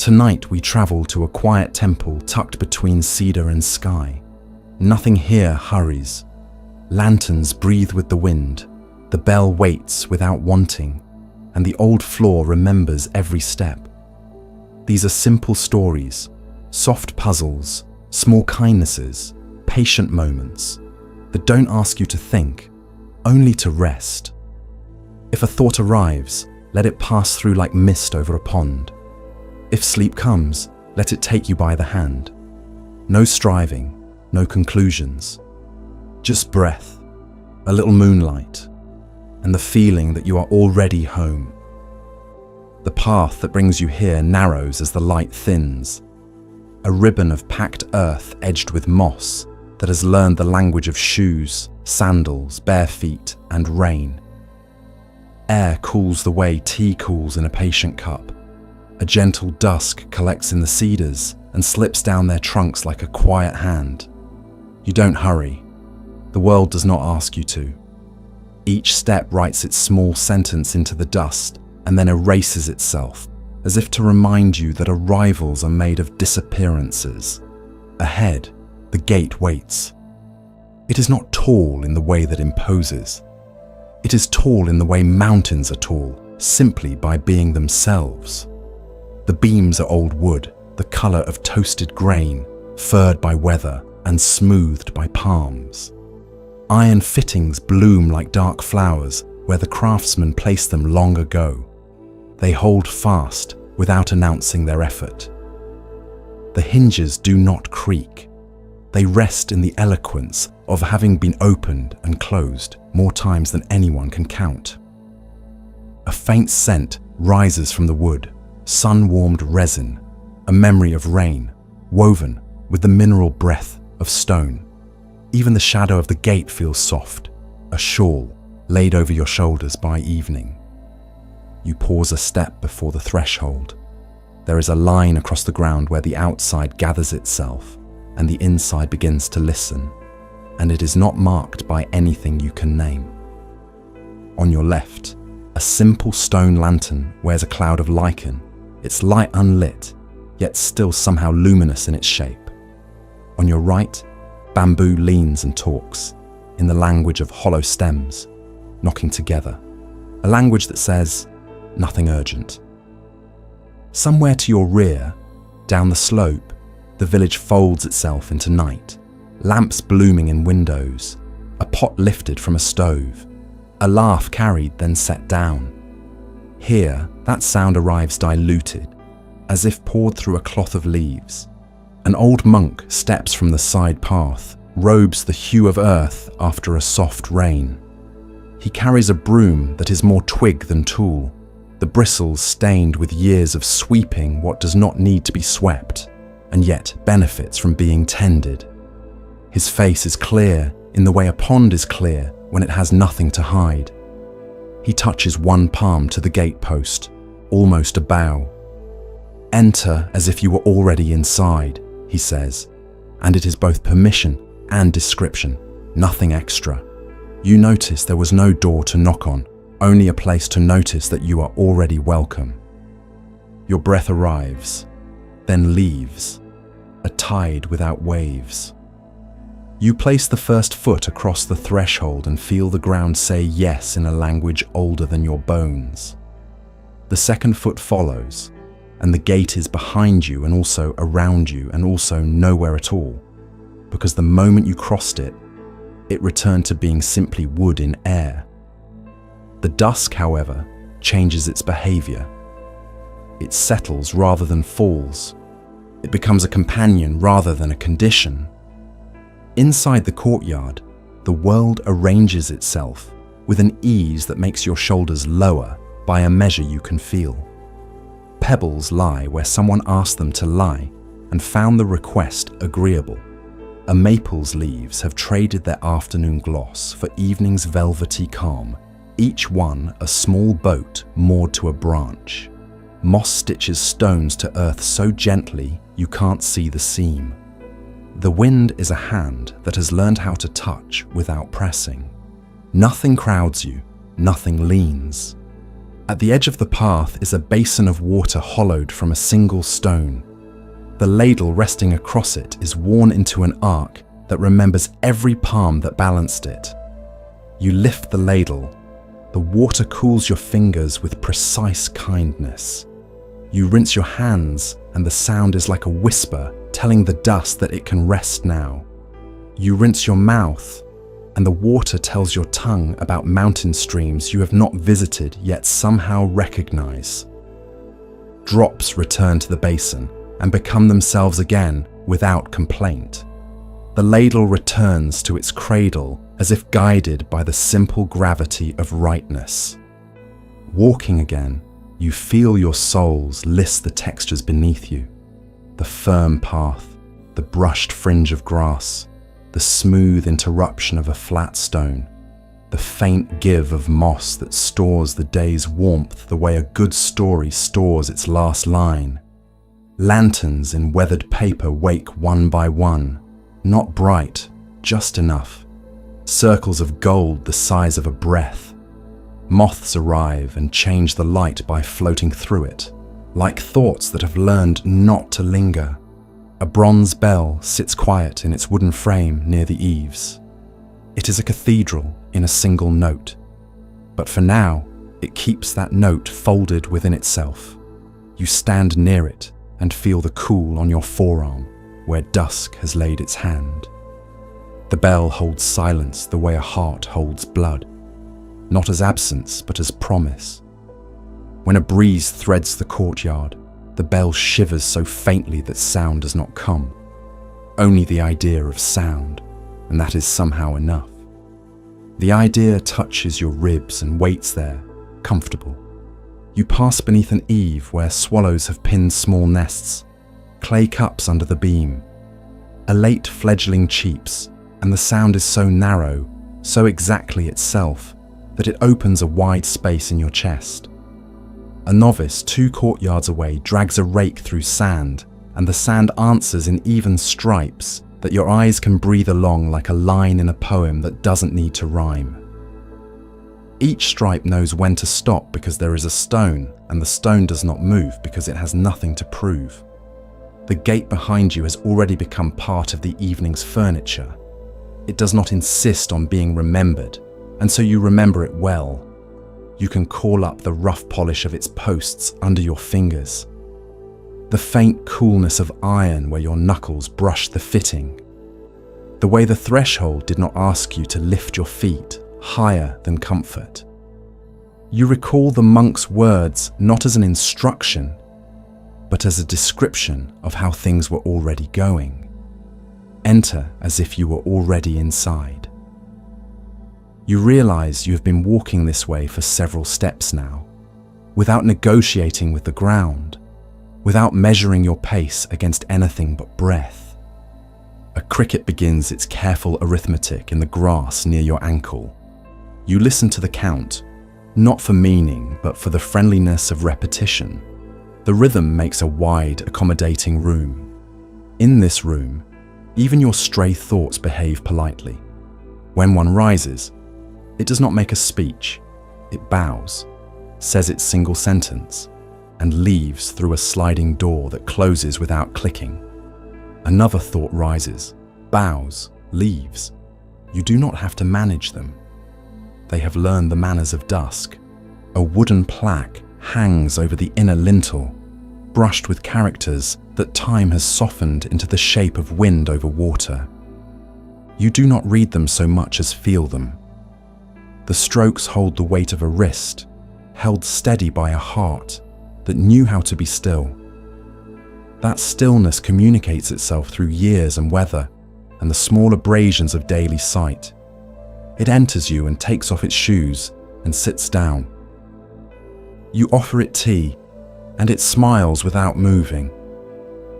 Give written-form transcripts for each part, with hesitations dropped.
Tonight we travel to a quiet temple tucked between cedar and sky. Nothing here hurries. Lanterns breathe with the wind, the bell waits without wanting, and the old floor remembers every step. These are simple stories, soft puzzles, small kindnesses, patient moments that don't ask you to think, only to rest. If a thought arrives, let it pass through like mist over a pond. If sleep comes, let it take you by the hand. No striving, no conclusions. Just breath, a little moonlight, and the feeling that you are already home. The path that brings you here narrows as the light thins. A ribbon of packed earth edged with moss that has learned the language of shoes, sandals, bare feet, and rain. Air cools the way tea cools in a patient cup. A gentle dusk collects in the cedars and slips down their trunks like a quiet hand. You don't hurry. The world does not ask you to. Each step writes its small sentence into the dust and then erases itself, as if to remind you that arrivals are made of disappearances. Ahead, the gate waits. It is not tall in the way that imposes. It is tall in the way mountains are tall, simply by being themselves. The beams are old wood, the color of toasted grain, furred by weather and smoothed by palms. Iron fittings bloom like dark flowers where the craftsmen placed them long ago. They hold fast without announcing their effort. The hinges do not creak. They rest in the eloquence of having been opened and closed more times than anyone can count. A faint scent rises from the wood, sun-warmed resin, a memory of rain, woven with the mineral breath of stone. Even the shadow of the gate feels soft, a shawl laid over your shoulders by evening. You pause a step before the threshold. There is a line across the ground where the outside gathers itself and the inside begins to listen, and it is not marked by anything you can name. On your left, a simple stone lantern wears a cloud of lichen, its light unlit, yet still somehow luminous in its shape. On your right, bamboo leans and talks, in the language of hollow stems, knocking together, a language that says, nothing urgent. Somewhere to your rear, down the slope, the village folds itself into night, lamps blooming in windows, a pot lifted from a stove, a laugh carried then set down. Here, that sound arrives diluted, as if poured through a cloth of leaves. An old monk steps from the side path, robes the hue of earth after a soft rain. He carries a broom that is more twig than tool, the bristles stained with years of sweeping what does not need to be swept, and yet benefits from being tended. His face is clear in the way a pond is clear when it has nothing to hide. He touches one palm to the gatepost, almost a bow. Enter as if you were already inside, he says, and it is both permission and description, nothing extra. You notice there was no door to knock on, only a place to notice that you are already welcome. Your breath arrives, then leaves, a tide without waves. You place the first foot across the threshold and feel the ground say yes in a language older than your bones. The second foot follows, and the gate is behind you and also around you and also nowhere at all, because the moment you crossed it, it returned to being simply wood in air. The dusk, however, changes its behavior. It settles rather than falls. It becomes a companion rather than a condition. Inside the courtyard, the world arranges itself with an ease that makes your shoulders lower by a measure you can feel. Pebbles lie where someone asked them to lie and found the request agreeable. A maple's leaves have traded their afternoon gloss for evening's velvety calm, each one a small boat moored to a branch. Moss stitches stones to earth so gently you can't see the seam. The wind is a hand that has learned how to touch without pressing. Nothing crowds you, nothing leans. At the edge of the path is a basin of water hollowed from a single stone. The ladle resting across it is worn into an arc that remembers every palm that balanced it. You lift the ladle. The water cools your fingers with precise kindness. You rinse your hands, and the sound is like a whisper telling the dust that it can rest now. You rinse your mouth, and the water tells your tongue about mountain streams you have not visited yet somehow recognize. Drops return to the basin and become themselves again without complaint. The ladle returns to its cradle as if guided by the simple gravity of rightness. Walking again, you feel your soles list the textures beneath you. The firm path, the brushed fringe of grass, the smooth interruption of a flat stone, the faint give of moss that stores the day's warmth the way a good story stores its last line. Lanterns in weathered paper wake one by one, not bright, just enough. Circles of gold the size of a breath. Moths arrive and change the light by floating through it, like thoughts that have learned not to linger. A bronze bell sits quiet in its wooden frame near the eaves. It is a cathedral in a single note, but for now, it keeps that note folded within itself. You stand near it and feel the cool on your forearm where dusk has laid its hand. The bell holds silence the way a heart holds blood, not as absence but as promise. When a breeze threads the courtyard, the bell shivers so faintly that sound does not come. Only the idea of sound, and that is somehow enough. The idea touches your ribs and waits there, comfortable. You pass beneath an eave where swallows have pinned small nests, clay cups under the beam. A late fledgling cheeps, and the sound is so narrow, so exactly itself, that it opens a wide space in your chest. A novice 2 courtyards away drags a rake through sand, and the sand answers in even stripes that your eyes can breathe along like a line in a poem that doesn't need to rhyme. Each stripe knows when to stop because there is a stone, and the stone does not move because it has nothing to prove. The gate behind you has already become part of the evening's furniture. It does not insist on being remembered, and so you remember it well. You can call up the rough polish of its posts under your fingers. The faint coolness of iron where your knuckles brush the fitting. The way the threshold did not ask you to lift your feet higher than comfort. You recall the monk's words not as an instruction, but as a description of how things were already going. Enter as if you were already inside. You realize you have been walking this way for several steps now, without negotiating with the ground, without measuring your pace against anything but breath. A cricket begins its careful arithmetic in the grass near your ankle. You listen to the count, not for meaning, but for the friendliness of repetition. The rhythm makes a wide, accommodating room. In this room, even your stray thoughts behave politely. When one rises, it does not make a speech. It bows, says its single sentence, and leaves through a sliding door that closes without clicking. Another thought rises, bows, leaves. You do not have to manage them. They have learned the manners of dusk. A wooden plaque hangs over the inner lintel, brushed with characters that time has softened into the shape of wind over water. You do not read them so much as feel them. The strokes hold the weight of a wrist, held steady by a heart that knew how to be still. That stillness communicates itself through years and weather and the small abrasions of daily sight. It enters you and takes off its shoes and sits down. You offer it tea, and it smiles without moving.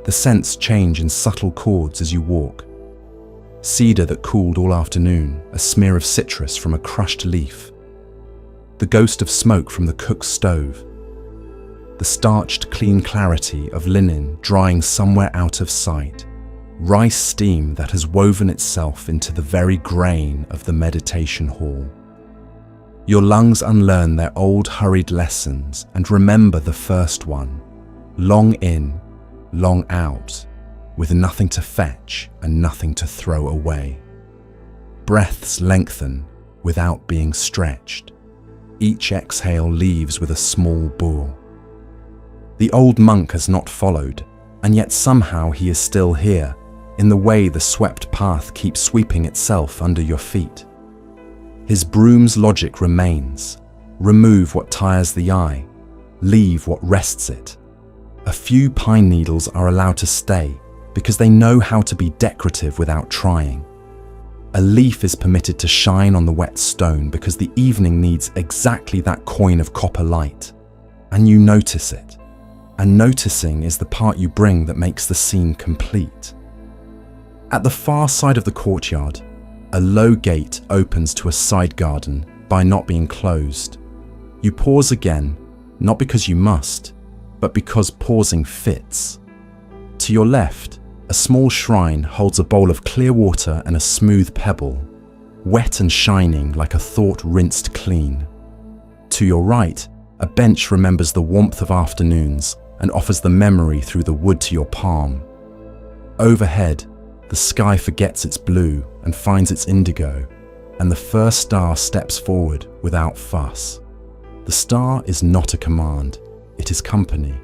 The scents change in subtle chords as you walk. Cedar that cooled all afternoon, a smear of citrus from a crushed leaf. The ghost of smoke from the cook's stove. The starched clean clarity of linen drying somewhere out of sight. Rice steam that has woven itself into the very grain of the meditation hall. Your lungs unlearn their old hurried lessons and remember the first one. Long in, long out, with nothing to fetch and nothing to throw away. Breaths lengthen without being stretched. Each exhale leaves with a small bore. The old monk has not followed, and yet somehow he is still here, in the way the swept path keeps sweeping itself under your feet. His broom's logic remains. Remove what tires the eye, leave what rests it. A few pine needles are allowed to stay because they know how to be decorative without trying. A leaf is permitted to shine on the wet stone because the evening needs exactly that coin of copper light, and you notice it. And noticing is the part you bring that makes the scene complete. At the far side of the courtyard, a low gate opens to a side garden by not being closed. You pause again, not because you must, but because pausing fits. To your left, a small shrine holds a bowl of clear water and a smooth pebble, wet and shining like a thought rinsed clean. To your right, a bench remembers the warmth of afternoons and offers the memory through the wood to your palm. Overhead, the sky forgets its blue and finds its indigo, and the first star steps forward without fuss. The star is not a command, it is company.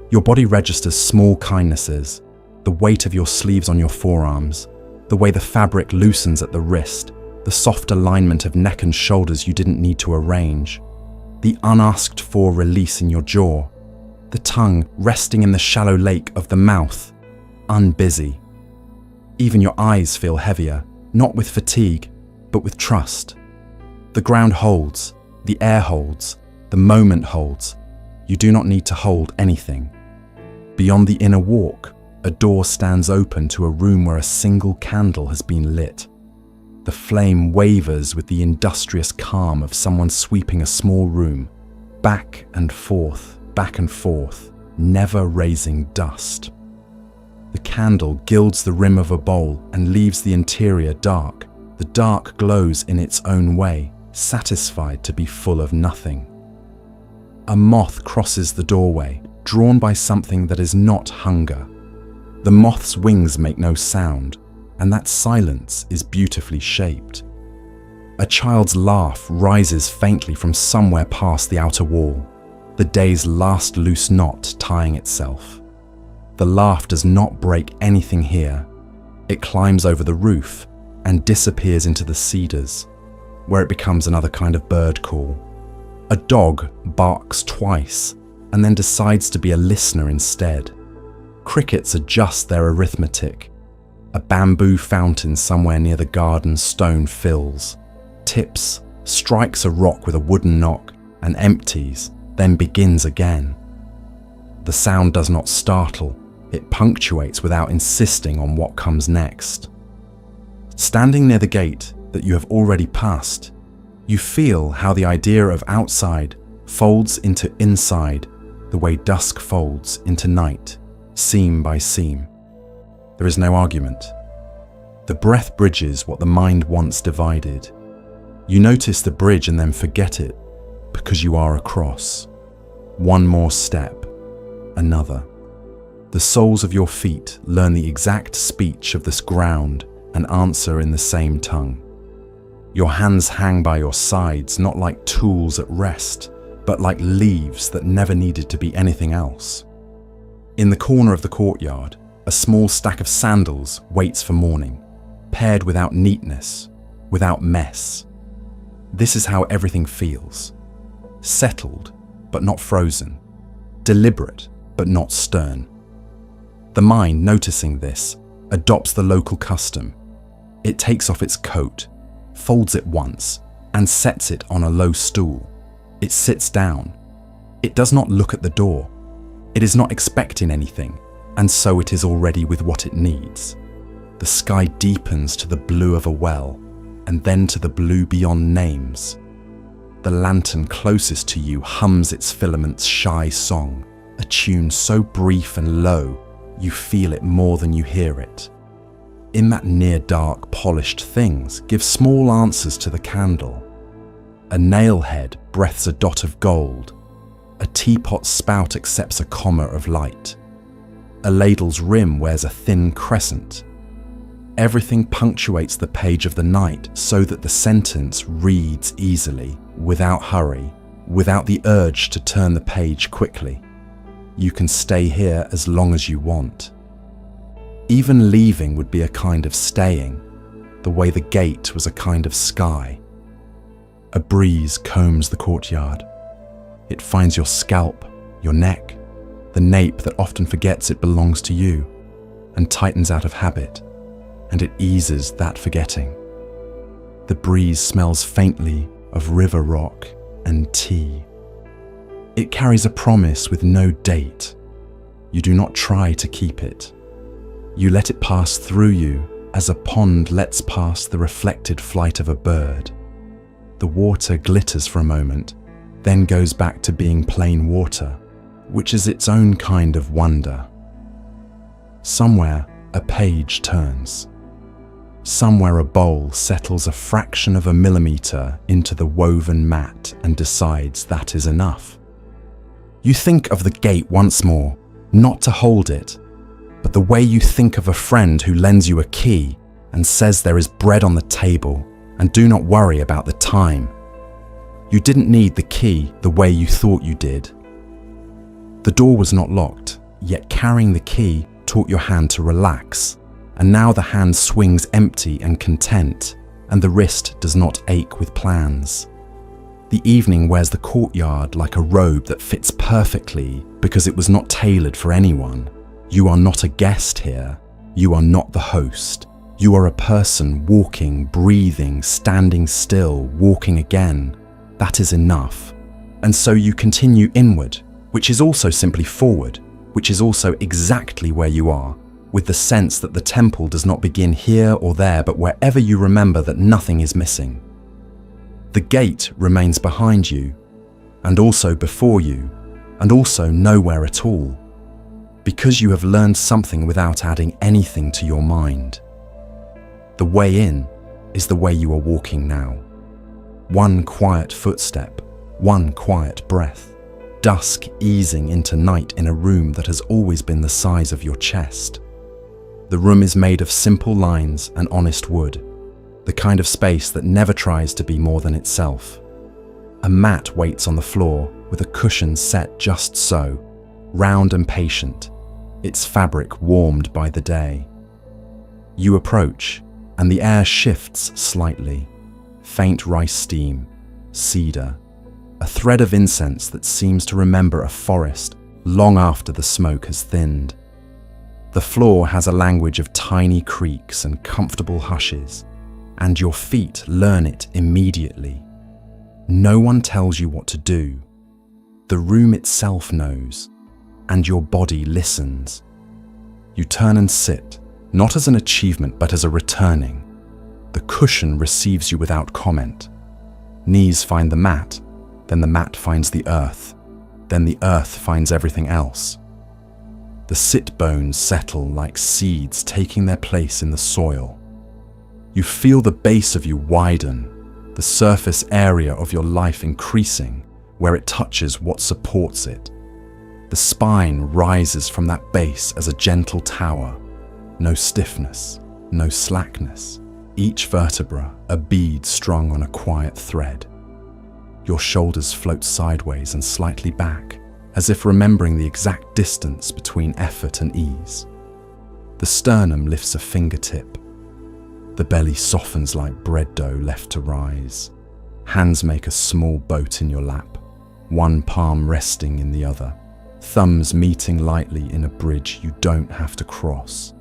Your body registers small kindnesses, the weight of your sleeves on your forearms, the way the fabric loosens at the wrist, the soft alignment of neck and shoulders you didn't need to arrange, the unasked for release in your jaw, the tongue resting in the shallow lake of the mouth, unbusy. Even your eyes feel heavier, not with fatigue, but with trust. The ground holds, the air holds, the moment holds. You do not need to hold anything. Beyond the inner walk, a door stands open to a room where a single candle has been lit. The flame wavers with the industrious calm of someone sweeping a small room, back and forth, never raising dust. The candle gilds the rim of a bowl and leaves the interior dark. The dark glows in its own way, satisfied to be full of nothing. A moth crosses the doorway, drawn by something that is not hunger. The moth's wings make no sound, and that silence is beautifully shaped. A child's laugh rises faintly from somewhere past the outer wall, the day's last loose knot tying itself. The laugh does not break anything here. It climbs over the roof and disappears into the cedars, where it becomes another kind of bird call. A dog barks twice and then decides to be a listener instead. Crickets adjust their arithmetic. A bamboo fountain somewhere near the garden stone fills, tips, strikes a rock with a wooden knock and empties, then begins again. The sound does not startle, it punctuates without insisting on what comes next. Standing near the gate that you have already passed, you feel how the idea of outside folds into inside the way dusk folds into night, seam by seam. There is no argument. The breath bridges what the mind once divided. You notice the bridge and then forget it because you are across. One more step, another. The soles of your feet learn the exact speech of this ground and answer in the same tongue. Your hands hang by your sides, not like tools at rest, but like leaves that never needed to be anything else. In the corner of the courtyard, a small stack of sandals waits for morning, paired without neatness, without mess. This is how everything feels. Settled, but not frozen. Deliberate, but not stern. The mind, noticing this, adopts the local custom. It takes off its coat, folds it once, and sets it on a low stool. It sits down. It does not look at the door. It is not expecting anything, and so it is already with what it needs. The sky deepens to the blue of a well, and then to the blue beyond names. The lantern closest to you hums its filament's shy song, a tune so brief and low, you feel it more than you hear it. In that near-dark, polished things, give small answers to the candle. A nail head breathes a dot of gold. A teapot's spout accepts a comma of light. A ladle's rim wears a thin crescent. Everything punctuates the page of the night so that the sentence reads easily, without hurry, without the urge to turn the page quickly. You can stay here as long as you want. Even leaving would be a kind of staying, the way the gate was a kind of sky. A breeze combs the courtyard. It finds your scalp, your neck, the nape that often forgets it belongs to you, and tightens out of habit, and it eases that forgetting. The breeze smells faintly of river rock and tea. It carries a promise with no date. You do not try to keep it. You let it pass through you as a pond lets pass the reflected flight of a bird. The water glitters for a moment, then goes back to being plain water, which is its own kind of wonder. Somewhere a page turns. Somewhere a bowl settles a fraction of a millimeter into the woven mat and decides that is enough. You think of the gate once more, not to hold it, but the way you think of a friend who lends you a key and says there is bread on the table and do not worry about the time. You didn't need the key the way you thought you did. The door was not locked, yet carrying the key taught your hand to relax, and now the hand swings empty and content, and the wrist does not ache with plans. The evening wears the courtyard like a robe that fits perfectly because it was not tailored for anyone. You are not a guest here. You are not the host. You are a person walking, breathing, standing still, walking again. That is enough. And so you continue inward, which is also simply forward, which is also exactly where you are, with the sense that the temple does not begin here or there, but wherever you remember that nothing is missing. The gate remains behind you, and also before you, and also nowhere at all, because you have learned something without adding anything to your mind. The way in is the way you are walking now. One quiet footstep, one quiet breath, dusk easing into night in a room that has always been the size of your chest. The room is made of simple lines and honest wood, the kind of space that never tries to be more than itself. A mat waits on the floor with a cushion set just so, round and patient, its fabric warmed by the day. You approach, and the air shifts slightly. Faint rice steam, cedar, a thread of incense that seems to remember a forest long after the smoke has thinned. The floor has a language of tiny creaks and comfortable hushes, and your feet learn it immediately. No one tells you what to do. The room itself knows, and your body listens. You turn and sit, not as an achievement but as a returning. The cushion receives you without comment. Knees find the mat, then the mat finds the earth, then the earth finds everything else. The sit bones settle like seeds taking their place in the soil. You feel the base of you widen, the surface area of your life increasing where it touches what supports it. The spine rises from that base as a gentle tower. No stiffness, no slackness. Each vertebra a bead strung on a quiet thread. Your shoulders float sideways and slightly back, as if remembering the exact distance between effort and ease. The sternum lifts a fingertip. The belly softens like bread dough left to rise. Hands make a small boat in your lap, one palm resting in the other, thumbs meeting lightly in a bridge you don't have to cross.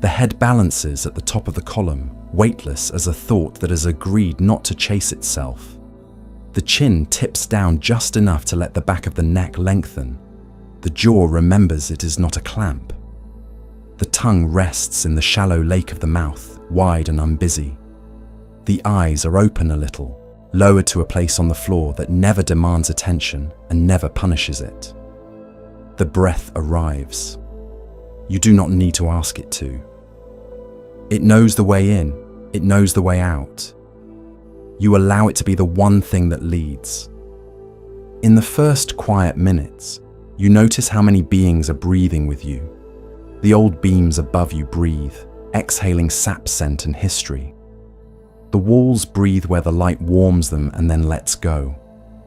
The head balances at the top of the column, weightless as a thought that has agreed not to chase itself. The chin tips down just enough to let the back of the neck lengthen. The jaw remembers it is not a clamp. The tongue rests in the shallow lake of the mouth, wide and unbusy. The eyes are open a little, lowered to a place on the floor that never demands attention and never punishes it. The breath arrives. You do not need to ask it to. It knows the way in, it knows the way out. You allow it to be the one thing that leads. In the first quiet minutes, you notice how many beings are breathing with you. The old beams above you breathe, exhaling sap scent and history. The walls breathe where the light warms them and then lets go.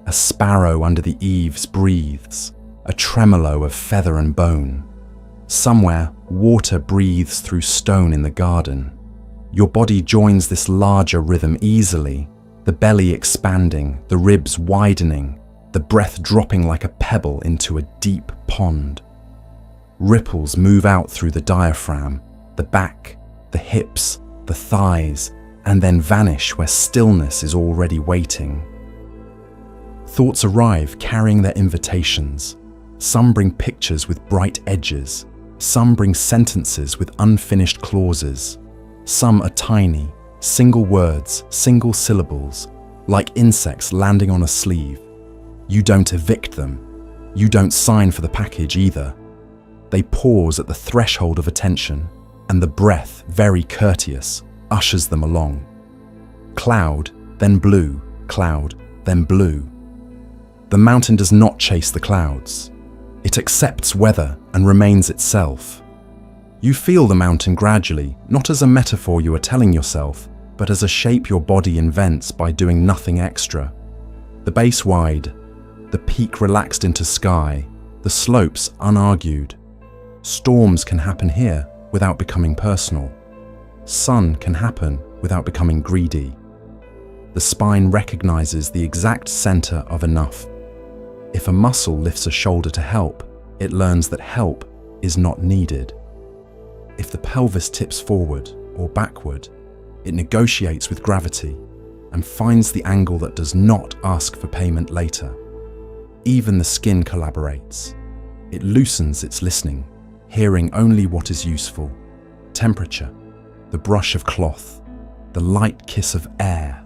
A sparrow under the eaves breathes, a tremolo of feather and bone. Somewhere, water breathes through stone in the garden. Your body joins this larger rhythm easily, the belly expanding, the ribs widening, the breath dropping like a pebble into a deep pond. Ripples move out through the diaphragm, the back, the hips, the thighs, and then vanish where stillness is already waiting. Thoughts arrive carrying their invitations. Some bring pictures with bright edges. Some bring sentences with unfinished clauses. Some are tiny, single words, single syllables, like insects landing on a sleeve. You don't evict them. You don't sign for the package either. They pause at the threshold of attention, and the breath, very courteous, ushers them along. Cloud, then blue, cloud, then blue. The mountain does not chase the clouds. It accepts weather and remains itself. You feel the mountain gradually, not as a metaphor you are telling yourself, but as a shape your body invents by doing nothing extra. The base wide, the peak relaxed into sky, the slopes unargued. Storms can happen here without becoming personal. Sun can happen without becoming greedy. The spine recognizes the exact center of enough. If a muscle lifts a shoulder to help, it learns that help is not needed. If the pelvis tips forward or backward, it negotiates with gravity and finds the angle that does not ask for payment later. Even the skin collaborates. It loosens its listening, hearing only what is useful. Temperature, the brush of cloth, the light kiss of air.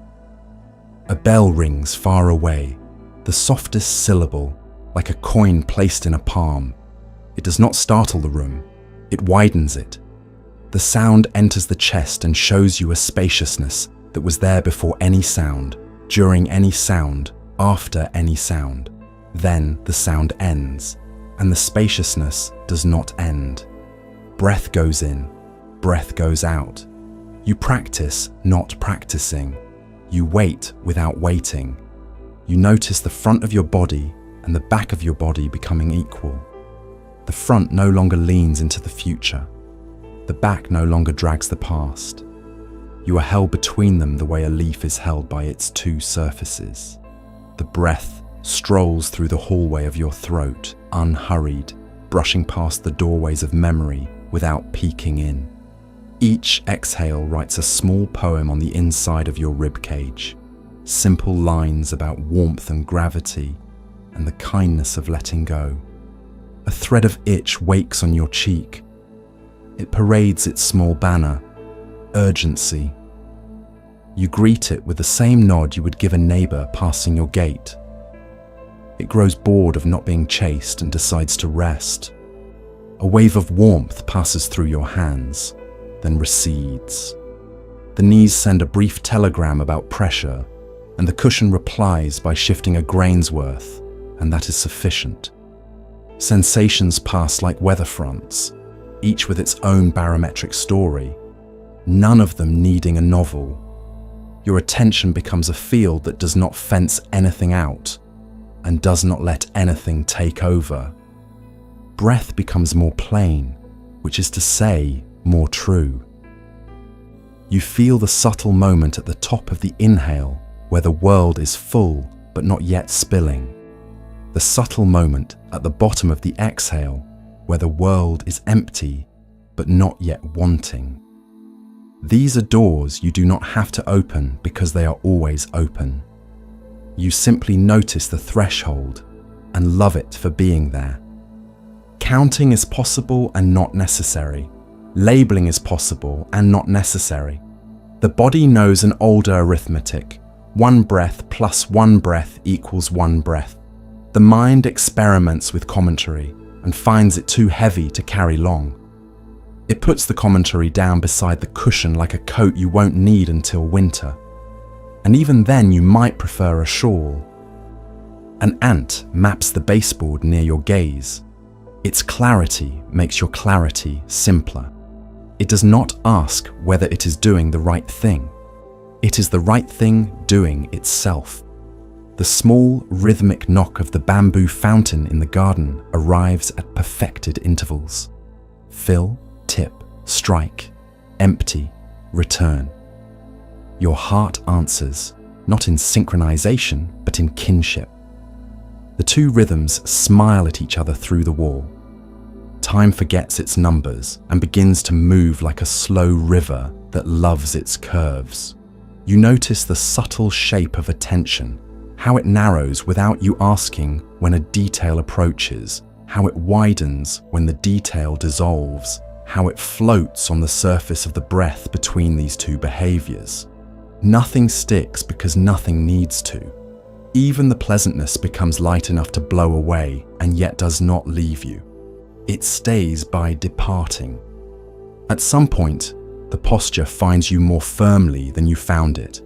A bell rings far away, the softest syllable, like a coin placed in a palm. It does not startle the room, it widens it. The sound enters the chest and shows you a spaciousness that was there before any sound, during any sound, after any sound. Then the sound ends, and the spaciousness does not end. Breath goes in, breath goes out. You practice not practicing. You wait without waiting. You notice the front of your body and the back of your body becoming equal. The front no longer leans into the future. The back no longer drags the past. You are held between them the way a leaf is held by its two surfaces. The breath strolls through the hallway of your throat, unhurried, brushing past the doorways of memory without peeking in. Each exhale writes a small poem on the inside of your ribcage, simple lines about warmth and gravity and the kindness of letting go. A thread of itch wakes on your cheek. It parades its small banner, urgency. You greet it with the same nod you would give a neighbor passing your gate. It grows bored of not being chased and decides to rest. A wave of warmth passes through your hands, then recedes. The knees send a brief telegram about pressure, and the cushion replies by shifting a grain's worth, and that is sufficient. Sensations pass like weather fronts, each with its own barometric story, none of them needing a novel. Your attention becomes a field that does not fence anything out, and does not let anything take over. Breath becomes more plain, which is to say, more true. You feel the subtle moment at the top of the inhale where the world is full but not yet spilling. The subtle moment at the bottom of the exhale where the world is empty but not yet wanting. These are doors you do not have to open because they are always open. You simply notice the threshold and love it for being there. Counting is possible and not necessary. Labeling is possible and not necessary. The body knows an older arithmetic. 1 breath plus 1 breath equals 1 breath. The mind experiments with commentary and finds it too heavy to carry long. It puts the commentary down beside the cushion like a coat you won't need until winter. and even then you might prefer a shawl. An ant maps the baseboard near your gaze. Its clarity makes your clarity simpler. It does not ask whether it is doing the right thing. It is the right thing doing itself. The small, rhythmic knock of the bamboo fountain in the garden arrives at perfected intervals. Fill, tip, strike, empty, return. Your heart answers, not in synchronization, but in kinship. The two rhythms smile at each other through the wall. Time forgets its numbers and begins to move like a slow river that loves its curves. You notice the subtle shape of attention, how it narrows without you asking when a detail approaches, how it widens when the detail dissolves, how it floats on the surface of the breath between these two behaviors. Nothing sticks because nothing needs to. Even the pleasantness becomes light enough to blow away and yet does not leave you. It stays by departing. At some point, the posture finds you more firmly than you found it.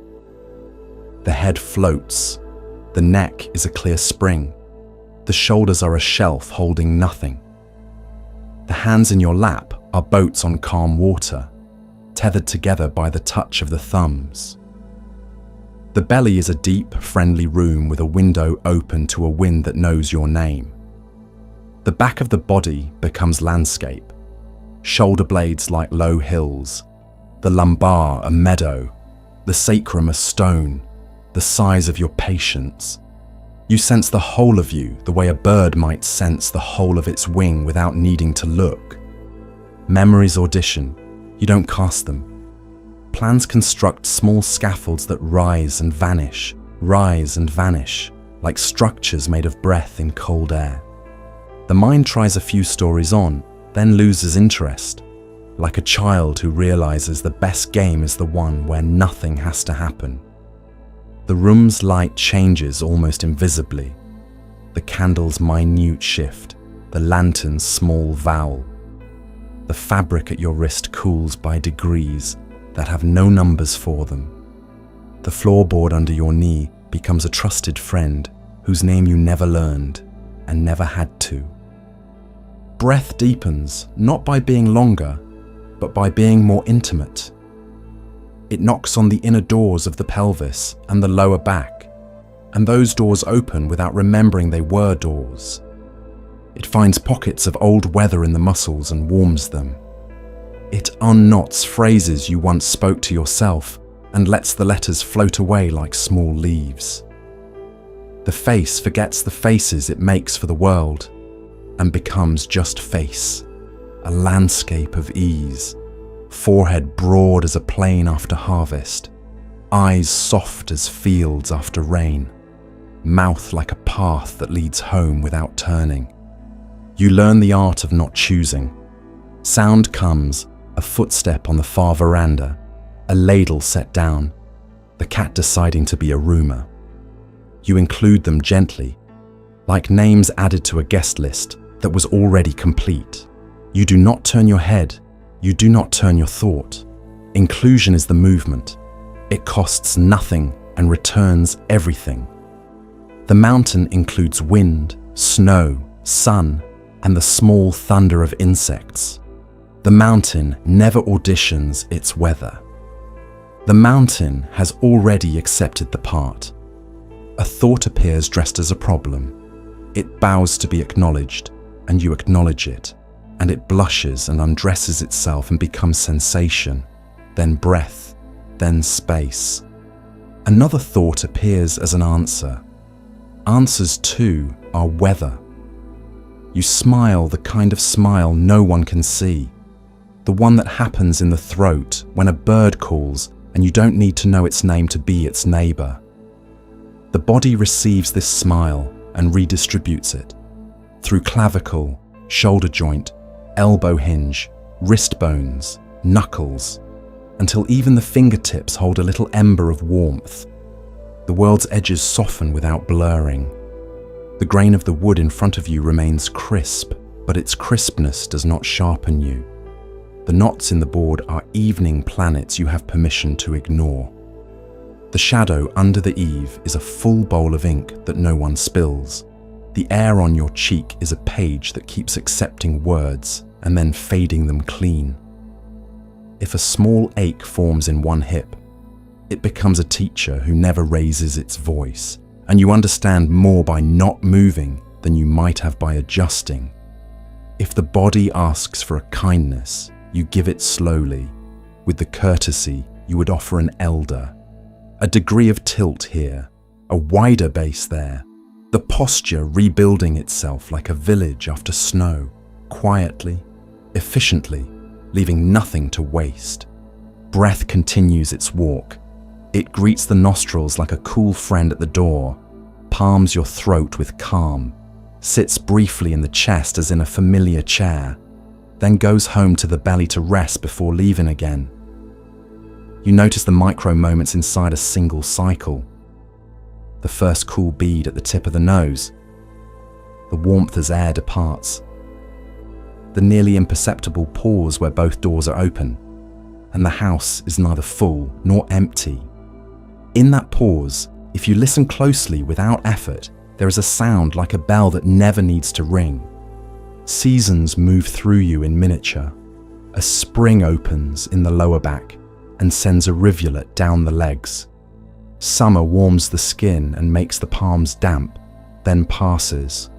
The head floats. The neck is a clear spring. The shoulders are a shelf holding nothing. The hands in your lap are boats on calm water, tethered together by the touch of the thumbs. The belly is a deep, friendly room with a window open to a wind that knows your name. The back of the body becomes landscape. Shoulder blades like low hills, the lumbar a meadow, the sacrum a stone, the size of your patience. You sense the whole of you the way a bird might sense the whole of its wing without needing to look. Memories audition, you don't cast them. Plans construct small scaffolds that rise and vanish, like structures made of breath in cold air. The mind tries a few stories on, then loses interest, like a child who realizes the best game is the one where nothing has to happen. The room's light changes almost invisibly. The candle's minute shift, the lantern's small vowel. The fabric at your wrist cools by degrees that have no numbers for them. The floorboard under your knee becomes a trusted friend whose name you never learned and never had to. Breath deepens, not by being longer, but by being more intimate. It knocks on the inner doors of the pelvis and the lower back, and those doors open without remembering they were doors. It finds pockets of old weather in the muscles and warms them. It unknots phrases you once spoke to yourself and lets the letters float away like small leaves. The face forgets the faces it makes for the world and becomes just face, a landscape of ease, forehead broad as a plain after harvest, eyes soft as fields after rain, mouth like a path that leads home without turning. You learn the art of not choosing. Sound comes, a footstep on the far veranda, a ladle set down, the cat deciding to be a rumor. You include them gently, like names added to a guest list that was already complete. You do not turn your head, you do not turn your thought. Inclusion is the movement. It costs nothing and returns everything. The mountain includes wind, snow, sun, and the small thunder of insects. The mountain never auditions its weather. The mountain has already accepted the part. A thought appears dressed as a problem. It bows to be acknowledged, and you acknowledge it, and it blushes and undresses itself and becomes sensation, then breath, then space. Another thought appears as an answer. Answers too are weather. You smile the kind of smile no one can see, the one that happens in the throat when a bird calls and you don't need to know its name to be its neighbor. The body receives this smile and redistributes it through clavicle, shoulder joint, elbow hinge, wrist bones, knuckles, until even the fingertips hold a little ember of warmth. The world's edges soften without blurring. The grain of the wood in front of you remains crisp, but its crispness does not sharpen you. The knots in the board are evening planets you have permission to ignore. The shadow under the eave is a full bowl of ink that no one spills. The air on your cheek is a page that keeps accepting words and then fading them clean. If a small ache forms in one hip, it becomes a teacher who never raises its voice, and you understand more by not moving than you might have by adjusting. If the body asks for a kindness, you give it slowly, with the courtesy you would offer an elder. A degree of tilt here, a wider base there, the posture rebuilding itself like a village after snow, quietly, efficiently, leaving nothing to waste. Breath continues its walk. It greets the nostrils like a cool friend at the door, palms your throat with calm, sits briefly in the chest as in a familiar chair, then goes home to the belly to rest before leaving again. You notice the micro moments inside a single cycle. The first cool bead at the tip of the nose, the warmth as air departs, the nearly imperceptible pause where both doors are open, and the house is neither full nor empty. In that pause, if you listen closely without effort, there is a sound like a bell that never needs to ring. Seasons move through you in miniature. A spring opens in the lower back and sends a rivulet down the legs. Summer warms the skin and makes the palms damp, then passes.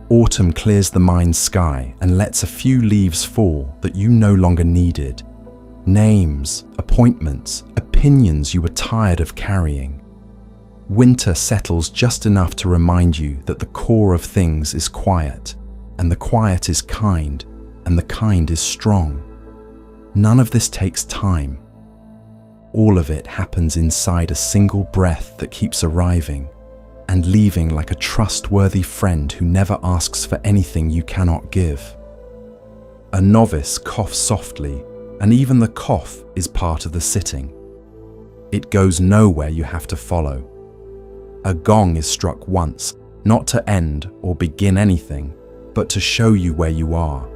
Autumn clears the mind's sky and lets a few leaves fall that you no longer needed. Names, appointments, opinions you were tired of carrying. Winter settles just enough to remind you that the core of things is quiet, and the quiet is kind, and the kind is strong. None of this takes time. All of it happens inside a single breath that keeps arriving and leaving like a trustworthy friend who never asks for anything you cannot give. A novice coughs softly, and even the cough is part of the sitting. It goes nowhere you have to follow. A gong is struck once, not to end or begin anything, but to show you where you are.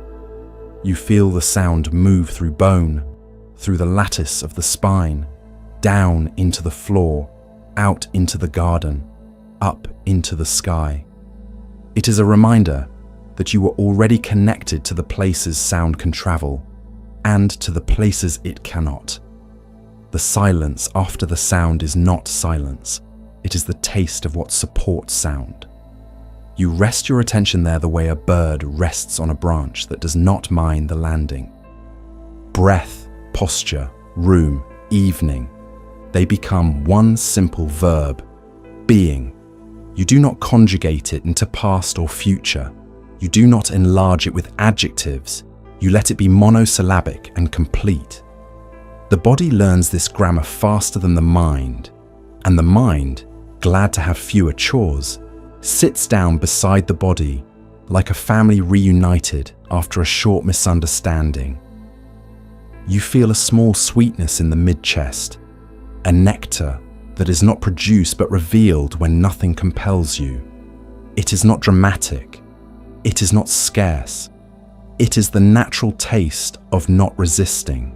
You feel the sound move through bone, through the lattice of the spine, down into the floor, out into the garden, up into the sky. It is a reminder that you are already connected to the places sound can travel, and to the places it cannot. The silence after the sound is not silence, it is the taste of what supports sound. You rest your attention there the way a bird rests on a branch that does not mind the landing. Breath, posture, room, evening, they become one simple verb, being. You do not conjugate it into past or future. You do not enlarge it with adjectives. You let it be monosyllabic and complete. The body learns this grammar faster than the mind, and the mind, glad to have fewer chores, sits down beside the body like a family reunited after a short misunderstanding. You feel a small sweetness in the mid-chest, a nectar that is not produced but revealed when nothing compels you. It is not dramatic. It is not scarce. It is the natural taste of not resisting.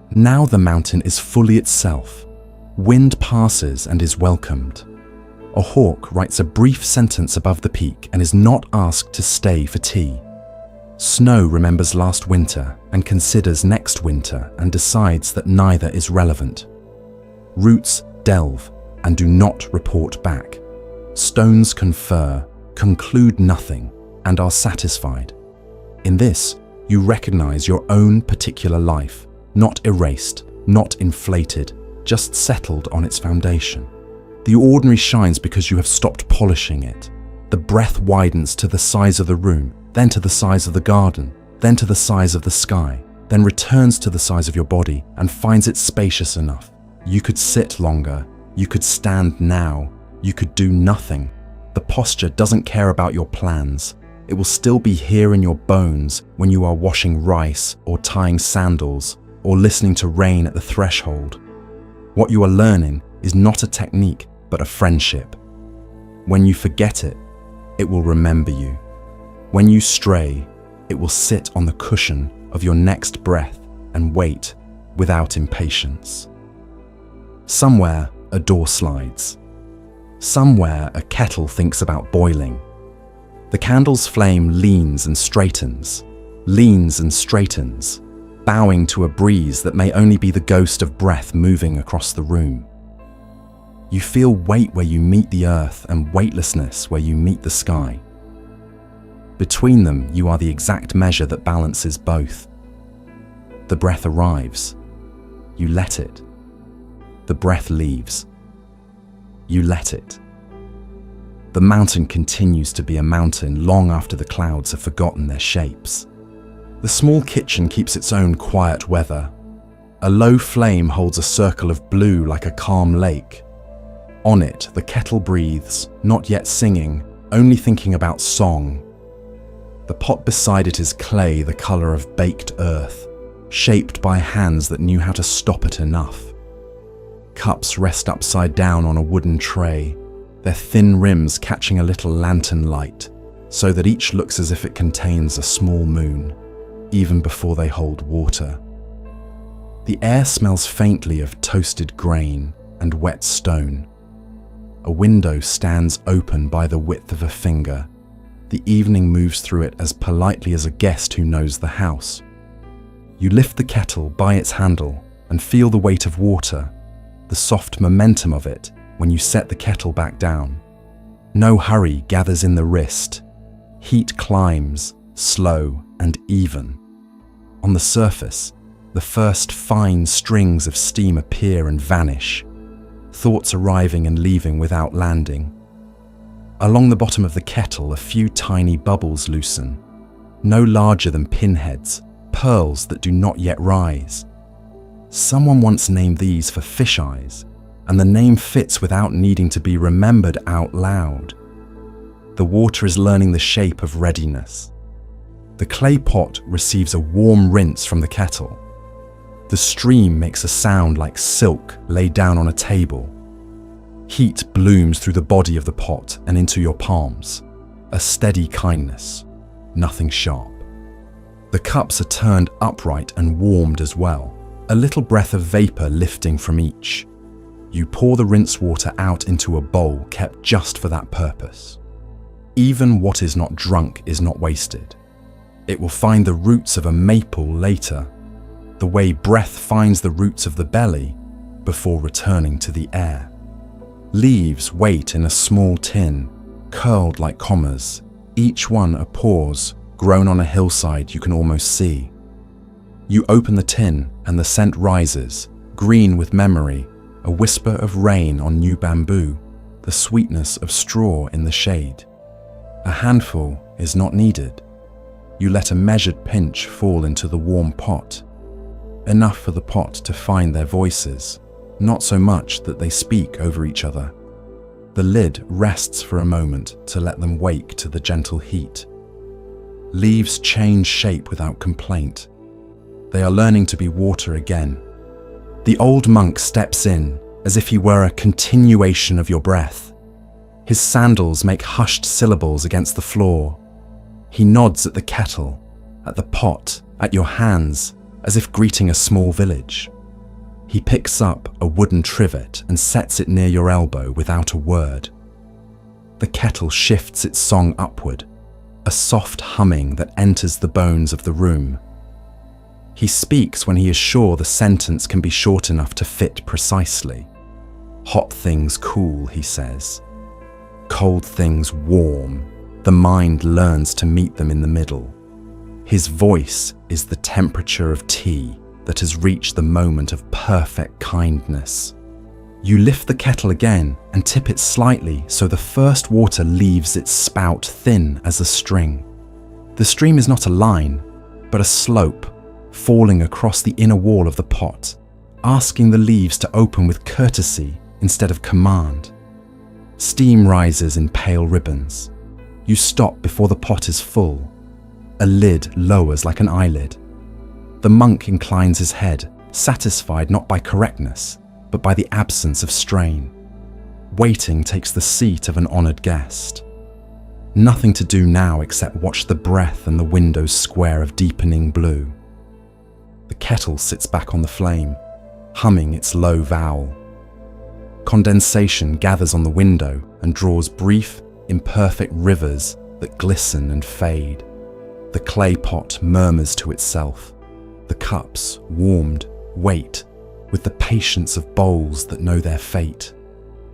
Now the mountain is fully itself. Wind passes and is welcomed. A hawk writes a brief sentence above the peak and is not asked to stay for tea. Snow remembers last winter and considers next winter and decides that neither is relevant. Roots delve and do not report back. Stones confer, conclude nothing, and are satisfied. In this, you recognize your own particular life, not erased, not inflated, just settled on its foundation. The ordinary shines because you have stopped polishing it. The breath widens to the size of the room, then to the size of the garden, then to the size of the sky, then returns to the size of your body and finds it spacious enough. You could sit longer, you could stand now, you could do nothing. The posture doesn't care about your plans. It will still be here in your bones when you are washing rice or tying sandals or listening to rain at the threshold. What you are learning is not a technique, but a friendship. When you forget it, it will remember you. When you stray, it will sit on the cushion of your next breath and wait without impatience. Somewhere, a door slides. Somewhere, a kettle thinks about boiling. The candle's flame leans and straightens, bowing to a breeze that may only be the ghost of breath moving across the room. You feel weight where you meet the earth and weightlessness where you meet the sky. Between them, you are the exact measure that balances both. The breath arrives. You let it. The breath leaves. You let it. The mountain continues to be a mountain long after the clouds have forgotten their shapes. The small kitchen keeps its own quiet weather. A low flame holds a circle of blue like a calm lake. On it, the kettle breathes, not yet singing, only thinking about song. The pot beside it is clay the color of baked earth, shaped by hands that knew how to stop it enough. Cups rest upside down on a wooden tray, their thin rims catching a little lantern light, so that each looks as if it contains a small moon, even before they hold water. The air smells faintly of toasted grain and wet stone. A window stands open by the width of a finger. The evening moves through it as politely as a guest who knows the house. You lift the kettle by its handle and feel the weight of water, the soft momentum of it when you set the kettle back down. No hurry gathers in the wrist. Heat climbs, slow and even. On the surface, the first fine strings of steam appear and vanish, thoughts arriving and leaving without landing. Along the bottom of the kettle, a few tiny bubbles loosen, no larger than pinheads, pearls that do not yet rise. Someone once named these for fish eyes, and the name fits without needing to be remembered out loud. The water is learning the shape of readiness. The clay pot receives a warm rinse from the kettle. The stream makes a sound like silk laid down on a table. Heat blooms through the body of the pot and into your palms. A steady kindness, nothing sharp. The cups are turned upright and warmed as well, a little breath of vapor lifting from each. You pour the rinse water out into a bowl kept just for that purpose. Even what is not drunk is not wasted. It will find the roots of a maple later, the way breath finds the roots of the belly before returning to the air. Leaves wait in a small tin, curled like commas, each one a pause grown on a hillside you can almost see. You open the tin and the scent rises, green with memory, a whisper of rain on new bamboo, the sweetness of straw in the shade. A handful is not needed. You let a measured pinch fall into the warm pot, enough for the pot to find their voices, not so much that they speak over each other. The lid rests for a moment to let them wake to the gentle heat. Leaves change shape without complaint. They are learning to be water again. The old monk steps in as if he were a continuation of your breath. His sandals make hushed syllables against the floor. He nods at the kettle, at the pot, at your hands, as if greeting a small village. He picks up a wooden trivet and sets it near your elbow without a word. The kettle shifts its song upward, a soft humming that enters the bones of the room. He speaks when he is sure the sentence can be short enough to fit precisely. Hot things cool, he says. Cold things warm. The mind learns to meet them in the middle. His voice is the temperature of tea that has reached the moment of perfect kindness. You lift the kettle again and tip it slightly so the first water leaves its spout thin as a string. The stream is not a line, but a slope, falling across the inner wall of the pot, asking the leaves to open with courtesy instead of command. Steam rises in pale ribbons. You stop before the pot is full. A lid lowers like an eyelid. The monk inclines his head, satisfied not by correctness, but by the absence of strain. Waiting takes the seat of an honored guest. Nothing to do now except watch the breath and the window's square of deepening blue. The kettle sits back on the flame, humming its low vowel. Condensation gathers on the window and draws brief, imperfect rivers that glisten and fade. The clay pot murmurs to itself. The cups, warmed, wait, with the patience of bowls that know their fate.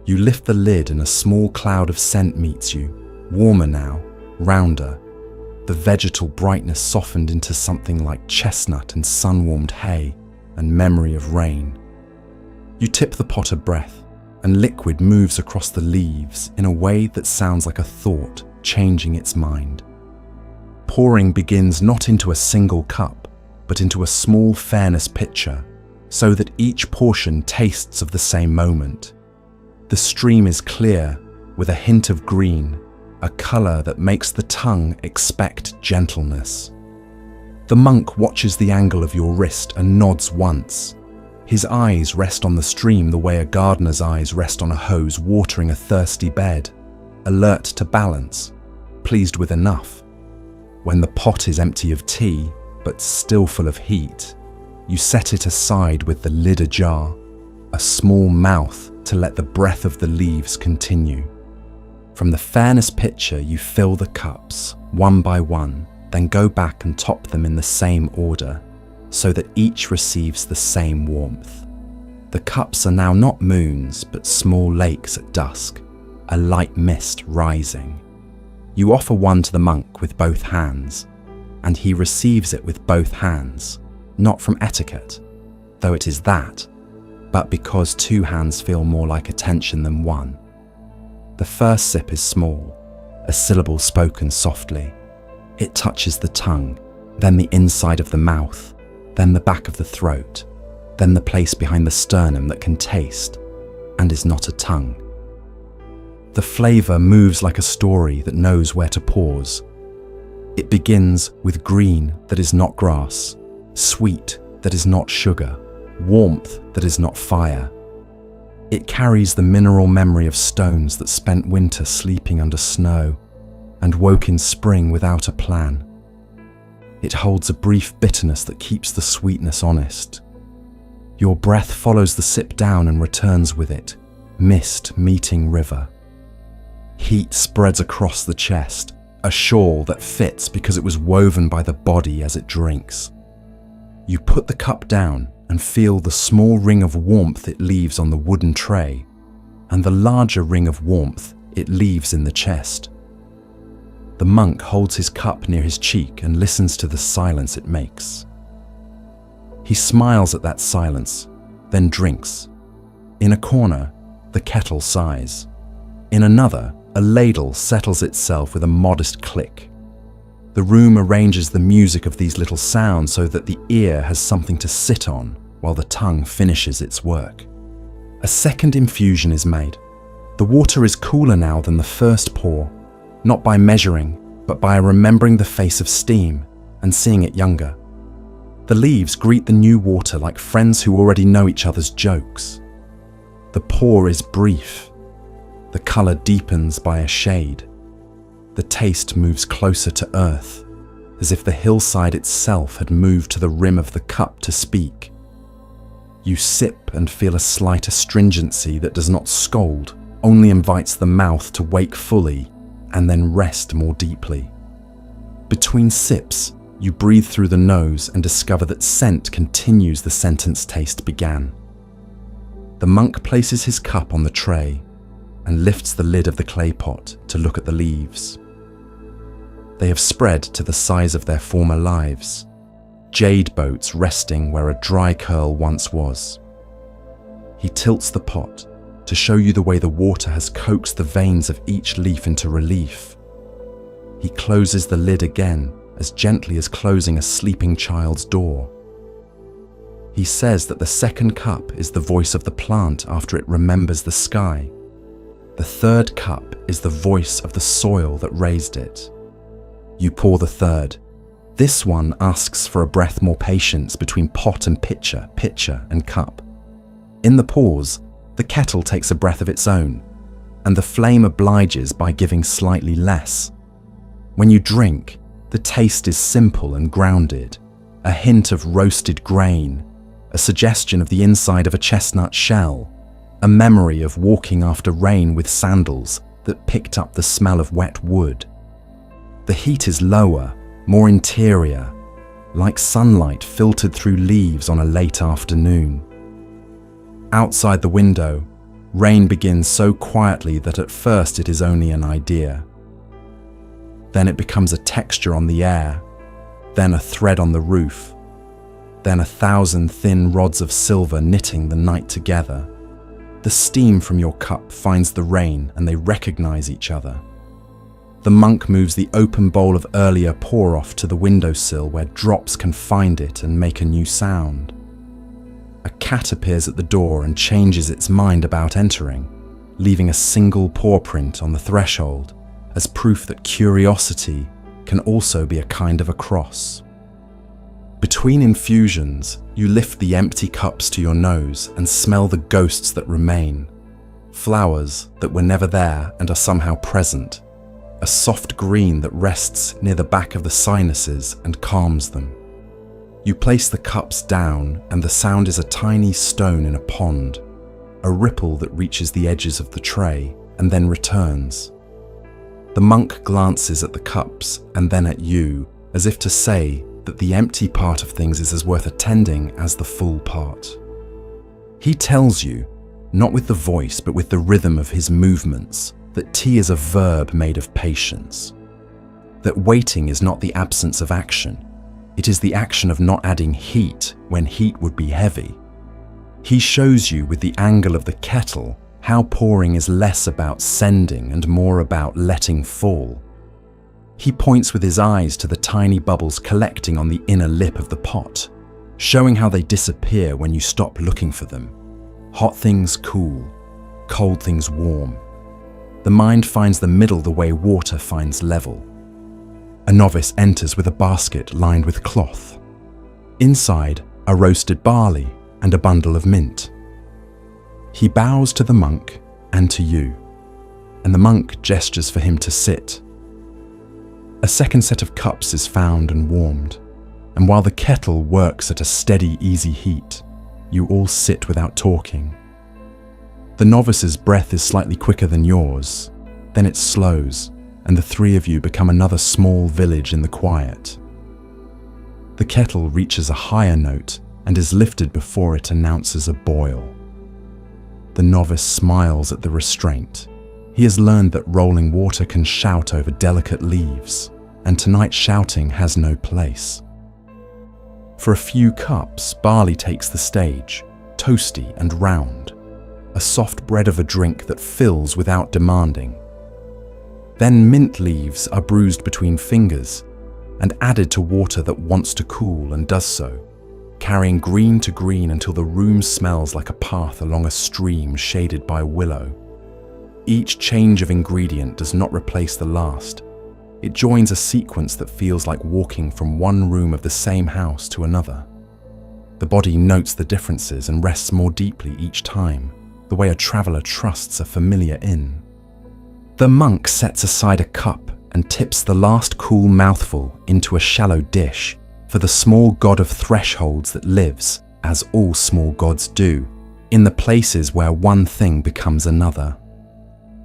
You lift the lid and a small cloud of scent meets you, warmer now, rounder. The vegetal brightness softened into something like chestnut and sun-warmed hay and memory of rain. You tip the pot a breath, and liquid moves across the leaves in a way that sounds like a thought changing its mind. Pouring begins not into a single cup, but into a small fairness pitcher, so that each portion tastes of the same moment. The stream is clear, with a hint of green, a colour that makes the tongue expect gentleness. The monk watches the angle of your wrist and nods once. His eyes rest on the stream the way a gardener's eyes rest on a hose watering a thirsty bed, alert to balance, pleased with enough. When the pot is empty of tea, but still full of heat, you set it aside with the lid ajar, a small mouth to let the breath of the leaves continue. From the fairness pitcher you fill the cups, one by one, then go back and top them in the same order, so that each receives the same warmth. The cups are now not moons, but small lakes at dusk, a light mist rising. You offer one to the monk with both hands, and he receives it with both hands, not from etiquette, though it is that, but because two hands feel more like attention than one. The first sip is small, a syllable spoken softly. It touches the tongue, then the inside of the mouth, then the back of the throat, then the place behind the sternum that can taste, and is not a tongue. The flavour moves like a story that knows where to pause. It begins with green that is not grass, sweet that is not sugar, warmth that is not fire. It carries the mineral memory of stones that spent winter sleeping under snow and woke in spring without a plan. It holds a brief bitterness that keeps the sweetness honest. Your breath follows the sip down and returns with it, mist meeting river. Heat spreads across the chest, a shawl that fits because it was woven by the body as it drinks. You put the cup down and feel the small ring of warmth it leaves on the wooden tray, and the larger ring of warmth it leaves in the chest. The monk holds his cup near his cheek and listens to the silence it makes. He smiles at that silence, then drinks. In a corner, the kettle sighs. In another, a ladle settles itself with a modest click. The room arranges the music of these little sounds so that the ear has something to sit on while the tongue finishes its work. A second infusion is made. The water is cooler now than the first pour, not by measuring, but by remembering the face of steam and seeing it younger. The leaves greet the new water like friends who already know each other's jokes. The pour is brief. The colour deepens by a shade. The taste moves closer to earth, as if the hillside itself had moved to the rim of the cup to speak. You sip and feel a slight astringency that does not scold, only invites the mouth to wake fully and then rest more deeply. Between sips, you breathe through the nose and discover that scent continues the sentence taste began. The monk places his cup on the tray and lifts the lid of the clay pot to look at the leaves. They have spread to the size of their former lives, jade boats resting where a dry curl once was. He tilts the pot to show you the way the water has coaxed the veins of each leaf into relief. He closes the lid again, as gently as closing a sleeping child's door. He says that the second cup is the voice of the plant after it remembers the sky. The third cup is the voice of the soil that raised it. You pour the third. This one asks for a breath more patience between pot and pitcher, pitcher and cup. In the pause, the kettle takes a breath of its own, and the flame obliges by giving slightly less. When you drink, the taste is simple and grounded, a hint of roasted grain, a suggestion of the inside of a chestnut shell, a memory of walking after rain with sandals that picked up the smell of wet wood. The heat is lower, more interior, like sunlight filtered through leaves on a late afternoon. Outside the window, rain begins so quietly that at first it is only an idea. Then it becomes a texture on the air, then a thread on the roof, then 1,000 thin rods of silver knitting the night together. The steam from your cup finds the rain and they recognize each other. The monk moves the open bowl of earlier pour-off to the windowsill where drops can find it and make a new sound. A cat appears at the door and changes its mind about entering, leaving a single paw print on the threshold as proof that curiosity can also be a kind of a cross. Between infusions, you lift the empty cups to your nose and smell the ghosts that remain. Flowers that were never there and are somehow present. A soft green that rests near the back of the sinuses and calms them. You place the cups down and the sound is a tiny stone in a pond, a ripple that reaches the edges of the tray and then returns. The monk glances at the cups and then at you, as if to say that the empty part of things is as worth attending as the full part. He tells you, not with the voice but with the rhythm of his movements, that tea is a verb made of patience. That waiting is not the absence of action, it is the action of not adding heat when heat would be heavy. He shows you with the angle of the kettle how pouring is less about sending and more about letting fall. He points with his eyes to the tiny bubbles collecting on the inner lip of the pot, showing how they disappear when you stop looking for them. Hot things cool, cold things warm. The mind finds the middle the way water finds level. A novice enters with a basket lined with cloth. Inside are roasted barley and a bundle of mint. He bows to the monk and to you, and the monk gestures for him to sit. A second set of cups is found and warmed, and while the kettle works at a steady, easy heat, you all sit without talking. The novice's breath is slightly quicker than yours, then it slows, and the three of you become another small village in the quiet. The kettle reaches a higher note and is lifted before it announces a boil. The novice smiles at the restraint. He has learned that rolling water can shout over delicate leaves, and tonight shouting has no place. For a few cups, barley takes the stage, toasty and round, a soft bread of a drink that fills without demanding. Then mint leaves are bruised between fingers and added to water that wants to cool and does so, carrying green to green until the room smells like a path along a stream shaded by willow. Each change of ingredient does not replace the last. It joins a sequence that feels like walking from one room of the same house to another. The body notes the differences and rests more deeply each time, the way a traveler trusts a familiar inn. The monk sets aside a cup and tips the last cool mouthful into a shallow dish for the small god of thresholds that lives, as all small gods do, in the places where one thing becomes another.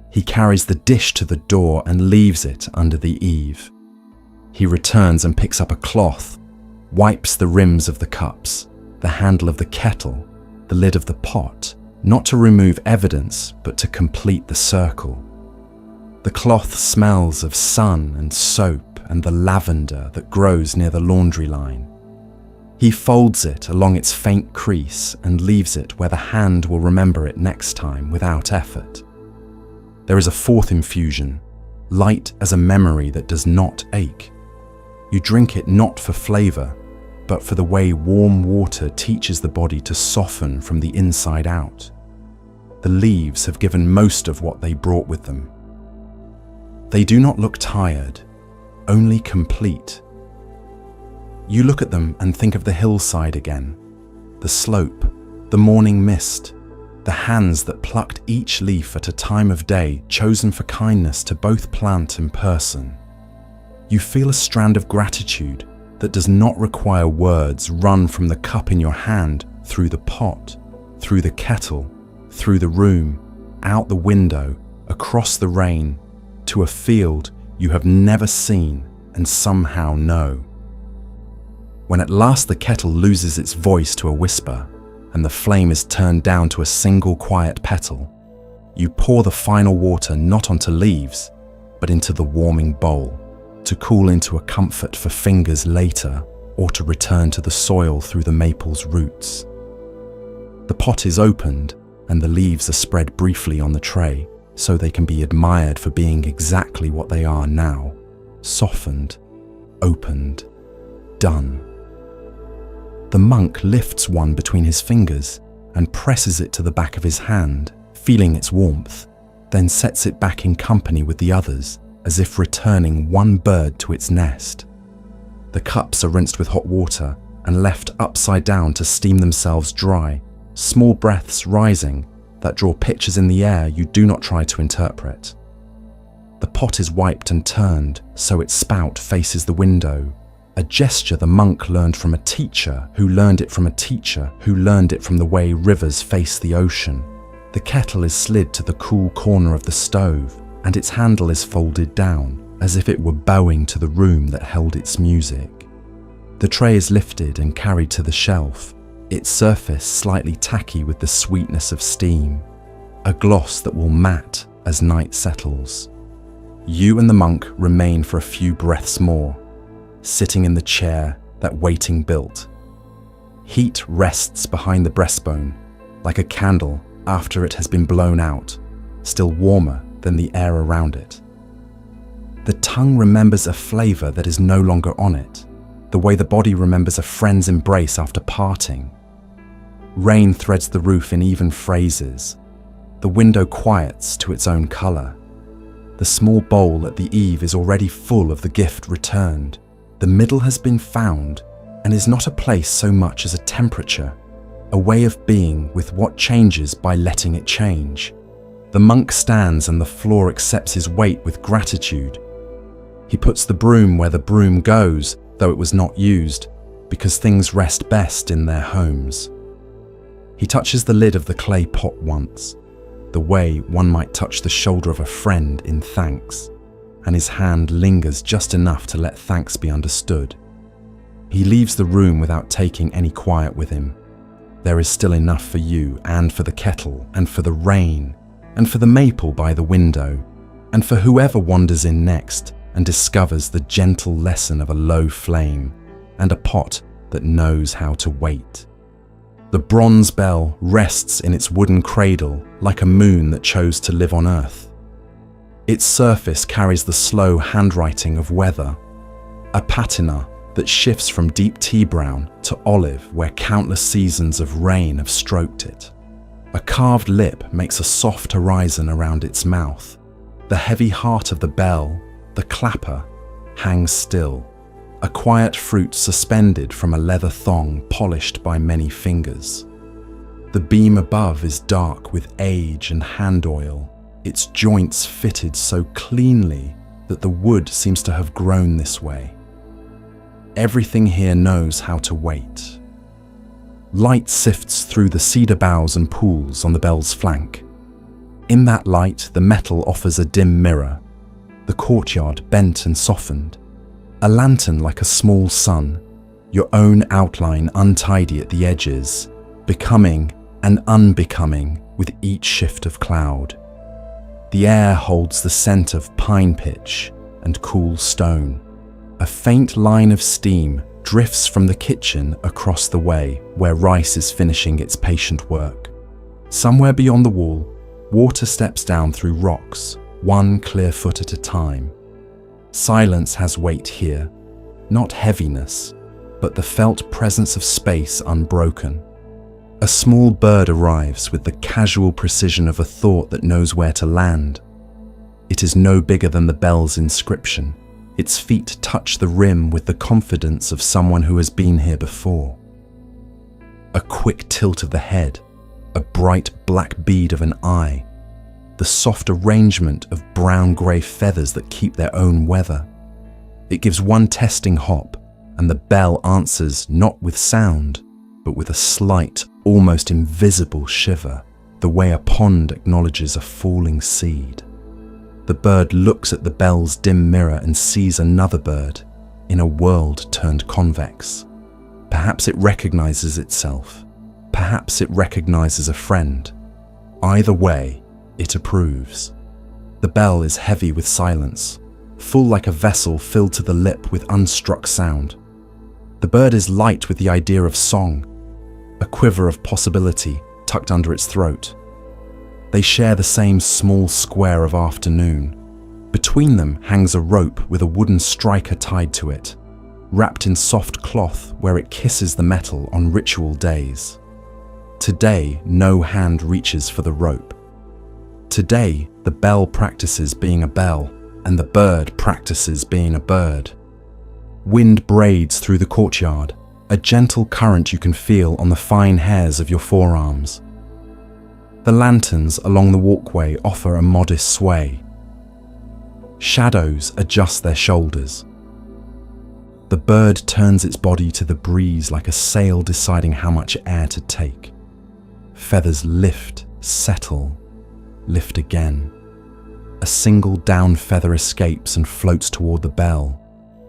He carries the dish to the door and leaves it under the eave. He returns and picks up a cloth, wipes the rims of the cups, the handle of the kettle, the lid of the pot, not to remove evidence, but to complete the circle. The cloth smells of sun and soap and the lavender that grows near the laundry line. He folds it along its faint crease and leaves it where the hand will remember it next time without effort. There is a fourth infusion, light as a memory that does not ache. You drink it not for flavor, but for the way warm water teaches the body to soften from the inside out. The leaves have given most of what they brought with them. They do not look tired, only complete. You look at them and think of the hillside again, the slope, the morning mist, the hands that plucked each leaf at a time of day chosen for kindness to both plant and person. You feel a strand of gratitude that does not require words run from the cup in your hand through the pot, through the kettle, through the room, out the window, across the rain, to a field you have never seen and somehow know. When at last the kettle loses its voice to a whisper, and the flame is turned down to a single quiet petal, you pour the final water not onto leaves, but into the warming bowl, to cool into a comfort for fingers later, or to return to the soil through the maple's roots. The pot is opened, and the leaves are spread briefly on the tray, so they can be admired for being exactly what they are now: softened, opened, done. The monk lifts one between his fingers and presses it to the back of his hand, feeling its warmth, then sets it back in company with the others, as if returning one bird to its nest. The cups are rinsed with hot water and left upside down to steam themselves dry, small breaths rising that draw pictures in the air you do not try to interpret. The pot is wiped and turned so its spout faces the window, a gesture the monk learned from a teacher who learned it from a teacher who learned it from the way rivers face the ocean. The kettle is slid to the cool corner of the stove, and its handle is folded down, as if it were bowing to the room that held its music. The tray is lifted and carried to the shelf, its surface slightly tacky with the sweetness of steam, a gloss that will matte as night settles. You and the monk remain for a few breaths more, sitting in the chair that waiting built. Heat rests behind the breastbone, like a candle after it has been blown out, still warmer than the air around it. The tongue remembers a flavor that is no longer on it, the way the body remembers a friend's embrace after parting. Rain threads the roof in even phrases. The window quiets to its own color. The small bowl at the eave is already full of the gift returned. The middle has been found and is not a place so much as a temperature, a way of being with what changes by letting it change. The monk stands and the floor accepts his weight with gratitude. He puts the broom where the broom goes, though it was not used, because things rest best in their homes. He touches the lid of the clay pot once, the way one might touch the shoulder of a friend in thanks, and his hand lingers just enough to let thanks be understood. He leaves the room without taking any quiet with him. There is still enough for you, and for the kettle, and for the rain, and for the maple by the window, and for whoever wanders in next and discovers the gentle lesson of a low flame, and a pot that knows how to wait. The bronze bell rests in its wooden cradle like a moon that chose to live on earth. Its surface carries the slow handwriting of weather, a patina that shifts from deep tea brown to olive where countless seasons of rain have stroked it. A carved lip makes a soft horizon around its mouth. The heavy heart of the bell, the clapper, hangs still, a quiet fruit suspended from a leather thong polished by many fingers. The beam above is dark with age and hand oil, its joints fitted so cleanly that the wood seems to have grown this way. Everything here knows how to wait. Light sifts through the cedar boughs and pools on the bell's flank. In that light, the metal offers a dim mirror, the courtyard bent and softened, a lantern like a small sun, your own outline untidy at the edges, becoming and unbecoming with each shift of cloud. The air holds the scent of pine pitch and cool stone. A faint line of steam drifts from the kitchen across the way where rice is finishing its patient work. Somewhere beyond the wall, water steps down through rocks, one clear foot at a time. Silence has weight here, not heaviness, but the felt presence of space unbroken. A small bird arrives with the casual precision of a thought that knows where to land. It is no bigger than the bell's inscription. Its feet touch the rim with the confidence of someone who has been here before. A quick tilt of the head, a bright black bead of an eye, the soft arrangement of brown-grey feathers that keep their own weather. It gives one testing hop, and the bell answers not with sound, but with a slight, almost invisible shiver, the way a pond acknowledges a falling seed. The bird looks at the bell's dim mirror and sees another bird in a world turned convex. Perhaps it recognizes itself. Perhaps it recognizes a friend. Either way, it approves. The bell is heavy with silence, full like a vessel filled to the lip with unstruck sound. The bird is light with the idea of song, a quiver of possibility tucked under its throat. They share the same small square of afternoon. Between them hangs a rope with a wooden striker tied to it, wrapped in soft cloth where it kisses the metal on ritual days. Today, no hand reaches for the rope. Today, the bell practices being a bell, and the bird practices being a bird. Wind braids through the courtyard, a gentle current you can feel on the fine hairs of your forearms. The lanterns along the walkway offer a modest sway. Shadows adjust their shoulders. The bird turns its body to the breeze like a sail deciding how much air to take. Feathers lift, settle, lift again. A single down feather escapes and floats toward the bell,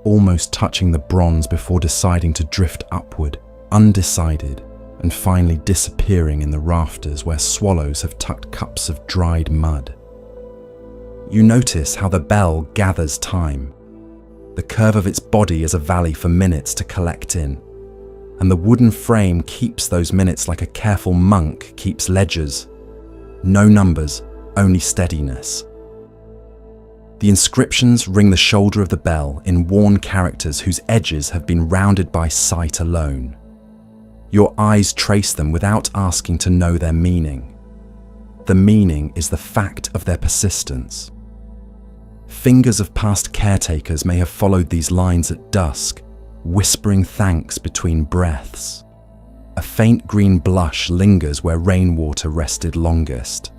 almost touching the bronze before deciding to drift upward, undecided, and finally disappearing in the rafters where swallows have tucked cups of dried mud. You notice how the bell gathers time. The curve of its body is a valley for minutes to collect in, and the wooden frame keeps those minutes like a careful monk keeps ledgers. No numbers, only steadiness. The inscriptions ring the shoulder of the bell in worn characters whose edges have been rounded by sight alone. Your eyes trace them without asking to know their meaning. The meaning is the fact of their persistence. Fingers of past caretakers may have followed these lines at dusk, whispering thanks between breaths. A faint green blush lingers where rainwater rested longest.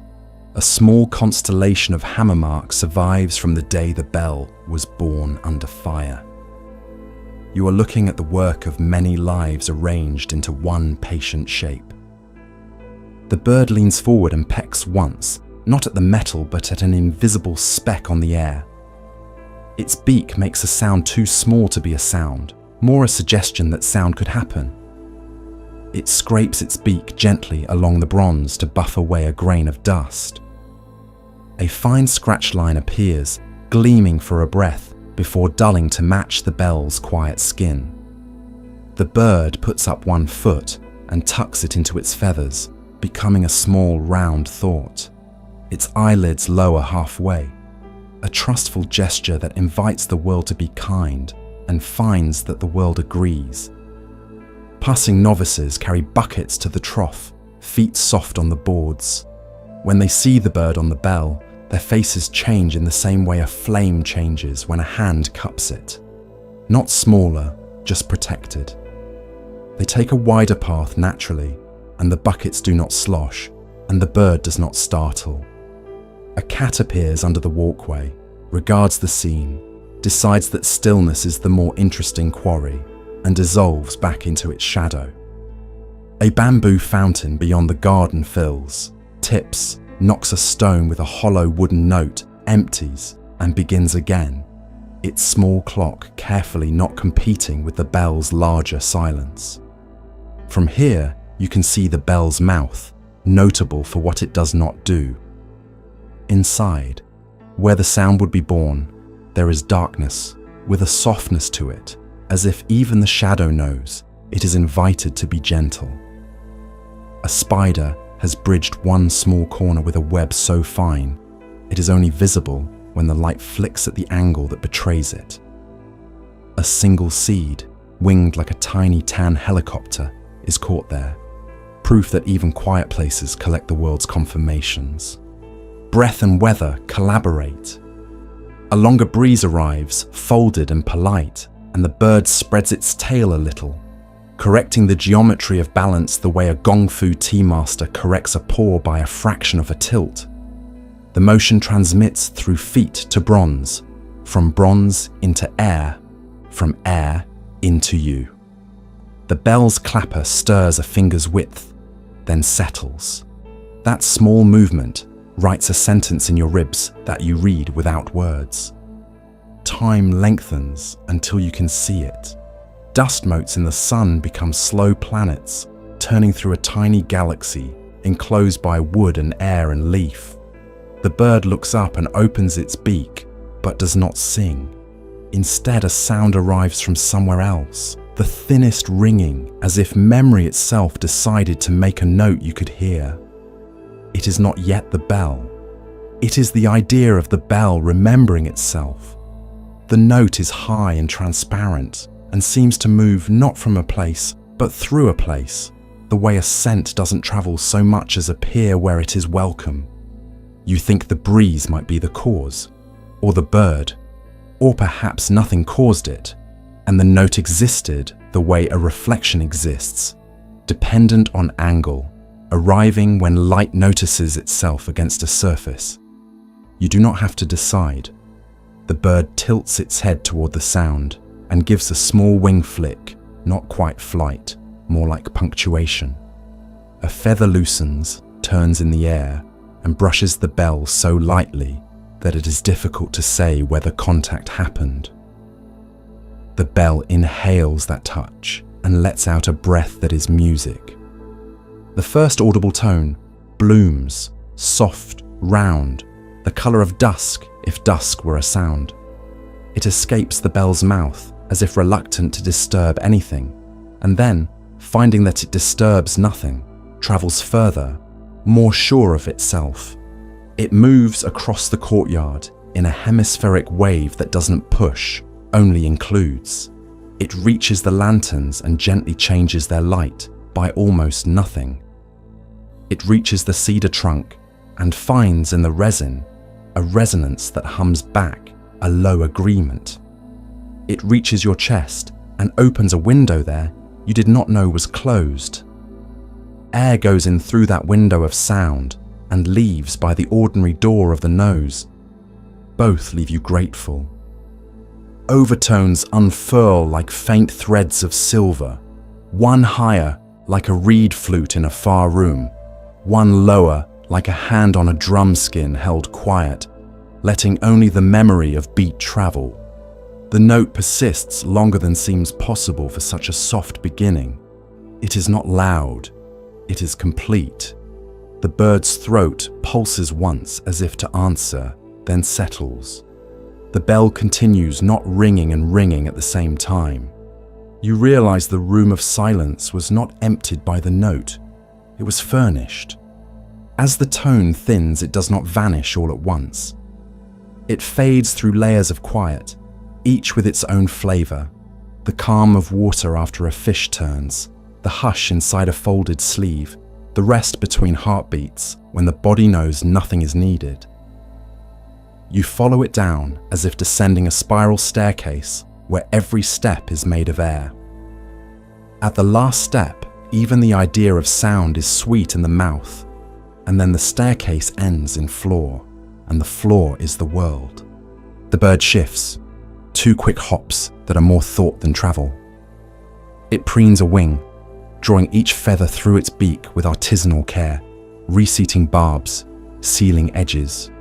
A small constellation of hammer marks survives from the day the bell was born under fire. You are looking at the work of many lives arranged into one patient shape. The bird leans forward and pecks once, not at the metal but at an invisible speck on the air. Its beak makes a sound too small to be a sound, more a suggestion that sound could happen. It scrapes its beak gently along the bronze to buff away a grain of dust. A fine scratch line appears, gleaming for a breath, before dulling to match the bell's quiet skin. The bird puts up one foot and tucks it into its feathers, becoming a small round thought. Its eyelids lower halfway, a trustful gesture that invites the world to be kind and finds that the world agrees. Passing novices carry buckets to the trough, feet soft on the boards. When they see the bird on the bell, their faces change in the same way a flame changes when a hand cups it. Not smaller, just protected. They take a wider path naturally, and the buckets do not slosh, and the bird does not startle. A cat appears under the walkway, regards the scene, decides that stillness is the more interesting quarry, and dissolves back into its shadow. A bamboo fountain beyond the garden fills, tips, knocks a stone with a hollow wooden note, empties, and begins again, its small clock carefully not competing with the bell's larger silence. From here, you can see the bell's mouth, notable for what it does not do. Inside, where the sound would be born, there is darkness, with a softness to it, as if even the shadow knows it is invited to be gentle. A spider has bridged one small corner with a web so fine, it is only visible when the light flicks at the angle that betrays it. A single seed, winged like a tiny tan helicopter, is caught there, proof that even quiet places collect the world's confirmations. Breath and weather collaborate. A longer breeze arrives, folded and polite, and the bird spreads its tail a little, correcting the geometry of balance the way a gong fu tea master corrects a pour by a fraction of a tilt. The motion transmits through feet to bronze, from bronze into air, from air into you. The bell's clapper stirs a finger's width, then settles. That small movement writes a sentence in your ribs that you read without words. Time lengthens until you can see it. Dust motes in the sun become slow planets, turning through a tiny galaxy enclosed by wood and air and leaf. The bird looks up and opens its beak, but does not sing. Instead, a sound arrives from somewhere else, the thinnest ringing, as if memory itself decided to make a note you could hear. It is not yet the bell. It is the idea of the bell remembering itself. The note is high and transparent and seems to move not from a place, but through a place, the way a scent doesn't travel so much as appear where it is welcome. You think the breeze might be the cause, or the bird, or perhaps nothing caused it, and the note existed the way a reflection exists, dependent on angle, arriving when light notices itself against a surface. You do not have to decide. The bird tilts its head toward the sound and gives a small wing flick, not quite flight, more like punctuation. A feather loosens, turns in the air, and brushes the bell so lightly that it is difficult to say whether contact happened. The bell inhales that touch and lets out a breath that is music. The first audible tone blooms, soft, round, the color of dusk if dusk were a sound. It escapes the bell's mouth as if reluctant to disturb anything, and then, finding that it disturbs nothing, travels further, more sure of itself. It moves across the courtyard in a hemispheric wave that doesn't push, only includes. It reaches the lanterns and gently changes their light by almost nothing. It reaches the cedar trunk and finds in the resin a resonance that hums back a low agreement. It reaches your chest and opens a window there you did not know was closed. Air goes in through that window of sound and leaves by the ordinary door of the nose. Both leave you grateful. Overtones unfurl like faint threads of silver, one higher like a reed flute in a far room, one lower like a hand on a drum skin held quiet, letting only the memory of beat travel. The note persists longer than seems possible for such a soft beginning. It is not loud, it is complete. The bird's throat pulses once as if to answer, then settles. The bell continues not ringing and ringing at the same time. You realize the room of silence was not emptied by the note, it was furnished. As the tone thins, it does not vanish all at once. It fades through layers of quiet, each with its own flavor. The calm of water after a fish turns, the hush inside a folded sleeve, the rest between heartbeats when the body knows nothing is needed. You follow it down as if descending a spiral staircase where every step is made of air. At the last step, even the idea of sound is sweet in the mouth, and then the staircase ends in floor, and the floor is the world. The bird shifts, 2 quick hops that are more thought than travel. It preens a wing, drawing each feather through its beak with artisanal care, reseating barbs, sealing edges.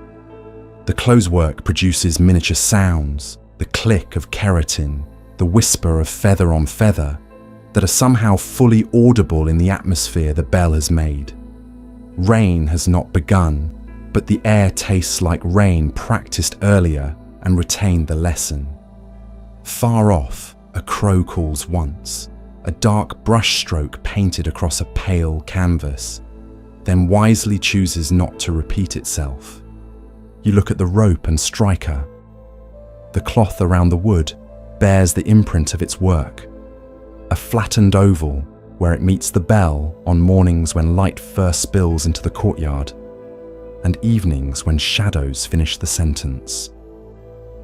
The close work produces miniature sounds, the click of keratin, the whisper of feather on feather, that are somehow fully audible in the atmosphere the bell has made. Rain has not begun, but the air tastes like rain practiced earlier and retained the lesson. Far off, a crow calls once, a dark brushstroke painted across a pale canvas, then wisely chooses not to repeat itself. You look at the rope and striker. The cloth around the wood bears the imprint of its work, a flattened oval where it meets the bell on mornings when light first spills into the courtyard, and evenings when shadows finish the sentence.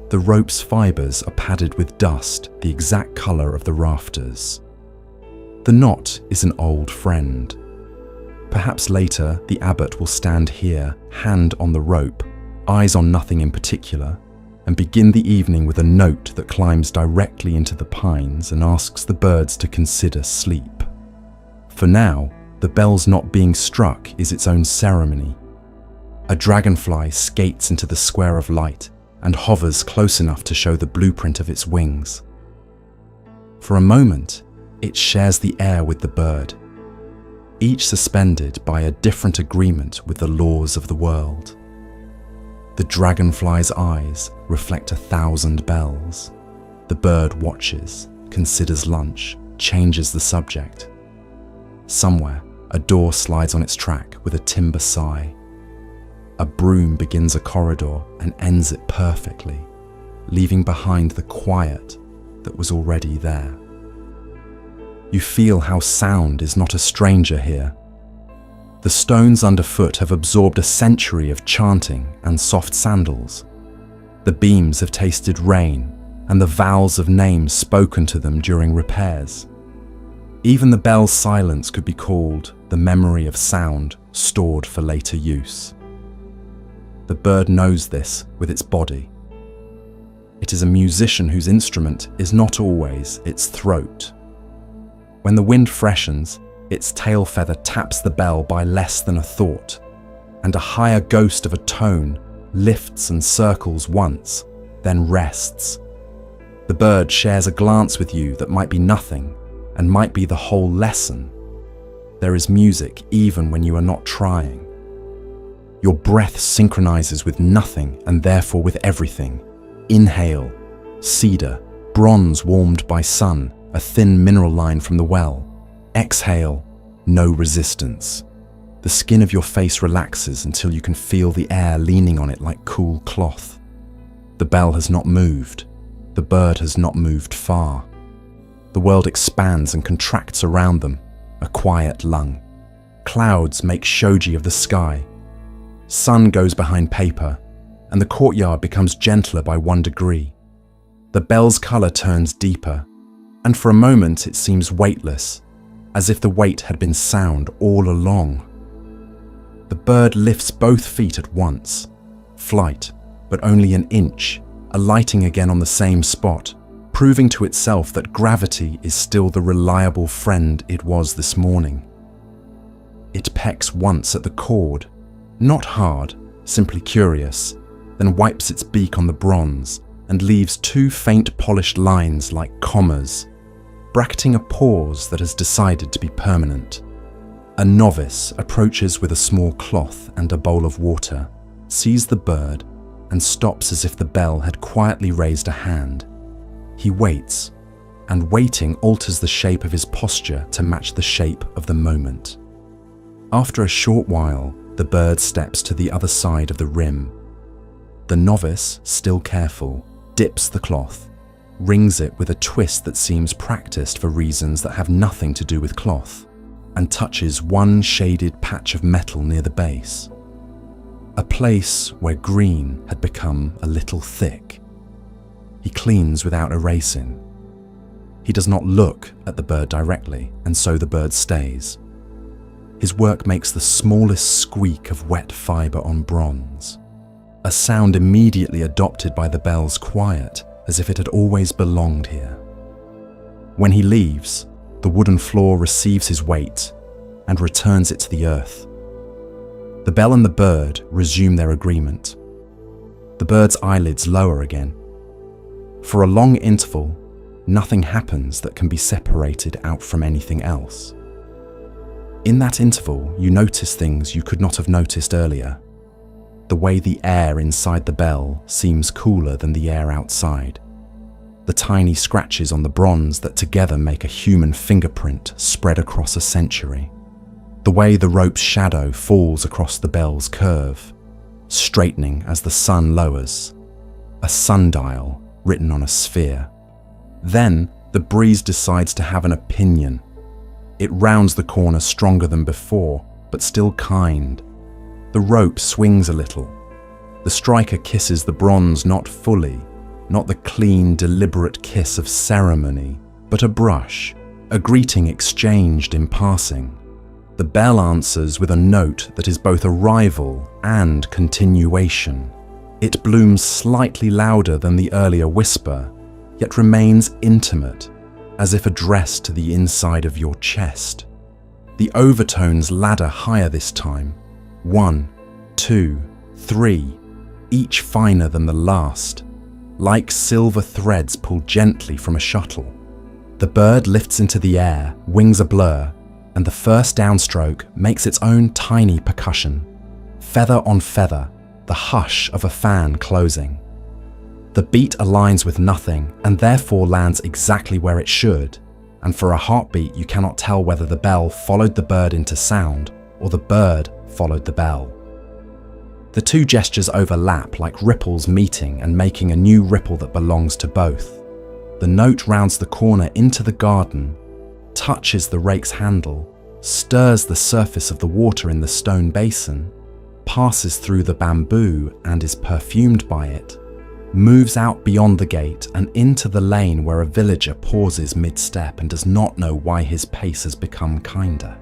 The rope's fibers are padded with dust, the exact color of the rafters. The knot is an old friend. Perhaps later the abbot will stand here, hand on the rope, eyes on nothing in particular, and begin the evening with a note that climbs directly into the pines and asks the birds to consider sleep. For now, The bell's not being struck is its own ceremony. A dragonfly skates into the square of light and hovers close enough to show the blueprint of its wings. For a moment, it shares the air with the bird, each suspended by a different agreement with the laws of the world. The dragonfly's eyes reflect 1,000 bells. The bird watches, considers lunch, changes the subject. Somewhere, a door slides on its track with a timber sigh. A broom begins a corridor and ends it perfectly, leaving behind the quiet that was already there. You feel how sound is not a stranger here. The stones underfoot have absorbed a century of chanting and soft sandals. The beams have tasted rain and the vowels of names spoken to them during repairs. Even the bell's silence could be called the memory of sound stored for later use. The bird knows this with its body. It is a musician whose instrument is not always its throat. When the wind freshens, its tail feather taps the bell by less than a thought, and a higher ghost of a tone lifts and circles once, then rests. The bird shares a glance with you that might be nothing and might be the whole lesson. There is music even when you are not trying. Your breath synchronizes with nothing and therefore with everything. Inhale, cedar, bronze warmed by sun, a thin mineral line from the well. Exhale, no resistance. The skin of your face relaxes until you can feel the air leaning on it like cool cloth. The bell has not moved. The bird has not moved far. The world expands and contracts around them, a quiet lung. Clouds make shoji of the sky. Sun goes behind paper, and the courtyard becomes gentler by 1 degree. The bell's color turns deeper, and for a moment it seems weightless, as if the weight had been sound all along. The bird lifts both feet at once, flight, but only an inch, alighting again on the same spot, proving to itself that gravity is still the reliable friend it was this morning. It pecks once at the cord, not hard, simply curious, then wipes its beak on the bronze and leaves 2 faint polished lines like commas, bracketing a pause that has decided to be permanent. A novice approaches with a small cloth and a bowl of water, sees the bird, and stops as if the bell had quietly raised a hand. He waits, and waiting alters the shape of his posture to match the shape of the moment. After a short while, the bird steps to the other side of the rim. The novice, still careful, dips the cloth, rings it with a twist that seems practiced for reasons that have nothing to do with cloth, and touches one shaded patch of metal near the base. A place where green had become a little thick. He cleans without erasing. He does not look at the bird directly, and so the bird stays. His work makes the smallest squeak of wet fiber on bronze, a sound immediately adopted by the bell's quiet, as if it had always belonged here. When he leaves, the wooden floor receives his weight and returns it to the earth. The bell and the bird resume their agreement. The bird's eyelids lower again. For a long interval, nothing happens that can be separated out from anything else. In that interval, you notice things you could not have noticed earlier. The way the air inside the bell seems cooler than the air outside. The tiny scratches on the bronze that together make a human fingerprint spread across a century. The way the rope's shadow falls across the bell's curve, straightening as the sun lowers. A sundial written on a sphere. Then the breeze decides to have an opinion. It rounds the corner stronger than before, but still kind. The rope swings a little. The striker kisses the bronze not fully, not the clean, deliberate kiss of ceremony, but a brush, a greeting exchanged in passing. The bell answers with a note that is both arrival and continuation. It blooms slightly louder than the earlier whisper, yet remains intimate, as if addressed to the inside of your chest. The overtones ladder higher this time. 1, 2, 3, each finer than the last, like silver threads pulled gently from a shuttle. The bird lifts into the air, wings a blur, and the first downstroke makes its own tiny percussion. Feather on feather, the hush of a fan closing. The beat aligns with nothing and therefore lands exactly where it should, and for a heartbeat you cannot tell whether the bell followed the bird into sound or the bird followed the bell. The two gestures overlap like ripples meeting and making a new ripple that belongs to both. The note rounds the corner into the garden, touches the rake's handle, stirs the surface of the water in the stone basin, passes through the bamboo and is perfumed by it, moves out beyond the gate and into the lane where a villager pauses mid-step and does not know why his pace has become kinder.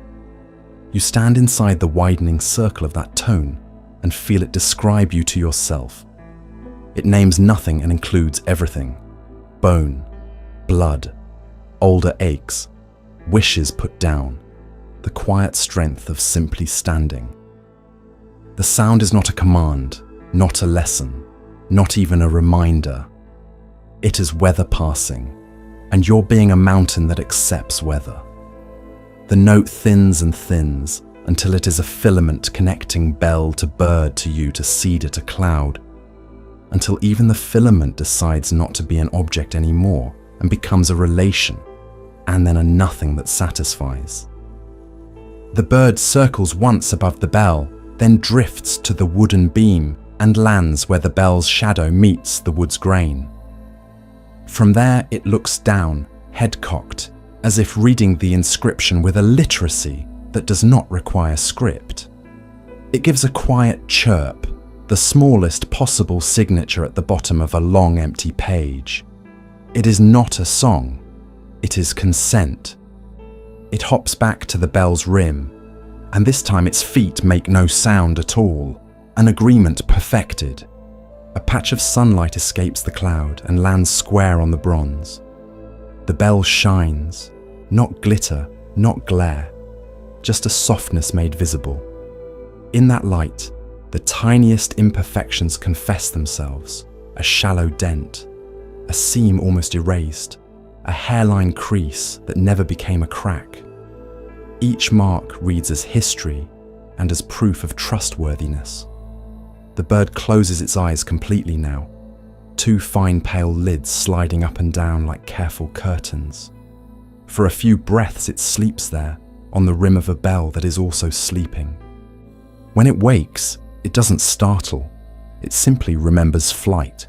You stand inside the widening circle of that tone and feel it describe you to yourself. It names nothing and includes everything. Bone, blood, older aches, wishes put down, the quiet strength of simply standing. The sound is not a command, not a lesson, not even a reminder. It is weather passing, and you're being a mountain that accepts weather. The note thins and thins until it is a filament connecting bell to bird to you to cedar to cloud, until even the filament decides not to be an object anymore and becomes a relation, and then a nothing that satisfies. The bird circles once above the bell, then drifts to the wooden beam and lands where the bell's shadow meets the wood's grain. From there it looks down, head cocked, as if reading the inscription with a literacy that does not require script. It gives a quiet chirp, the smallest possible signature at the bottom of a long empty page. It is not a song, it is consent. It hops back to the bell's rim, and this time its feet make no sound at all, an agreement perfected. A patch of sunlight escapes the cloud and lands square on the bronze. The bell shines, not glitter, not glare, just a softness made visible. In that light, the tiniest imperfections confess themselves, a shallow dent, a seam almost erased, a hairline crease that never became a crack. Each mark reads as history and as proof of trustworthiness. The bird closes its eyes completely now, two fine pale lids sliding up and down like careful curtains. For a few breaths it sleeps there, on the rim of a bell that is also sleeping. When it wakes, it doesn't startle, it simply remembers flight.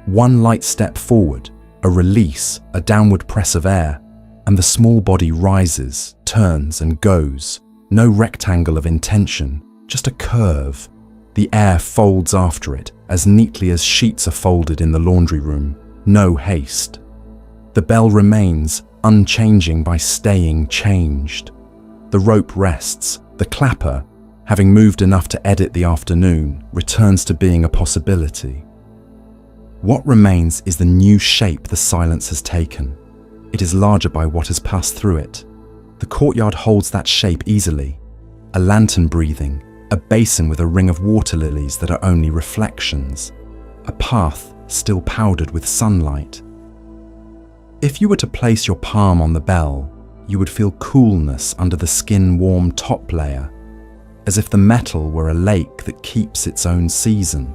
One light step forward, a release, a downward press of air, and the small body rises, turns and goes, no rectangle of intention, just a curve. The air folds after it, as neatly as sheets are folded in the laundry room, no haste. The bell remains, unchanging by staying changed. The rope rests, the clapper, having moved enough to edit the afternoon, returns to being a possibility. What remains is the new shape the silence has taken. It is larger by what has passed through it. The courtyard holds that shape easily. A lantern breathing, a basin with a ring of water lilies that are only reflections, a path still powdered with sunlight. If you were to place your palm on the bell, you would feel coolness under the skin-warm top layer, as if the metal were a lake that keeps its own season.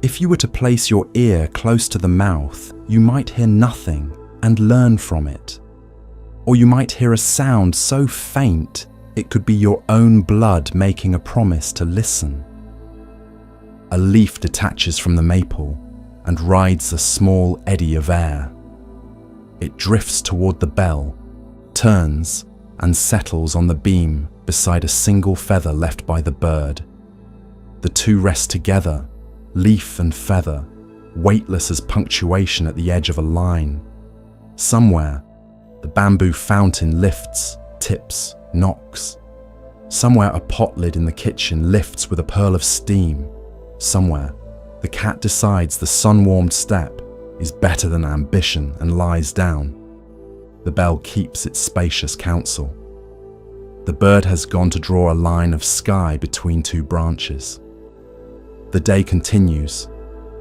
If you were to place your ear close to the mouth, you might hear nothing and learn from it. Or you might hear a sound so faint it could be your own blood making a promise to listen. A leaf detaches from the maple and rides a small eddy of air. It drifts toward the bell, turns and settles on the beam beside a single feather left by the bird. The two rest together, leaf and feather, weightless as punctuation at the edge of a line. Somewhere, the bamboo fountain lifts, tips, knocks. Somewhere a pot lid in the kitchen lifts with a pearl of steam. Somewhere, the cat decides the sun-warmed step is better than ambition and lies down. The bell keeps its spacious counsel. The bird has gone to draw a line of sky between two branches. The day continues,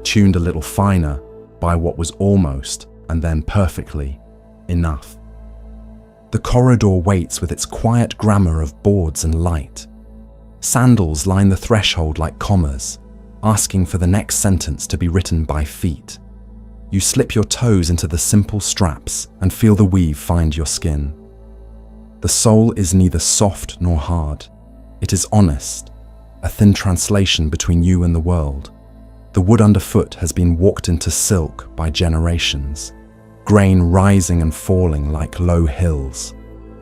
tuned a little finer by what was almost, and then perfectly, enough. The corridor waits with its quiet grammar of boards and light. Sandals line the threshold like commas, asking for the next sentence to be written by feet. You slip your toes into the simple straps and feel the weave find your skin. The sole is neither soft nor hard. It is honest, a thin translation between you and the world. The wood underfoot has been walked into silk by generations, grain rising and falling like low hills.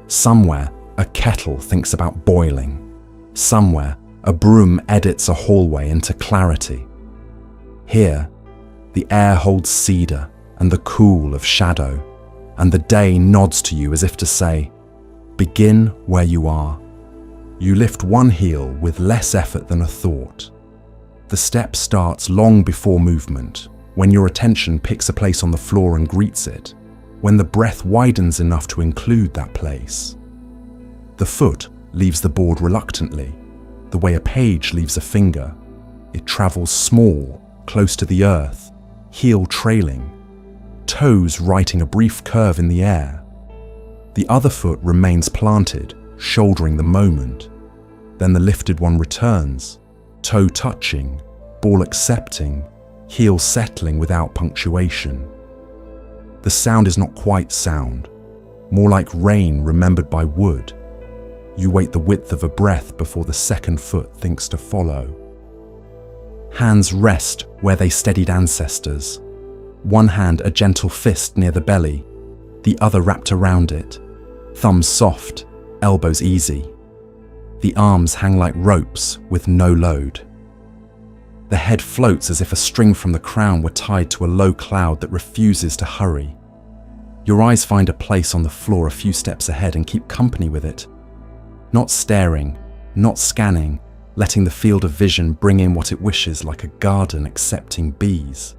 Somewhere, a kettle thinks about boiling. Somewhere, a broom edits a hallway into clarity. Here, the air holds cedar and the cool of shadow, and the day nods to you as if to say, begin where you are. You lift one heel with less effort than a thought. The step starts long before movement, when your attention picks a place on the floor and greets it, when the breath widens enough to include that place. The foot leaves the board reluctantly, the way a page leaves a finger. It travels small, close to the earth, heel trailing, toes writing a brief curve in the air. The other foot remains planted, shouldering the moment. Then the lifted one returns, toe touching, ball accepting, heel settling without punctuation. The sound is not quite sound, more like rain remembered by wood. You wait the width of a breath before the second foot thinks to follow. Hands rest where they steadied ancestors. One hand a gentle fist near the belly, the other wrapped around it. Thumbs soft, elbows easy. The arms hang like ropes with no load. The head floats as if a string from the crown were tied to a low cloud that refuses to hurry. Your eyes find a place on the floor a few steps ahead and keep company with it. Not staring, not scanning, letting the field of vision bring in what it wishes like a garden accepting bees.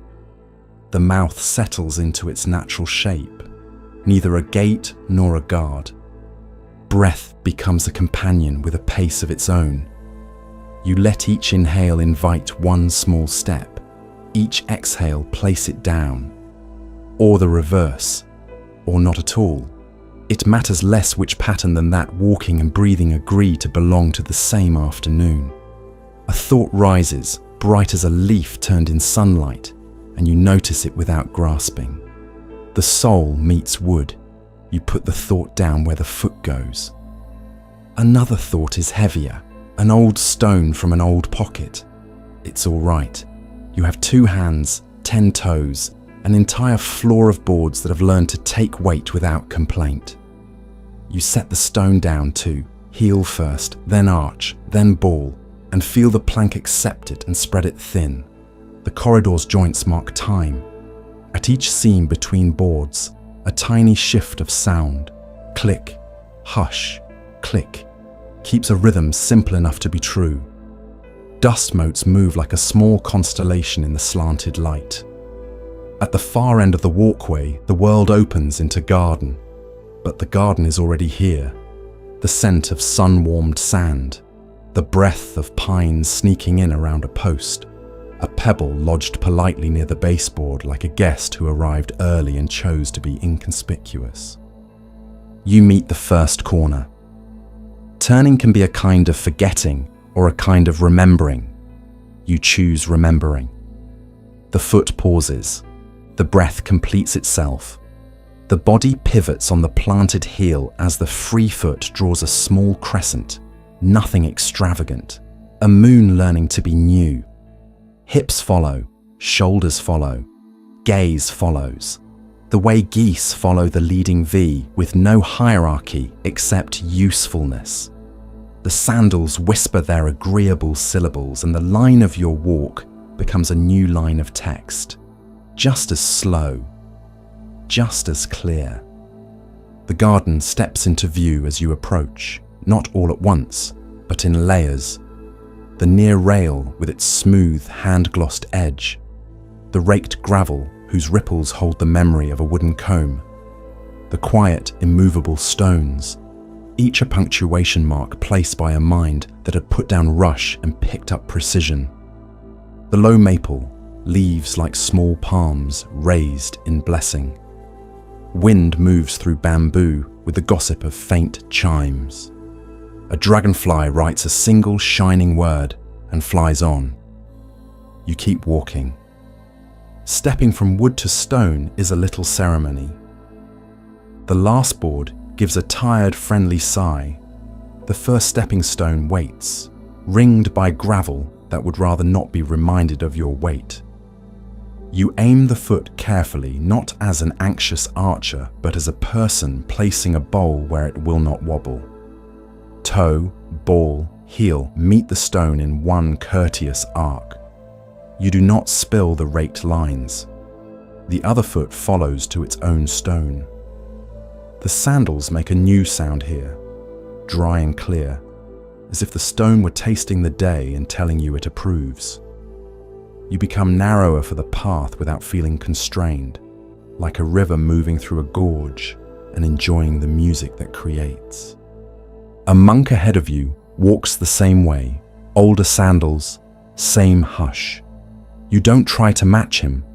The mouth settles into its natural shape, neither a gate nor a guard. Breath becomes a companion with a pace of its own. You let each inhale invite one small step, each exhale place it down, or the reverse, or not at all. It matters less which pattern than that walking and breathing agree to belong to the same afternoon. A thought rises, bright as a leaf turned in sunlight, and you notice it without grasping. The soul meets wood. You put the thought down where the foot goes. Another thought is heavier, an old stone from an old pocket. It's all right. You have 2 hands, 10 toes, an entire floor of boards that have learned to take weight without complaint. You set the stone down too, heel first, then arch, then ball, and feel the plank accept it and spread it thin. The corridor's joints mark time. At each seam between boards, a tiny shift of sound, click, hush, click, keeps a rhythm simple enough to be true. Dust motes move like a small constellation in the slanted light. At the far end of the walkway, the world opens into garden, but the garden is already here. The scent of sun-warmed sand, the breath of pines sneaking in around a post, a pebble lodged politely near the baseboard like a guest who arrived early and chose to be inconspicuous. You meet the first corner. Turning can be a kind of forgetting or a kind of remembering. You choose remembering. The foot pauses. The breath completes itself. The body pivots on the planted heel as the free foot draws a small crescent, nothing extravagant, a moon learning to be new. Hips follow, shoulders follow, gaze follows. The way geese follow the leading V with no hierarchy except usefulness. The sandals whisper their agreeable syllables and the line of your walk becomes a new line of text. Just as slow, just as clear. The garden steps into view as you approach, not all at once, but in layers. The near rail with its smooth, hand-glossed edge. The raked gravel whose ripples hold the memory of a wooden comb. The quiet, immovable stones. each a punctuation mark placed by a mind that had put down rush and picked up precision. The low maple, leaves like small palms raised in blessing. Wind moves through bamboo with the gossip of faint chimes. A dragonfly writes a single shining word and flies on. You keep walking. Stepping from wood to stone is a little ceremony. The last board gives a tired, friendly sigh. The first stepping stone waits, ringed by gravel that would rather not be reminded of your weight. You aim the foot carefully, not as an anxious archer, but as a person placing a bowl where it will not wobble. Toe, ball, heel meet the stone in one courteous arc. You do not spill the raked lines. The other foot follows to its own stone. The sandals make a new sound here, dry and clear, as if the stone were tasting the day and telling you it approves. You become narrower for the path without feeling constrained, like a river moving through a gorge and enjoying the music that creates. A monk ahead of you walks the same way, older sandals, same hush. You don't try to match him.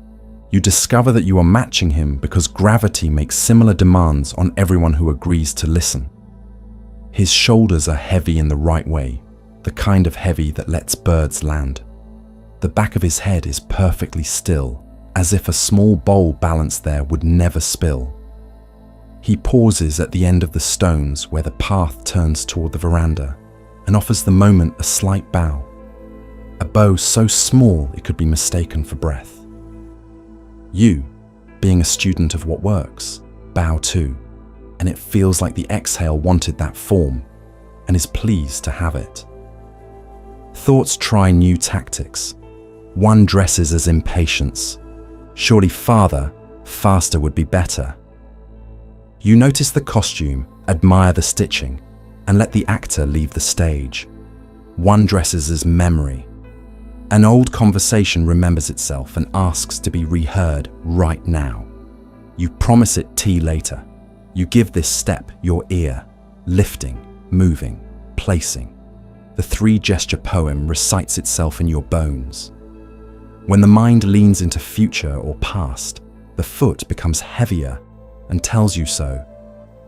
You discover that you are matching him because gravity makes similar demands on everyone who agrees to listen. His shoulders are heavy in the right way, the kind of heavy that lets birds land. The back of his head is perfectly still, as if a small bowl balanced there would never spill. He pauses at the end of the stones where the path turns toward the veranda and offers the moment a slight bow, a bow so small it could be mistaken for breath. You, being a student of what works, bow too, and it feels like the exhale wanted that form and is pleased to have it. Thoughts try new tactics. One dresses as impatience. Surely farther, faster would be better. You notice the costume, admire the stitching, and let the actor leave the stage. One dresses as memory. An old conversation remembers itself and asks to be reheard right now. You promise it tea later. You give this step your ear, lifting, moving, placing. The three-gesture poem recites itself in your bones. When the mind leans into future or past, the foot becomes heavier and tells you so,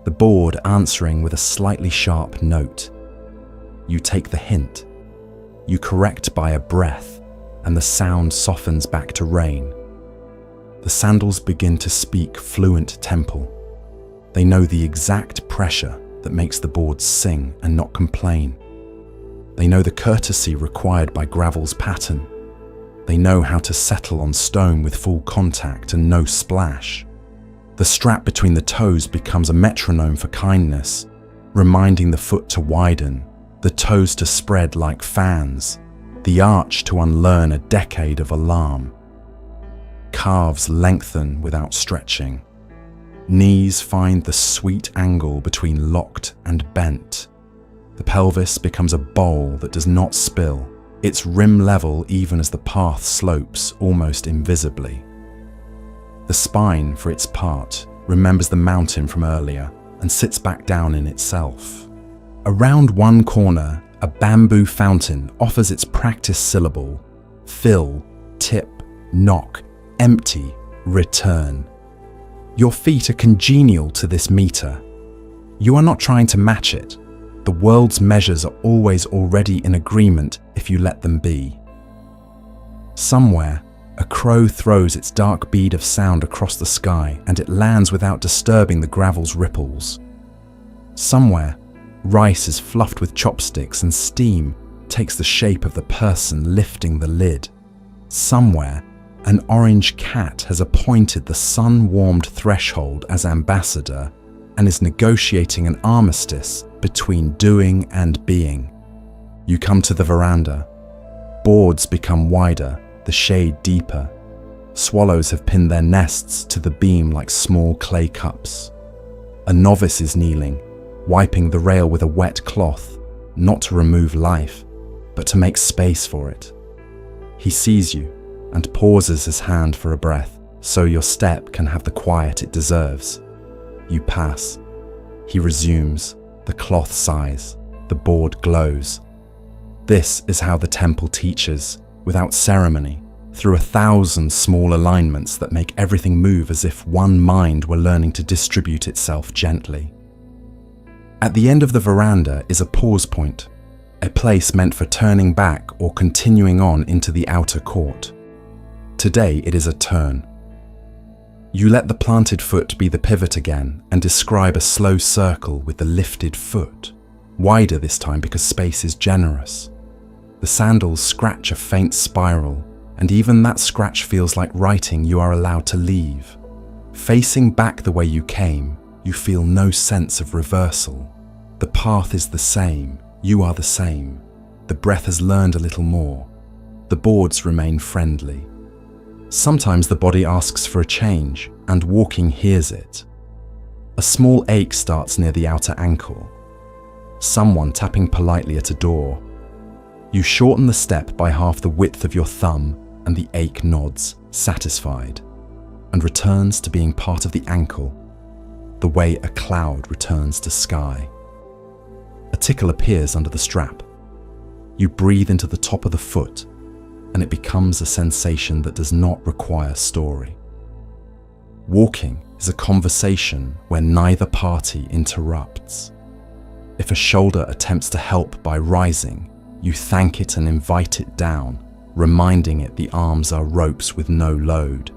the board answering with a slightly sharp note. You take the hint. You correct by a breath, and the sound softens back to rain. The sandals begin to speak fluent temple. They know the exact pressure that makes the boards sing and not complain. They know the courtesy required by gravel's pattern. They know how to settle on stone with full contact and no splash. The strap between the toes becomes a metronome for kindness, reminding the foot to widen, the toes to spread like fans, the arch to unlearn a decade of alarm. Calves lengthen without stretching. Knees find the sweet angle between locked and bent. The pelvis becomes a bowl that does not spill, its rim level even as the path slopes almost invisibly. The spine, for its part, remembers the mountain from earlier and sits back down in itself. Around one corner, a bamboo fountain offers its practice syllable: fill, tip, knock, empty, return. Your feet are congenial to this meter. You are not trying to match it. The world's measures are always already in agreement if you let them be. Somewhere, a crow throws its dark bead of sound across the sky and it lands without disturbing the gravel's ripples. Somewhere, rice is fluffed with chopsticks and steam takes the shape of the person lifting the lid. Somewhere, an orange cat has appointed the sun-warmed threshold as ambassador and is negotiating an armistice between doing and being. You come to the veranda. Boards become wider, the shade deeper. Swallows have pinned their nests to the beam like small clay cups. A novice is kneeling, wiping the rail with a wet cloth, not to remove life, but to make space for it. He sees you and pauses his hand for a breath, so your step can have the quiet it deserves. You pass. He resumes, The cloth sighs, the board glows. This is how the temple teaches, without ceremony, through 1,000 small alignments that make everything move as if one mind were learning to distribute itself gently. At the end of the veranda is a pause point, a place meant for turning back or continuing on into the outer court. Today it is a turn. You let the planted foot be the pivot again and describe a slow circle with the lifted foot, wider this time because space is generous. The sandals scratch a faint spiral, and even that scratch feels like writing you are allowed to leave. Facing back the way you came, you feel no sense of reversal. The path is the same, you are the same. The breath has learned a little more. The boards remain friendly. Sometimes the body asks for a change, and walking hears it. A small ache starts near the outer ankle. Someone tapping politely at a door. You shorten the step by half the width of your thumb, and the ache nods, satisfied, and returns to being part of the ankle, the way a cloud returns to sky. A tickle appears under the strap. You breathe into the top of the foot, and it becomes a sensation that does not require story. Walking is a conversation where neither party interrupts. If a shoulder attempts to help by rising, you thank it and invite it down, reminding it the arms are ropes with no load.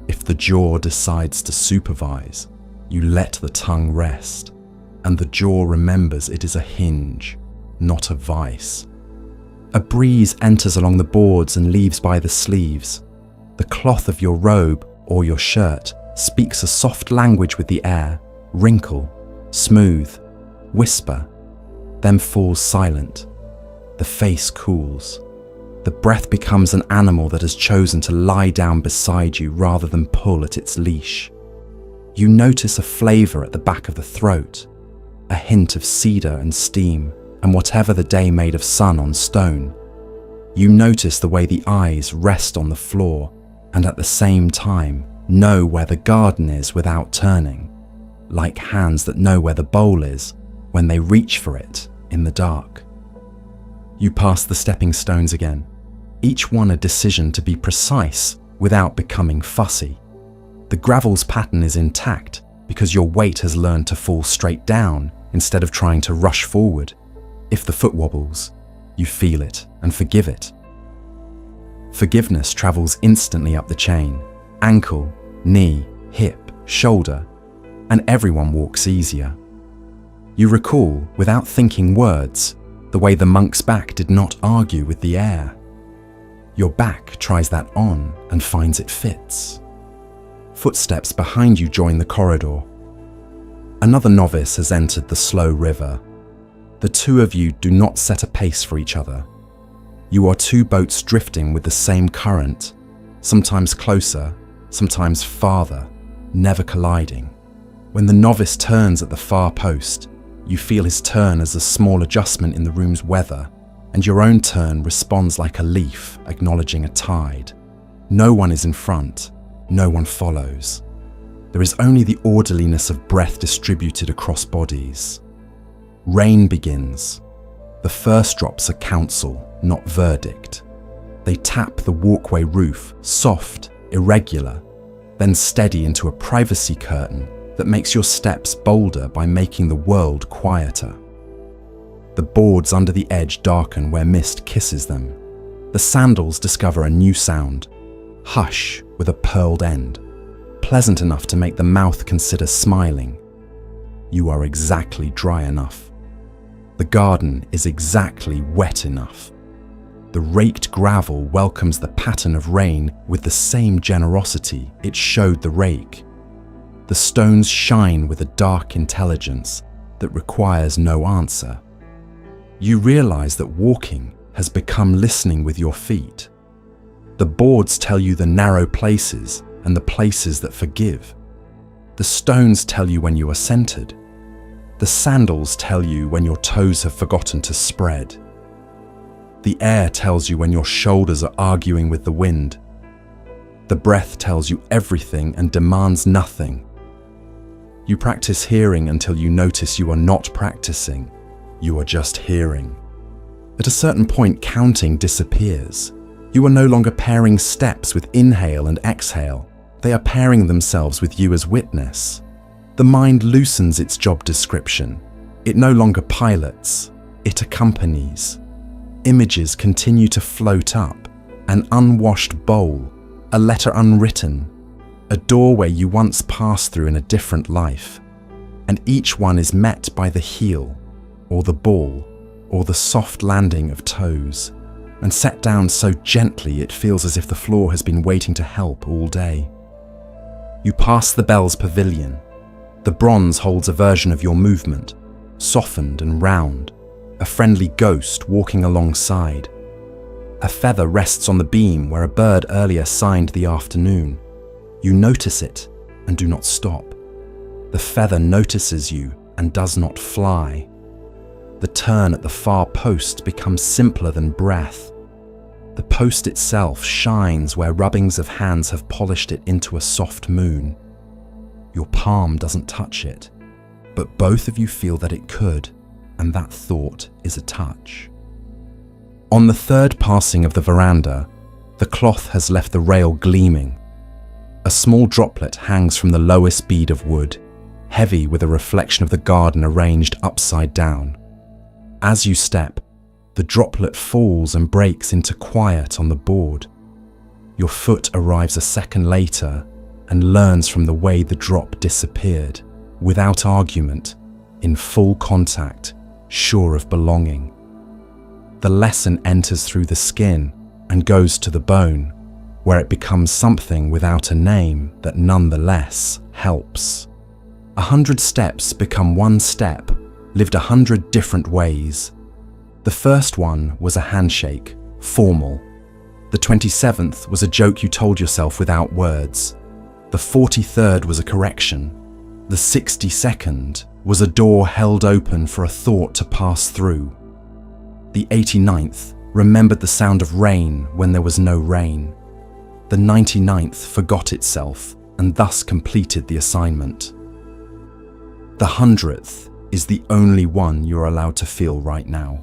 If the jaw decides to supervise, you let the tongue rest, and the jaw remembers it is a hinge, not a vice. A breeze enters along the boards and leaves by the sleeves. The cloth of your robe or your shirt speaks a soft language with the air, wrinkle, smooth, whisper, then falls silent. The face cools. The breath becomes an animal that has chosen to lie down beside you rather than pull at its leash. You notice a flavor at the back of the throat, a hint of cedar and steam, and whatever the day made of sun on stone. You notice the way the eyes rest on the floor, and at the same time know where the garden is without turning, like hands that know where the bowl is when they reach for it in the dark. You pass the stepping stones again, each one a decision to be precise without becoming fussy. The gravel's pattern is intact because your weight has learned to fall straight down instead of trying to rush forward. If the foot wobbles, you feel it and forgive it. Forgiveness travels instantly up the chain, ankle, knee, hip, shoulder, and everyone walks easier. You recall, without thinking words, the way the monk's back did not argue with the air. Your back tries that on and finds it fits. Footsteps behind you join the corridor. Another novice has entered the slow river. The two of you do not set a pace for each other. You are two boats drifting with the same current, sometimes closer, sometimes farther, never colliding. When the novice turns at the far post, you feel his turn as a small adjustment in the room's weather, and your own turn responds like a leaf acknowledging a tide. No one is in front, no one follows. There is only the orderliness of breath distributed across bodies. Rain begins. The first drops are counsel, not verdict. They tap the walkway roof, soft, irregular, then steady into a privacy curtain that makes your steps bolder by making the world quieter. The boards under the edge darken where mist kisses them. The sandals discover a new sound, hush with a pearled end, pleasant enough to make the mouth consider smiling. You are exactly dry enough. The garden is exactly wet enough. The raked gravel welcomes the pattern of rain with the same generosity it showed the rake. The stones shine with a dark intelligence that requires no answer. You realize that walking has become listening with your feet. The boards tell you the narrow places and the places that forgive. The stones tell you when you are centered. The sandals tell you when your toes have forgotten to spread. The air tells you when your shoulders are arguing with the wind. The breath tells you everything and demands nothing. You practice hearing until you notice you are not practicing. You are just hearing. At a certain point, counting disappears. You are no longer pairing steps with inhale and exhale. They are pairing themselves with you as witness. The mind loosens its job description. It no longer pilots, it accompanies. Images continue to float up. An unwashed bowl, a letter unwritten, a doorway you once passed through in a different life. And each one is met by the heel, or the ball, or the soft landing of toes, and set down so gently it feels as if the floor has been waiting to help all day. You pass the bell's pavilion. The bronze holds a version of your movement, softened and round, a friendly ghost walking alongside. A feather rests on the beam where a bird earlier signed the afternoon. You notice it and do not stop. The feather notices you and does not fly. The turn at the far post becomes simpler than breath. The post itself shines where rubbings of hands have polished it into a soft moon. Your palm doesn't touch it, but both of you feel that it could, and that thought is a touch. On the third passing of the veranda, the cloth has left the rail gleaming. A small droplet hangs from the lowest bead of wood, heavy with a reflection of the garden arranged upside down. As you step, the droplet falls and breaks into quiet on the board. Your foot arrives a second later and learns from the way the drop disappeared, without argument, in full contact, sure of belonging. The lesson enters through the skin and goes to the bone, where it becomes something without a name that nonetheless helps. 100 steps become one step, lived 100 different ways. The first one was a handshake, formal. The 27th was a joke you told yourself without words. The 43rd was a correction. The 62nd was a door held open for a thought to pass through. The 89th remembered the sound of rain when there was no rain. The 99th forgot itself and thus completed the assignment. The 100th is the only one you're allowed to feel right now,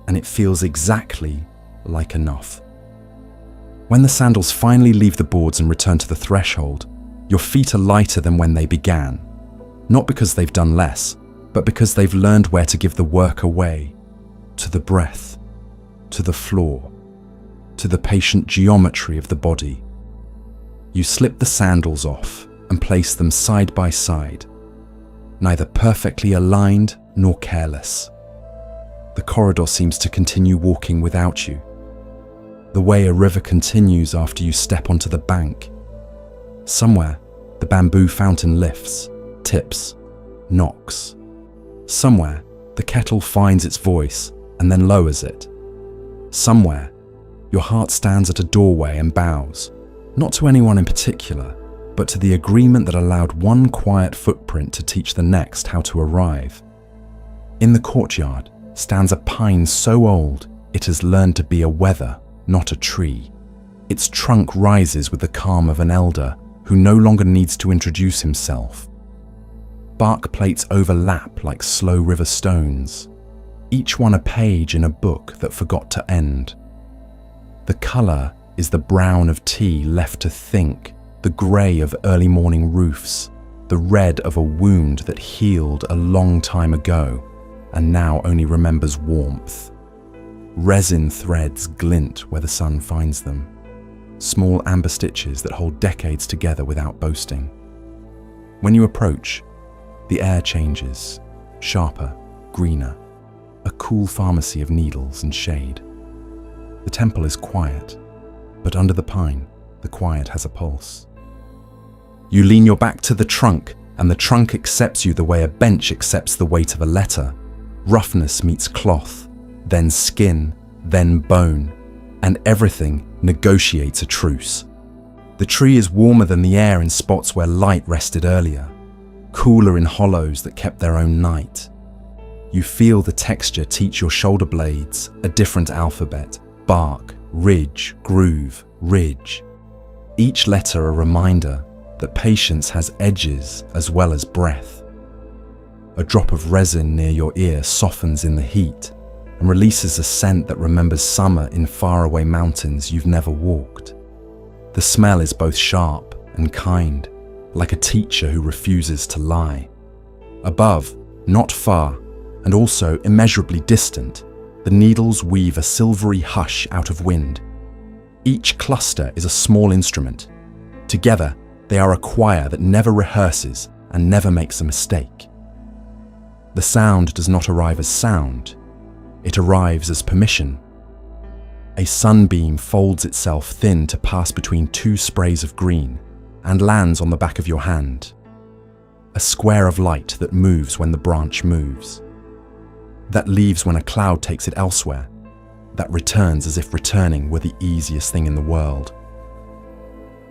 and it feels exactly like enough. When the sandals finally leave the boards and return to the threshold, your feet are lighter than when they began, not because they've done less, but because they've learned where to give the work away, to the breath, to the floor, to the patient geometry of the body. You slip the sandals off and place them side by side, neither perfectly aligned nor careless. The corridor seems to continue walking without you, the way a river continues after you step onto the bank. Somewhere, the bamboo fountain lifts, tips, knocks. Somewhere, the kettle finds its voice and then lowers it. Somewhere, your heart stands at a doorway and bows, not to anyone in particular, but to the agreement that allowed one quiet footprint to teach the next how to arrive. In the courtyard stands a pine so old it has learned to be a weather, not a tree. Its trunk rises with the calm of an elder who no longer needs to introduce himself. Bark plates overlap like slow river stones, each one a page in a book that forgot to end. The colour is the brown of tea left to think, the grey of early morning roofs, the red of a wound that healed a long time ago and now only remembers warmth. Resin threads glint where the sun finds them, small amber stitches that hold decades together without boasting. When you approach, the air changes, sharper, greener, a cool pharmacy of needles and shade. The temple is quiet, but under the pine, the quiet has a pulse. You lean your back to the trunk, and the trunk accepts you the way a bench accepts the weight of a letter. Roughness meets cloth, then skin, then bone, and everything negotiates a truce. The tree is warmer than the air in spots where light rested earlier, cooler in hollows that kept their own night. You feel the texture teach your shoulder blades a different alphabet: bark, ridge, groove, ridge. Each letter a reminder, that patience has edges as well as breath. A drop of resin near your ear softens in the heat and releases a scent that remembers summer in faraway mountains you've never walked. The smell is both sharp and kind, like a teacher who refuses to lie. Above, not far, and also immeasurably distant, the needles weave a silvery hush out of wind. Each cluster is a small instrument. Together, they are a choir that never rehearses and never makes a mistake. The sound does not arrive as sound. It arrives as permission. A sunbeam folds itself thin to pass between two sprays of green and lands on the back of your hand. A square of light that moves when the branch moves. That leaves when a cloud takes it elsewhere. That returns as if returning were the easiest thing in the world.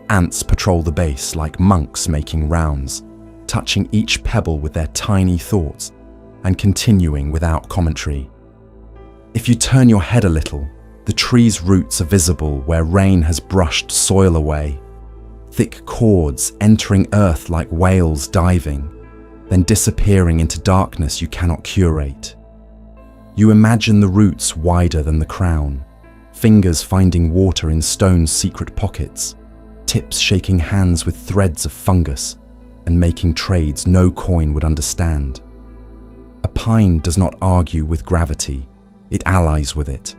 Ants patrol the base like monks making rounds, touching each pebble with their tiny thoughts and continuing without commentary. If you turn your head a little, the tree's roots are visible where rain has brushed soil away. Thick cords entering earth like whales diving, then disappearing into darkness you cannot curate. You imagine the roots wider than the crown, fingers finding water in stone's secret pockets, tips shaking hands with threads of fungus and making trades no coin would understand. A pine does not argue with gravity, it allies with it.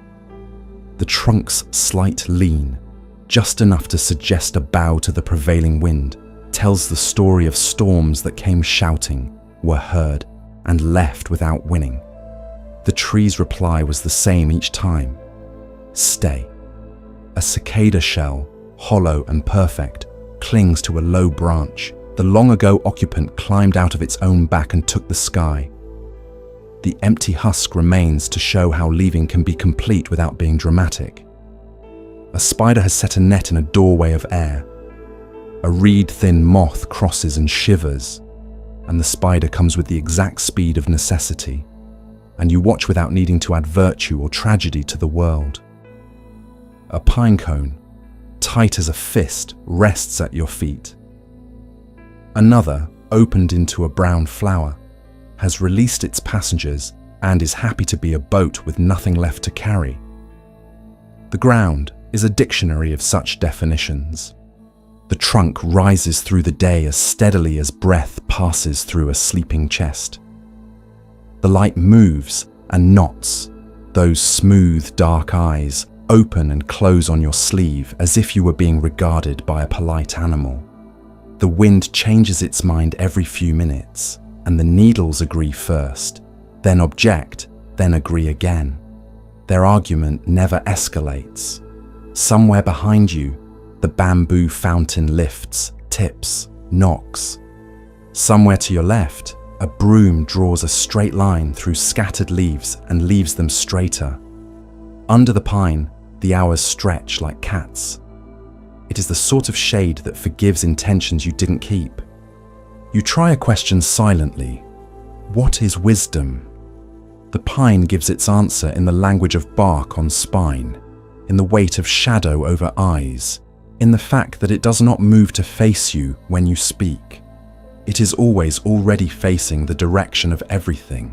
The trunk's slight lean, just enough to suggest a bow to the prevailing wind, tells the story of storms that came shouting, were heard, and left without winning. The tree's reply was the same each time. Stay. A cicada shell, hollow and perfect, clings to a low branch. The long-ago occupant climbed out of its own back and took the sky. The empty husk remains to show how leaving can be complete without being dramatic. A spider has set a net in a doorway of air. A reed-thin moth crosses and shivers, and the spider comes with the exact speed of necessity, and you watch without needing to add virtue or tragedy to the world. A pine cone, tight as a fist, rests at your feet. Another, opened into a brown flower, has released its passengers and is happy to be a boat with nothing left to carry. The ground is a dictionary of such definitions. The trunk rises through the day as steadily as breath passes through a sleeping chest. The light moves and knots, those smooth, dark eyes open and close on your sleeve as if you were being regarded by a polite animal. The wind changes its mind every few minutes, and the needles agree first, then object, then agree again. Their argument never escalates. Somewhere behind you, the bamboo fountain lifts, tips, knocks. Somewhere to your left, a broom draws a straight line through scattered leaves and leaves them straighter. Under the pine, the hours stretch like cats. It is the sort of shade that forgives intentions you didn't keep. You try a question silently. What is wisdom? The pine gives its answer in the language of bark on spine, in the weight of shadow over eyes, in the fact that it does not move to face you when you speak. It is always already facing the direction of everything.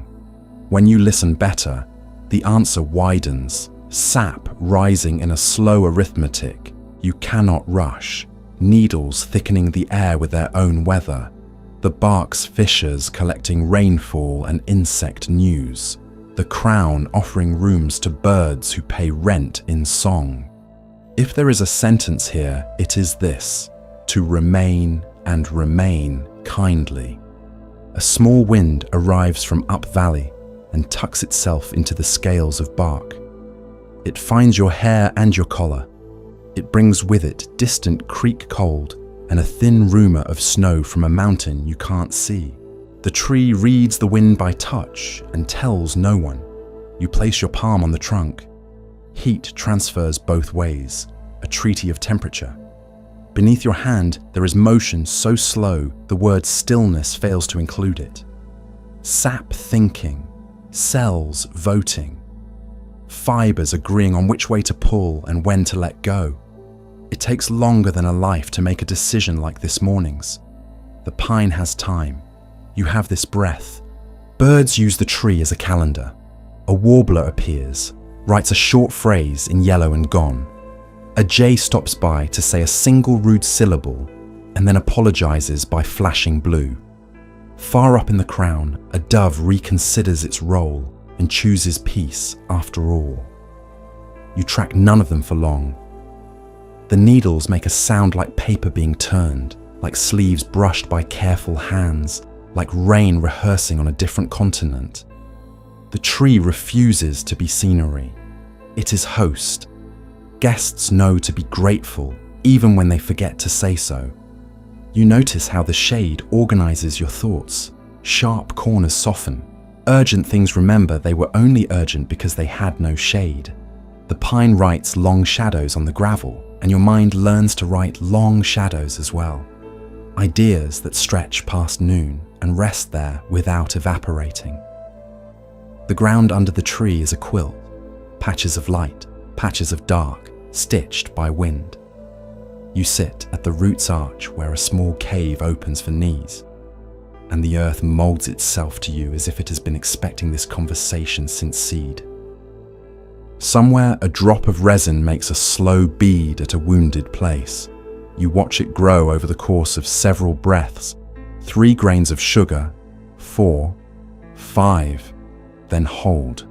When you listen better, the answer widens, sap rising in a slow arithmetic. You cannot rush, needles thickening the air with their own weather, the bark's fissures collecting rainfall and insect news, the crown offering rooms to birds who pay rent in song. If there is a sentence here, it is this: to remain and remain kindly. A small wind arrives from up valley and tucks itself into the scales of bark. It finds your hair and your collar. It brings with it distant creek cold and a thin rumour of snow from a mountain you can't see. The tree reads the wind by touch and tells no one. You place your palm on the trunk. Heat transfers both ways, a treaty of temperature. Beneath your hand, there is motion so slow the word stillness fails to include it. Sap thinking, cells voting, fibres agreeing on which way to pull and when to let go. It takes longer than a life to make a decision like this morning's. The pine has time. You have this breath. Birds use the tree as a calendar. A warbler appears, writes a short phrase in yellow and gone. A jay stops by to say a single rude syllable and then apologizes by flashing blue. Far up in the crown, a dove reconsiders its role and chooses peace after all. You track none of them for long. The needles make a sound like paper being turned, like sleeves brushed by careful hands, like rain rehearsing on a different continent. The tree refuses to be scenery. It is host. Guests know to be grateful, even when they forget to say so. You notice how the shade organizes your thoughts. Sharp corners soften. Urgent things remember they were only urgent because they had no shade. The pine writes long shadows on the gravel, and your mind learns to write long shadows as well. Ideas that stretch past noon and rest there without evaporating. The ground under the tree is a quilt, patches of light, patches of dark, stitched by wind. You sit at the root's arch where a small cave opens for knees, and the earth molds itself to you as if it has been expecting this conversation since seed. Somewhere, a drop of resin makes a slow bead at a wounded place. You watch it grow over the course of several breaths, 3 grains of sugar, 4, 5, then hold.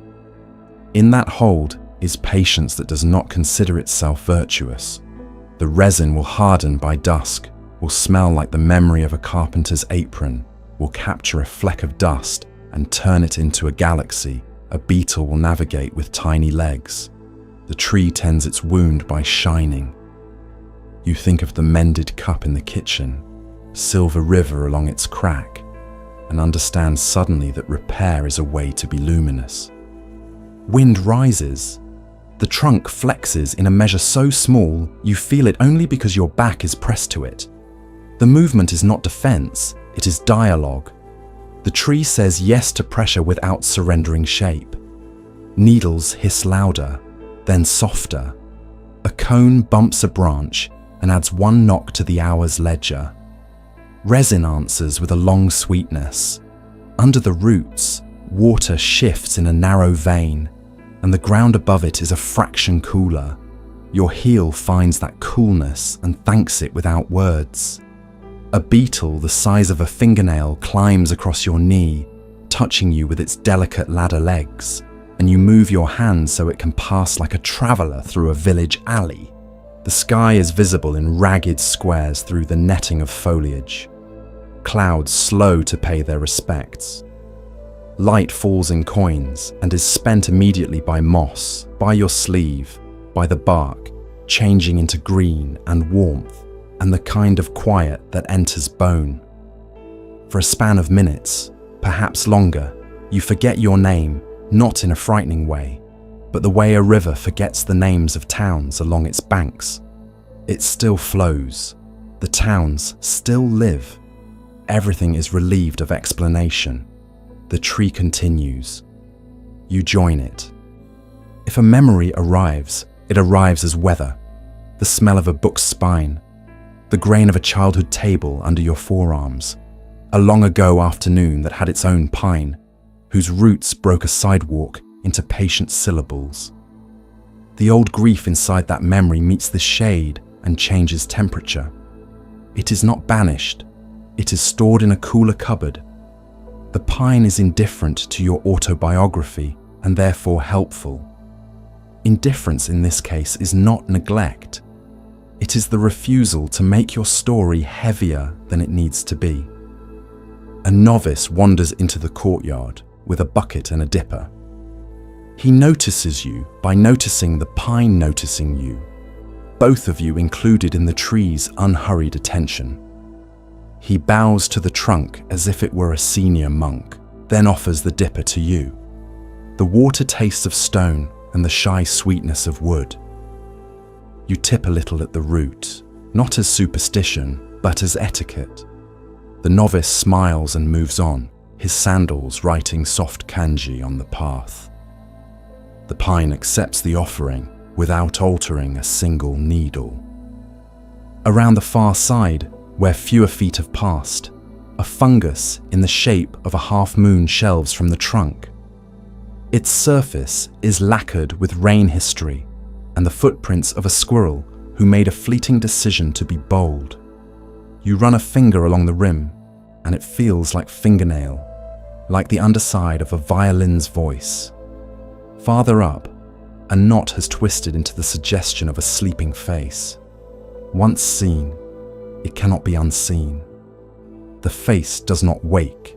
In that hold is patience that does not consider itself virtuous. The resin will harden by dusk, will smell like the memory of a carpenter's apron, will capture a fleck of dust and turn it into a galaxy a beetle will navigate with tiny legs. The tree tends its wound by shining. You think of the mended cup in the kitchen, silver river along its crack, and understand suddenly that repair is a way to be luminous. Wind rises. The trunk flexes in a measure so small you feel it only because your back is pressed to it. The movement is not defense, it is dialogue. The tree says yes to pressure without surrendering shape. Needles hiss louder, then softer. A cone bumps a branch and adds 1 knock to the hour's ledger. Resin answers with a long sweetness. Under the roots, water shifts in a narrow vein, and the ground above it is a fraction cooler. Your heel finds that coolness and thanks it without words. A beetle the size of a fingernail climbs across your knee, touching you with its delicate ladder legs, and you move your hand so it can pass like a traveler through a village alley. The sky is visible in ragged squares through the netting of foliage. Clouds slow to pay their respects. Light falls in coins and is spent immediately by moss, by your sleeve, by the bark, changing into green and warmth, and the kind of quiet that enters bone. For a span of minutes, perhaps longer, you forget your name, not in a frightening way, but the way a river forgets the names of towns along its banks. It still flows. The towns still live. Everything is relieved of explanation. The tree continues. You join it. If a memory arrives, it arrives as weather, the smell of a book's spine, the grain of a childhood table under your forearms, a long ago afternoon that had its own pine, whose roots broke a sidewalk into patient syllables. The old grief inside that memory meets the shade and changes temperature. It is not banished, it is stored in a cooler cupboard. The pine is indifferent to your autobiography and therefore helpful. Indifference in this case is not neglect. It is the refusal to make your story heavier than it needs to be. A novice wanders into the courtyard with a bucket and a dipper. He notices you by noticing the pine noticing you, both of you included in the tree's unhurried attention. He bows to the trunk as if it were a senior monk, then offers the dipper to you. The water tastes of stone and the shy sweetness of wood. You tip a little at the root, not as superstition, but as etiquette. The novice smiles and moves on, his sandals writing soft kanji on the path. The pine accepts the offering without altering a single needle. Around the far side, where fewer feet have passed, a fungus in the shape of a half-moon shelves from the trunk. Its surface is lacquered with rain history and the footprints of a squirrel who made a fleeting decision to be bold. You run a finger along the rim, and it feels like fingernail, like the underside of a violin's voice. Farther up, a knot has twisted into the suggestion of a sleeping face. Once seen, it cannot be unseen. The face does not wake.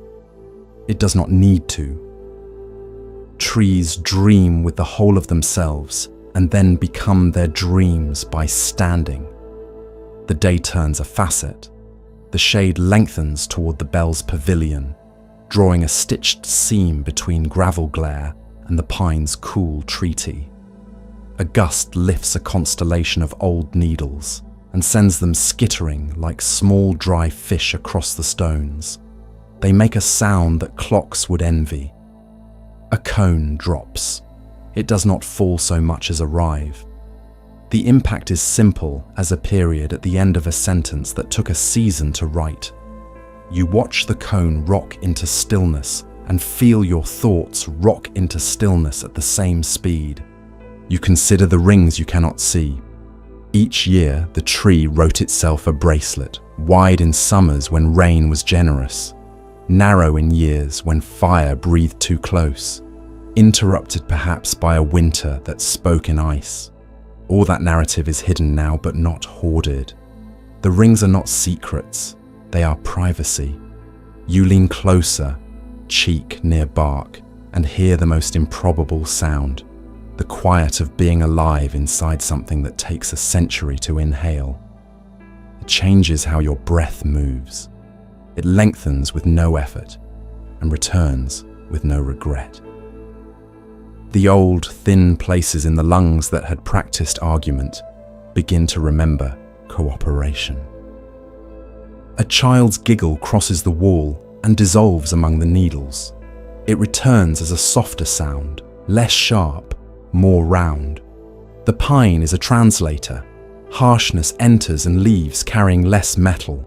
It does not need to. Trees dream with the whole of themselves and then become their dreams by standing. The day turns a facet. The shade lengthens toward the bell's pavilion, drawing a stitched seam between gravel glare and the pine's cool treaty. A gust lifts a constellation of old needles and sends them skittering like small dry fish across the stones. They make a sound that clocks would envy. A cone drops. It does not fall so much as arrive. The impact is simple as a period at the end of a sentence that took a season to write. You watch the cone rock into stillness and feel your thoughts rock into stillness at the same speed. You consider the rings you cannot see. Each year, the tree wrote itself a bracelet, wide in summers when rain was generous, narrow in years when fire breathed too close, interrupted perhaps by a winter that spoke in ice. All that narrative is hidden now, but not hoarded. The rings are not secrets, they are privacy. You lean closer, cheek near bark, and hear the most improbable sound, the quiet of being alive inside something that takes a century to inhale. It changes how your breath moves. It lengthens with no effort and returns with no regret. The old, thin places in the lungs that had practiced argument begin to remember cooperation. A child's giggle crosses the wall and dissolves among the needles. It returns as a softer sound, less sharp, more round. The pine is a translator. Harshness enters and leaves carrying less metal.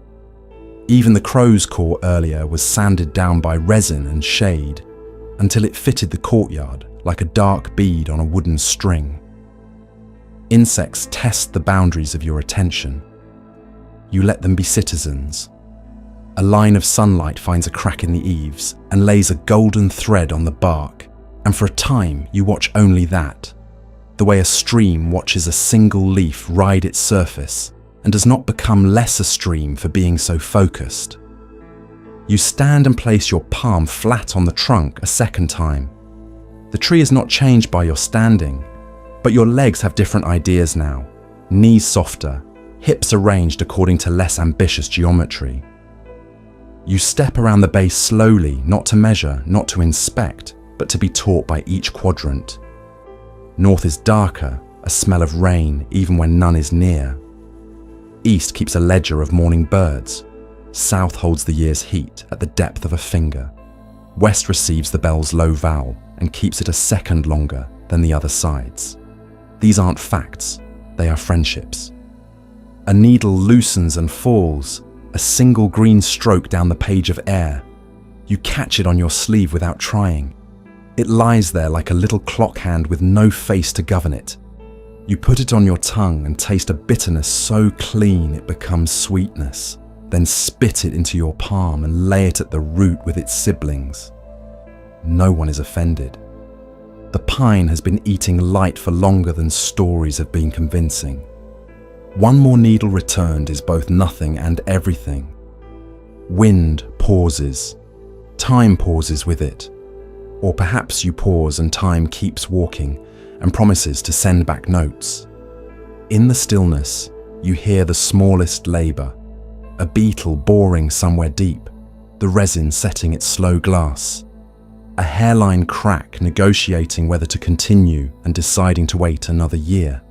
Even the crow's call earlier was sanded down by resin and shade until it fitted the courtyard like a dark bead on a wooden string. Insects test the boundaries of your attention. You let them be citizens. A line of sunlight finds a crack in the eaves and lays a golden thread on the bark, and for a time you watch only that, the way a stream watches a single leaf ride its surface and does not become less a stream for being so focused. You stand and place your palm flat on the trunk a second time. The tree is not changed by your standing, but your legs have different ideas now, knees softer, hips arranged according to less ambitious geometry. You step around the base slowly, not to measure, not to inspect, but to be taught by each quadrant. North is darker, a smell of rain even when none is near. East keeps a ledger of morning birds. South holds the year's heat at the depth of a finger. West receives the bell's low vowel and keeps it a second longer than the other sides. These aren't facts, they are friendships. A needle loosens and falls, a single green stroke down the page of air. You catch it on your sleeve without trying. It lies there like a little clock hand with no face to govern it. You put it on your tongue and taste a bitterness so clean it becomes sweetness, then spit it into your palm and lay it at the root with its siblings. No one is offended. The pine has been eating light for longer than stories have been convincing. One more needle returned is both nothing and everything. Wind pauses. Time pauses with it. Or perhaps you pause and time keeps walking and promises to send back notes. In the stillness, you hear the smallest labour, a beetle boring somewhere deep, the resin setting its slow glass, a hairline crack negotiating whether to continue and deciding to wait another year.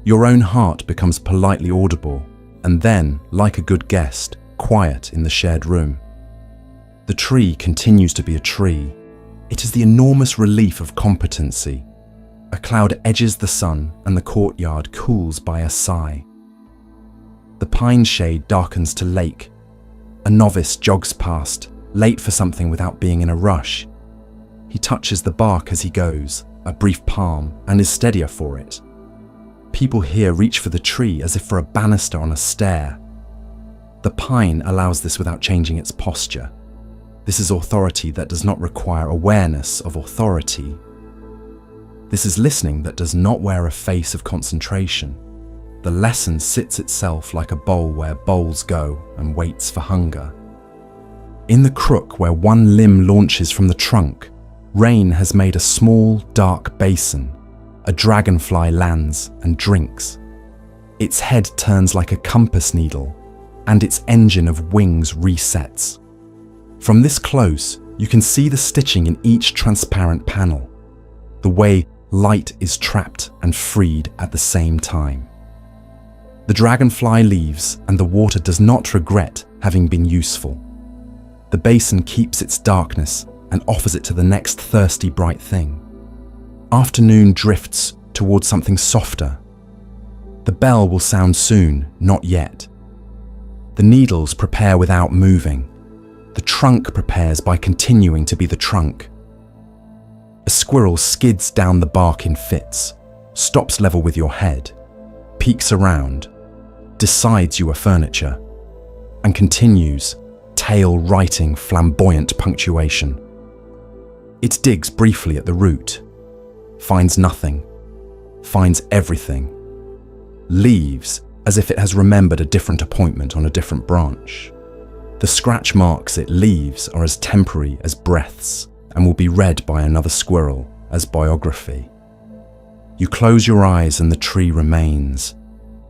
Your own heart becomes politely audible, and then, like a good guest, quiet in the shared room. The tree continues to be a tree. It is the enormous relief of competency. A cloud edges the sun and the courtyard cools by a sigh. The pine shade darkens to lake. A novice jogs past, late for something without being in a rush. He touches the bark as he goes, a brief palm, and is steadier for it. People here reach for the tree as if for a banister on a stair. The pine allows this without changing its posture. This is authority that does not require awareness of authority. This is listening that does not wear a face of concentration. The lesson sits itself like a bowl where bowls go and waits for hunger. In the crook where one limb launches from the trunk, rain has made a small, dark basin. A dragonfly lands and drinks. Its head turns like a compass needle, and its engine of wings resets. From this close, you can see the stitching in each transparent panel, the way light is trapped and freed at the same time. The dragonfly leaves, and the water does not regret having been useful. The basin keeps its darkness and offers it to the next thirsty bright thing. Afternoon drifts towards something softer. The bell will sound soon, not yet. The needles prepare without moving. The trunk prepares by continuing to be the trunk. A squirrel skids down the bark in fits, stops level with your head, peeks around, decides you are furniture, and continues, tail writing flamboyant punctuation. It digs briefly at the root, finds nothing, finds everything, leaves as if it has remembered a different appointment on a different branch. The scratch marks it leaves are as temporary as breaths and will be read by another squirrel as biography. You close your eyes and the tree remains.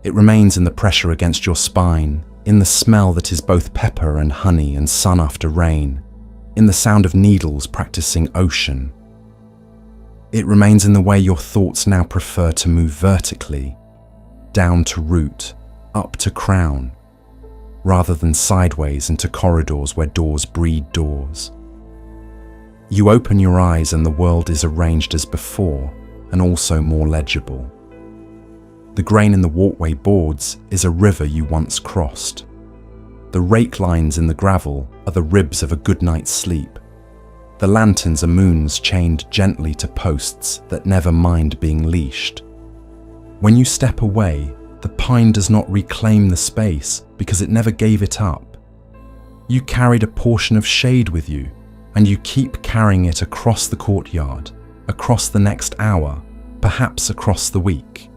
It remains in the pressure against your spine, in the smell that is both pepper and honey and sun after rain, in the sound of needles practicing ocean. It remains in the way your thoughts now prefer to move vertically, down to root, up to crown, rather than sideways into corridors where doors breed doors. You open your eyes and the world is arranged as before, and also more legible. The grain in the walkway boards is a river you once crossed. The rake lines in the gravel are the ribs of a good night's sleep. The lanterns are moons chained gently to posts that never mind being leashed. When you step away, the pine does not reclaim the space because it never gave it up. You carried a portion of shade with you, and you keep carrying it across the courtyard, across the next hour, perhaps across the week.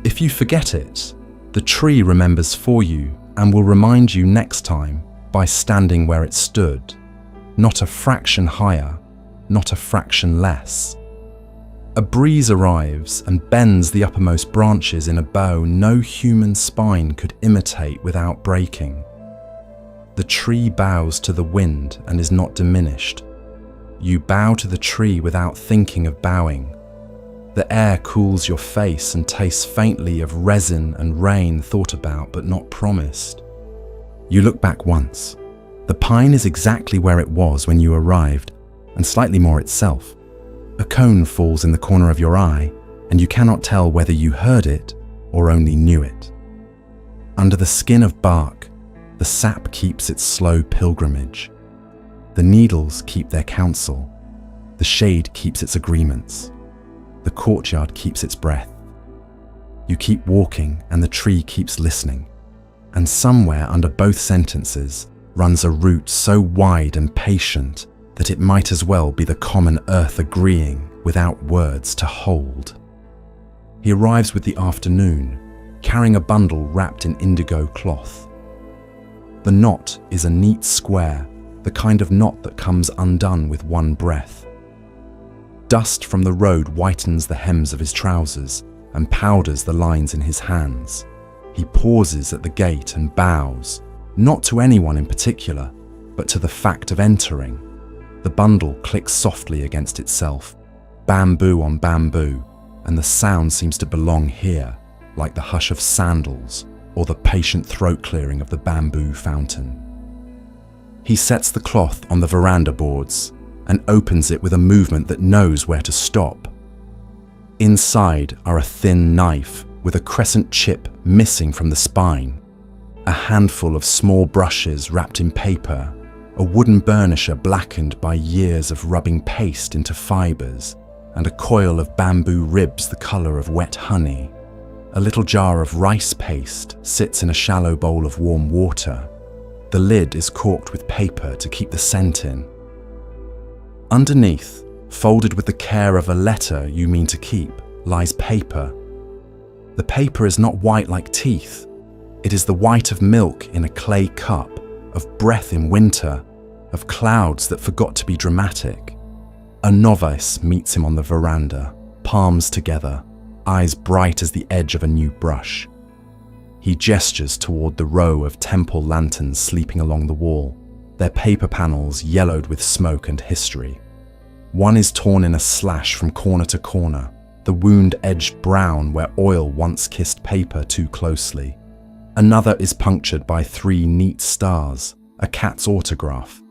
If you forget it, the tree remembers for you and will remind you next time by standing where it stood, not a fraction higher, not a fraction less. A breeze arrives and bends the uppermost branches in a bow no human spine could imitate without breaking. The tree bows to the wind and is not diminished. You bow to the tree without thinking of bowing. The air cools your face and tastes faintly of resin and rain thought about but not promised. You look back once. The pine is exactly where it was when you arrived, and slightly more itself. A cone falls in the corner of your eye, and you cannot tell whether you heard it or only knew it. Under the skin of bark, the sap keeps its slow pilgrimage. The needles keep their counsel. The shade keeps its agreements. The courtyard keeps its breath. You keep walking and the tree keeps listening. And somewhere under both sentences runs a route so wide and patient that it might as well be the common earth agreeing without words to hold. He arrives with the afternoon, carrying a bundle wrapped in indigo cloth. The knot is a neat square, the kind of knot that comes undone with one breath. Dust from the road whitens the hems of his trousers and powders the lines in his hands. He pauses at the gate and bows, not to anyone in particular, but to the fact of entering. The bundle clicks softly against itself, bamboo on bamboo, and the sound seems to belong here, like the hush of sandals or the patient throat clearing of the bamboo fountain. He sets the cloth on the veranda boards and opens it with a movement that knows where to stop. Inside are a thin knife with a crescent chip missing from the spine A handful of small brushes wrapped in paper, a wooden burnisher blackened by years of rubbing paste into fibers, and a coil of bamboo ribs the color of wet honey. A little jar of rice paste sits in a shallow bowl of warm water. The lid is corked with paper to keep the scent in. Underneath, folded with the care of a letter you mean to keep, lies paper. The paper is not white like teeth. It is the white of milk in a clay cup, of breath in winter, of clouds that forgot to be dramatic. A novice meets him on the veranda, palms together, eyes bright as the edge of a new brush. He gestures toward the row of temple lanterns sleeping along the wall, their paper panels yellowed with smoke and history. One is torn in a slash from corner to corner, the wound edged brown where oil once kissed paper too closely. Another is punctured by 3 neat stars, a cat's autograph.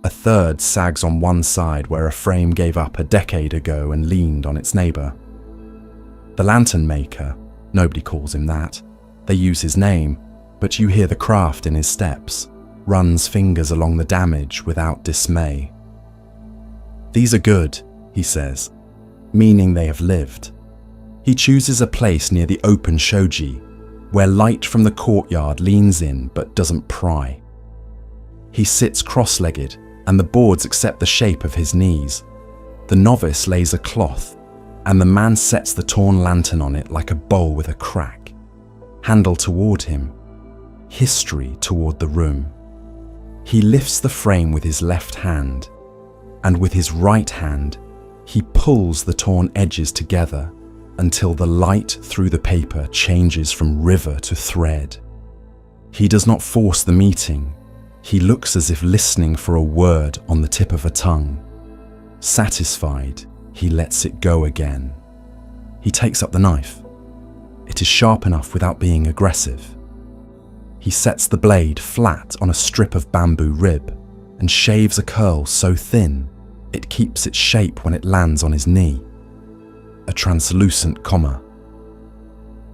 A third sags on one side where a frame gave up a decade ago and leaned on its neighbor. The lantern maker, nobody calls him that. They use his name, but you hear the craft in his steps, runs fingers along the damage without dismay. These are good, he says, meaning they have lived. He chooses a place near the open shoji, where light from the courtyard leans in but doesn't pry. He sits cross-legged, and the boards accept the shape of his knees. The novice lays a cloth, and the man sets the torn lantern on it like a bowl with a crack. Handle toward him, history toward the room. He lifts the frame with his left hand, and with his right hand, he pulls the torn edges together until the light through the paper changes from river to thread. He does not force the meeting. He looks as if listening for a word on the tip of a tongue. Satisfied, he lets it go again. He takes up the knife. It is sharp enough without being aggressive. He sets the blade flat on a strip of bamboo rib and shaves a curl so thin it keeps its shape when it lands on his knee. A translucent comma.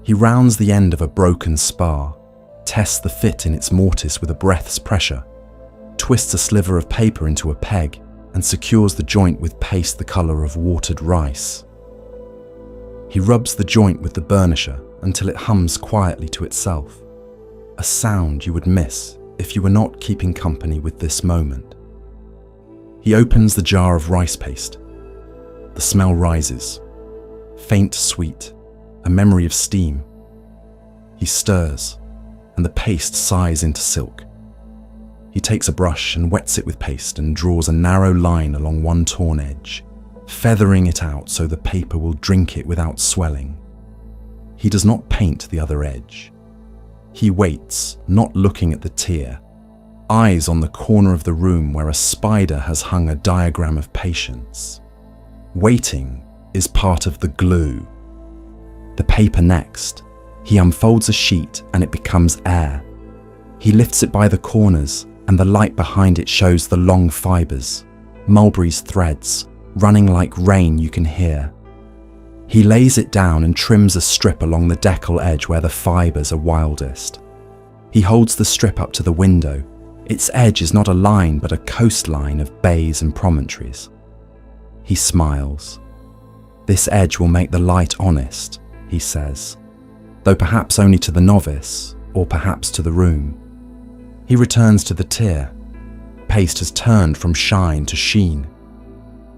He rounds the end of a broken spar, tests the fit in its mortise with a breath's pressure, twists a sliver of paper into a peg, and secures the joint with paste the color of watered rice. He rubs the joint with the burnisher until it hums quietly to itself, a sound you would miss if you were not keeping company with this moment. He opens the jar of rice paste. The smell rises, faint sweet, a memory of steam. He stirs, and the paste sighs into silk. He takes a brush and wets it with paste and draws a narrow line along one torn edge, feathering it out so the paper will drink it without swelling. He does not paint the other edge. He waits, not looking at the tear, eyes on the corner of the room where a spider has hung a diagram of patience. Waiting is part of the glue. The paper next. He unfolds a sheet and it becomes air. He lifts it by the corners and the light behind it shows the long fibers, mulberry's threads, running like rain you can hear. He lays it down and trims a strip along the decal edge where the fibers are wildest. He holds the strip up to the window. Its edge is not a line but a coastline of bays and promontories. He smiles. This edge will make the light honest, he says, though perhaps only to the novice, or perhaps to the room. He returns to the tear. Paste has turned from shine to sheen.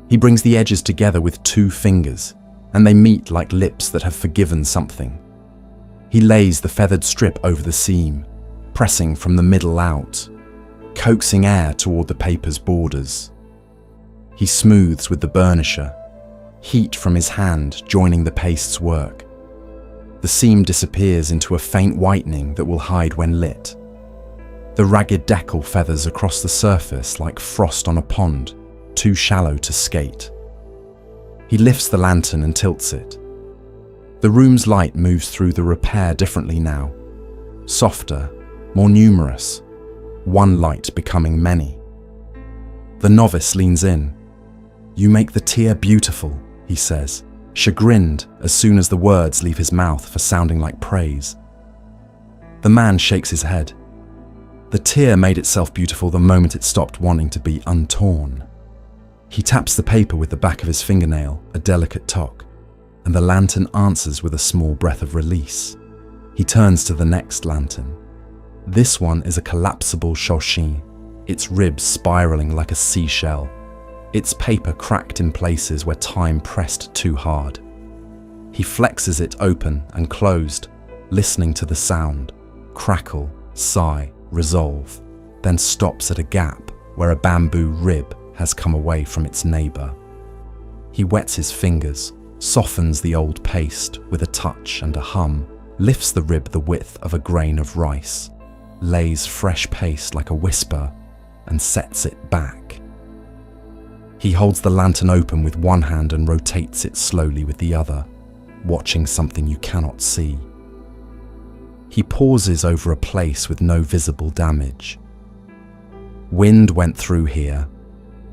He brings the edges together with 2 fingers, and they meet like lips that have forgiven something. He lays the feathered strip over the seam, pressing from the middle out, coaxing air toward the paper's borders. He smooths with the burnisher, heat from his hand joining the paste's work. The seam disappears into a faint whitening that will hide when lit. The ragged decal feathers across the surface like frost on a pond, too shallow to skate. He lifts the lantern and tilts it. The room's light moves through the repair differently now, softer, more numerous, one light becoming many. The novice leans in. "You make the tear beautiful," he says, chagrined as soon as the words leave his mouth for sounding like praise. The man shakes his head. The tear made itself beautiful the moment it stopped wanting to be untorn. He taps the paper with the back of his fingernail, a delicate tock, and the lantern answers with a small breath of release. He turns to the next lantern. This one is a collapsible shoshin, its ribs spiraling like a seashell, its paper cracked in places where time pressed too hard. He flexes it open and closed, listening to the sound, crackle, sigh, resolve, then stops at a gap where a bamboo rib has come away from its neighbour. He wets his fingers, softens the old paste with a touch and a hum, lifts the rib the width of a grain of rice, lays fresh paste like a whisper, and sets it back. He holds the lantern open with one hand and rotates it slowly with the other, watching something you cannot see. He pauses over a place with no visible damage. Wind went through here,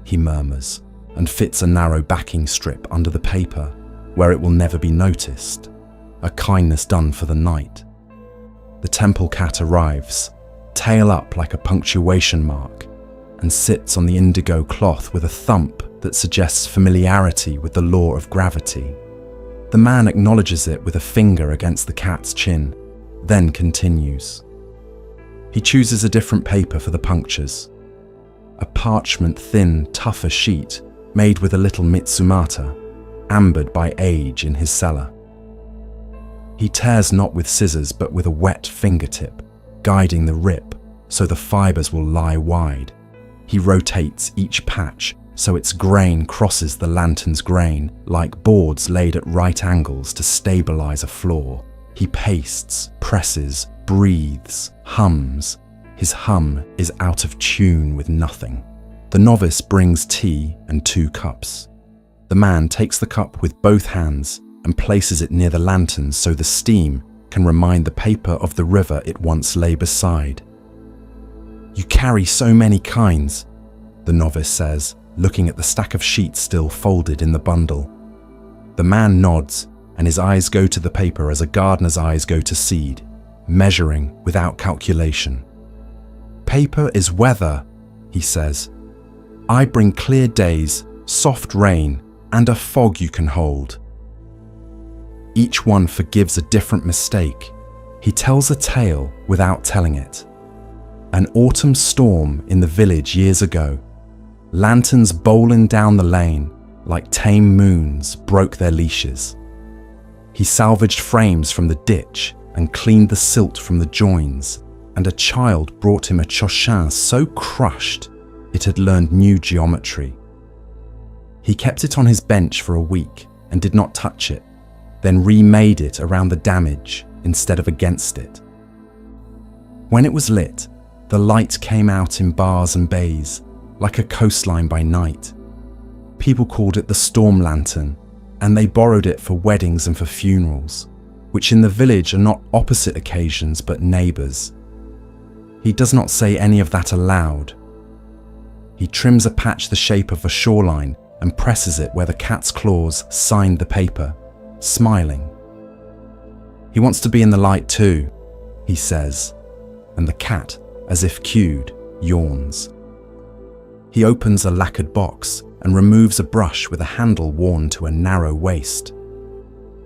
he murmurs, and fits a narrow backing strip under the paper where it will never be noticed, a kindness done for the night. The temple cat arrives, tail up like a punctuation mark, and sits on the indigo cloth with a thump that suggests familiarity with the law of gravity. The man acknowledges it with a finger against the cat's chin, then continues. He chooses a different paper for the punctures, a parchment-thin, tougher sheet made with a little mitsumata, ambered by age in his cellar. He tears not with scissors but with a wet fingertip, guiding the rip so the fibers will lie wide. He rotates each patch so its grain crosses the lantern's grain like boards laid at right angles to stabilize a floor. He pastes, presses, breathes, hums. His hum is out of tune with nothing. The novice brings tea and 2 cups. The man takes the cup with both hands and places it near the lantern so the steam can remind the paper of the river it once lay beside. "You carry so many kinds," the novice says, looking at the stack of sheets still folded in the bundle. The man nods, and his eyes go to the paper as a gardener's eyes go to seed, measuring without calculation. "Paper is weather," he says. "I bring clear days, soft rain, and a fog you can hold." Each one forgives a different mistake. He tells a tale without telling it. An autumn storm in the village years ago. Lanterns bowling down the lane like tame moons broke their leashes. He salvaged frames from the ditch and cleaned the silt from the joins, and a child brought him a choshin so crushed it had learned new geometry. He kept it on his bench for a week and did not touch it, then remade it around the damage instead of against it. When it was lit, the light came out in bars and bays, like a coastline by night. People called it the storm lantern, and they borrowed it for weddings and for funerals, which in the village are not opposite occasions but neighbours. He does not say any of that aloud. He trims a patch the shape of a shoreline and presses it where the cat's claws signed the paper, smiling. He wants to be in the light too, he says, and the cat, as if cued, yawns. He opens a lacquered box and removes a brush with a handle worn to a narrow waist.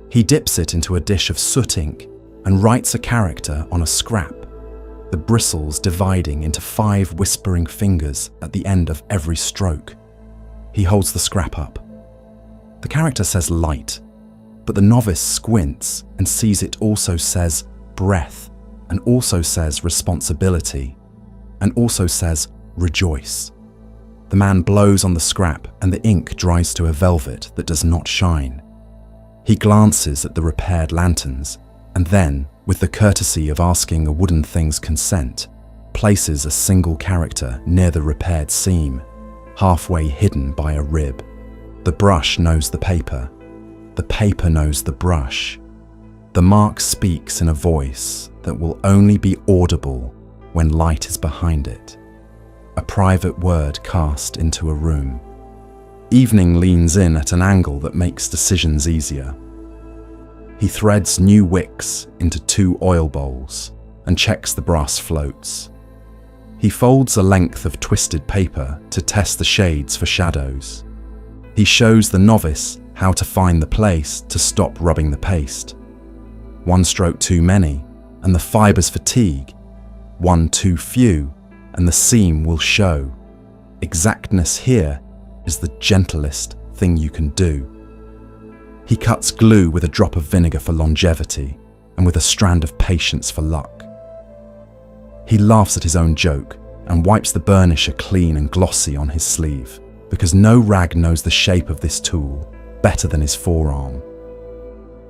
He dips it into a dish of soot ink and writes a character on a scrap, the bristles dividing into 5 whispering fingers at the end of every stroke. He holds the scrap up. The character says light, but the novice squints and sees it also says breath, and also says responsibility, and also says rejoice. The man blows on the scrap and the ink dries to a velvet that does not shine. He glances at the repaired lanterns and then, with the courtesy of asking a wooden thing's consent, places a single character near the repaired seam, halfway hidden by a rib. The brush knows the paper knows the brush. The mark speaks in a voice that will only be audible when light is behind it. A private word cast into a room. Evening leans in at an angle that makes decisions easier. He threads new wicks into 2 oil bowls and checks the brass floats. He folds a length of twisted paper to test the shades for shadows. He shows the novice how to find the place to stop rubbing the paste. One stroke too many, and the fibers fatigue. One too few, and the seam will show. Exactness here is the gentlest thing you can do. He cuts glue with a drop of vinegar for longevity, and with a strand of patience for luck. He laughs at his own joke and wipes the burnisher clean and glossy on his sleeve, because no rag knows the shape of this tool better than his forearm.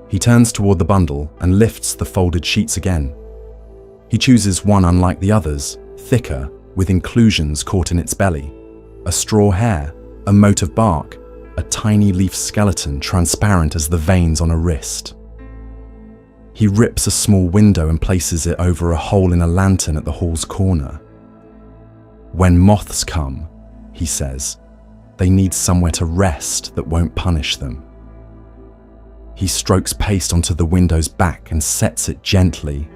He turns toward the bundle and lifts the folded sheets again. He chooses one unlike the others, thicker, with inclusions caught in its belly. A straw hair, a mote of bark, a tiny leaf skeleton transparent as the veins on a wrist. He rips a small window and places it over a hole in a lantern at the hall's corner. When moths come, he says, they need somewhere to rest that won't punish them. He strokes paste onto the window's back and sets it gently.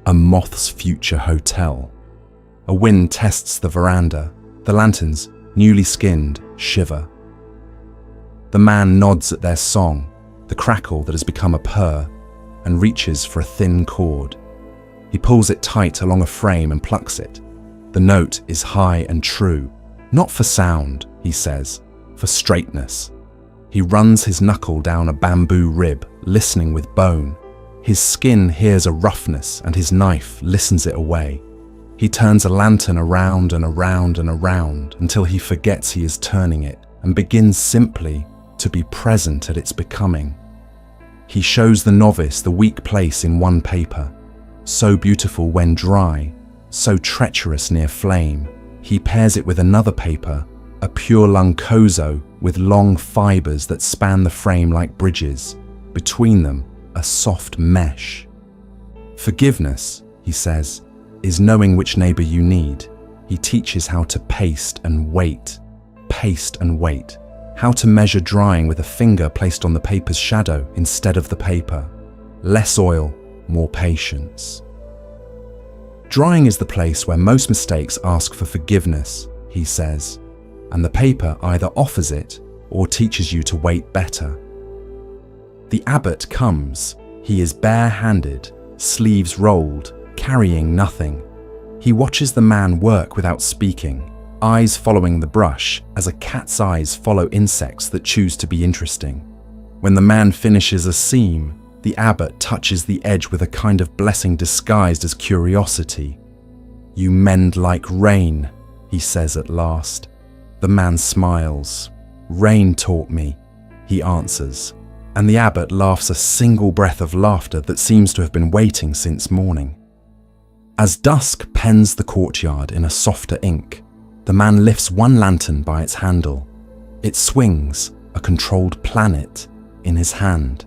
A moth's future hotel. A wind tests the veranda. The lanterns, newly skinned, shiver. The man nods at their song, the crackle that has become a purr, and reaches for a thin cord. He pulls it tight along a frame and plucks it. The note is high and true, not for sound, he says, for straightness. He runs his knuckle down a bamboo rib, listening with bone. His skin hears a roughness, and his knife listens it away. He turns a lantern around and around and around until he forgets he is turning it and begins simply to be present at its becoming. He shows the novice the weak place in one paper, so beautiful when dry, so treacherous near flame. He pairs it with another paper, a pure luncoso with long fibers that span the frame like bridges, between them a soft mesh. Forgiveness, he says, is knowing which neighbor you need. He teaches how to paste and wait, how to measure drying with a finger placed on the paper's shadow instead of the paper. Less oil, more patience. Drying is the place where most mistakes ask for forgiveness, he says, and the paper either offers it or teaches you to wait better. The abbot comes. He is bare-handed, sleeves rolled, carrying nothing. He watches the man work without speaking, eyes following the brush as a cat's eyes follow insects that choose to be interesting. When the man finishes a seam, the abbot touches the edge with a kind of blessing disguised as curiosity. "You mend like rain," he says at last. The man smiles. "Rain taught me," he answers, and the abbot laughs a single breath of laughter that seems to have been waiting since morning. As dusk pens the courtyard in a softer ink, the man lifts one lantern by its handle. It swings, a controlled planet, in his hand.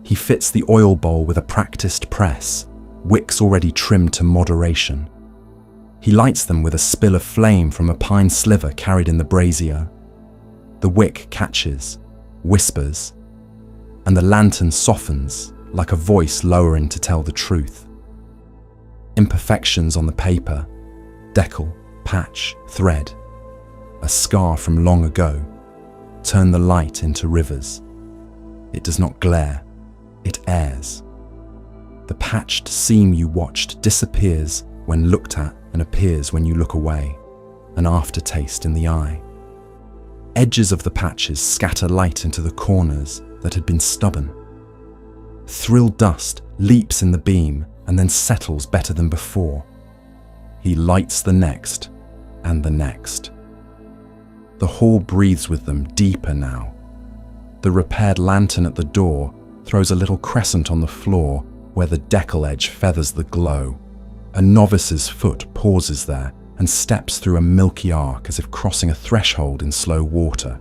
He fits the oil bowl with a practiced press, wicks already trimmed to moderation. He lights them with a spill of flame from a pine sliver carried in the brazier. The wick catches, whispers, and the lantern softens like a voice lowering to tell the truth. Imperfections on the paper, decal, patch, thread, a scar from long ago, turn the light into rivers. It does not glare, it airs. The patched seam you watched disappears when looked at and appears when you look away, an aftertaste in the eye. Edges of the patches scatter light into the corners that had been stubborn. Thrilled dust leaps in the beam and then settles better than before. He lights the next and the next. The hall breathes with them deeper now. The repaired lantern at the door throws a little crescent on the floor where the decal edge feathers the glow. A novice's foot pauses there and steps through a milky arc as if crossing a threshold in slow water.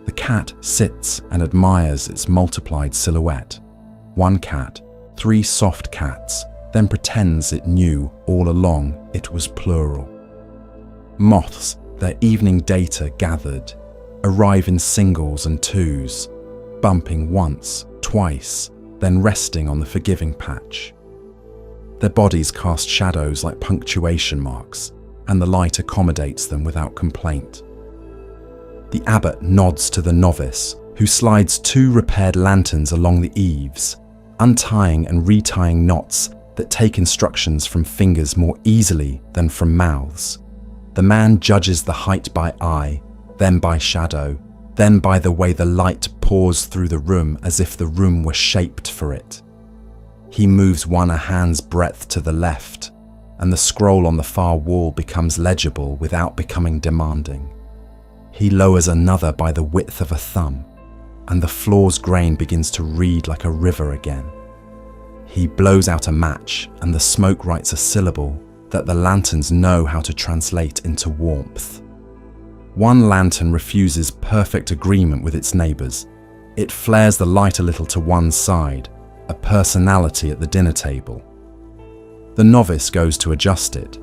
The cat sits and admires its multiplied silhouette. One cat, 3 soft cats, then pretends it knew all along it was plural. Moths, their evening data gathered, arrive in singles and twos, bumping once, twice, then resting on the forgiving patch. Their bodies cast shadows like punctuation marks, and the light accommodates them without complaint. The abbot nods to the novice, who slides 2 repaired lanterns along the eaves, untying and retying knots that take instructions from fingers more easily than from mouths. The man judges the height by eye, then by shadow, then by the way the light pours through the room as if the room were shaped for it. He moves one a hand's breadth to the left, and the scroll on the far wall becomes legible without becoming demanding. He lowers another by the width of a thumb, and the floor's grain begins to read like a river again. He blows out a match, and the smoke writes a syllable that the lanterns know how to translate into warmth. One lantern refuses perfect agreement with its neighbors. It flares the light a little to one side, a personality at the dinner table. The novice goes to adjust it.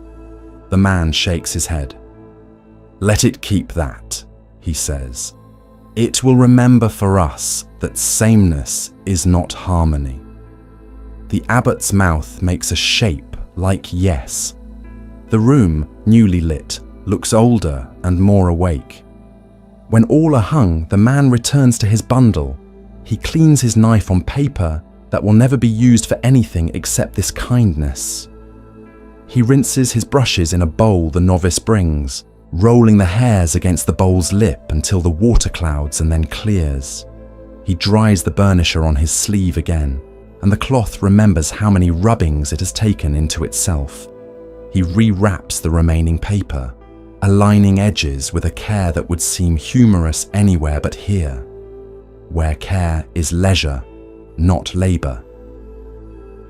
The man shakes his head. "Let it keep that," he says. "It will remember for us that sameness is not harmony." The abbot's mouth makes a shape like yes. The room, newly lit, looks older and more awake. When all are hung, the man returns to his bundle. He cleans his knife on paper that will never be used for anything except this kindness. He rinses his brushes in a bowl the novice brings, rolling the hairs against the bowl's lip until the water clouds and then clears. He dries the burnisher on his sleeve again, and the cloth remembers how many rubbings it has taken into itself. He rewraps the remaining paper, aligning edges with a care that would seem humorous anywhere but here, where care is leisure, not labor.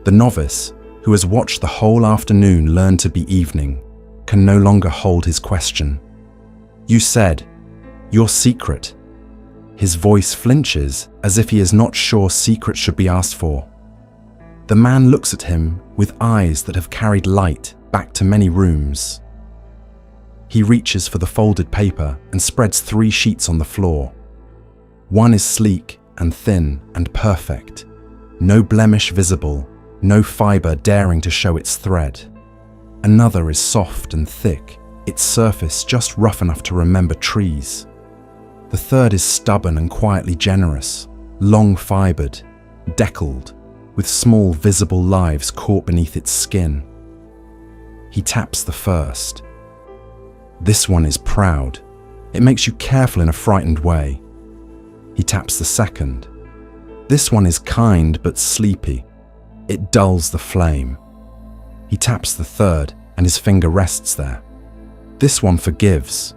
The novice, who has watched the whole afternoon learn to be evening, can no longer hold his question. "You said, your secret." His voice flinches as if he is not sure secrets should be asked for. The man looks at him with eyes that have carried light back to many rooms. He reaches for the folded paper and spreads 3 sheets on the floor. One is sleek and thin and perfect, no blemish visible, no fiber daring to show its thread. Another is soft and thick, its surface just rough enough to remember trees. The third is stubborn and quietly generous, long-fibered, deckled, with small visible lives caught beneath its skin. He taps the first. This one is proud. It makes you careful in a frightened way. He taps the second. This one is kind but sleepy. It dulls the flame. He taps the third, and his finger rests there. This one forgives.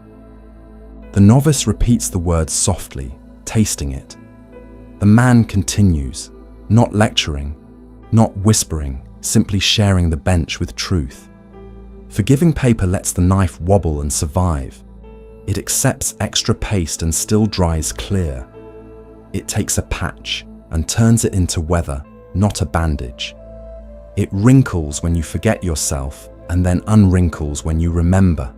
The novice repeats the word softly, tasting it. The man continues, not lecturing, not whispering, simply sharing the bench with truth. Forgiving paper lets the knife wobble and survive. It accepts extra paste and still dries clear. It takes a patch and turns it into weather, not a bandage. It wrinkles when you forget yourself and then unwrinkles when you remember.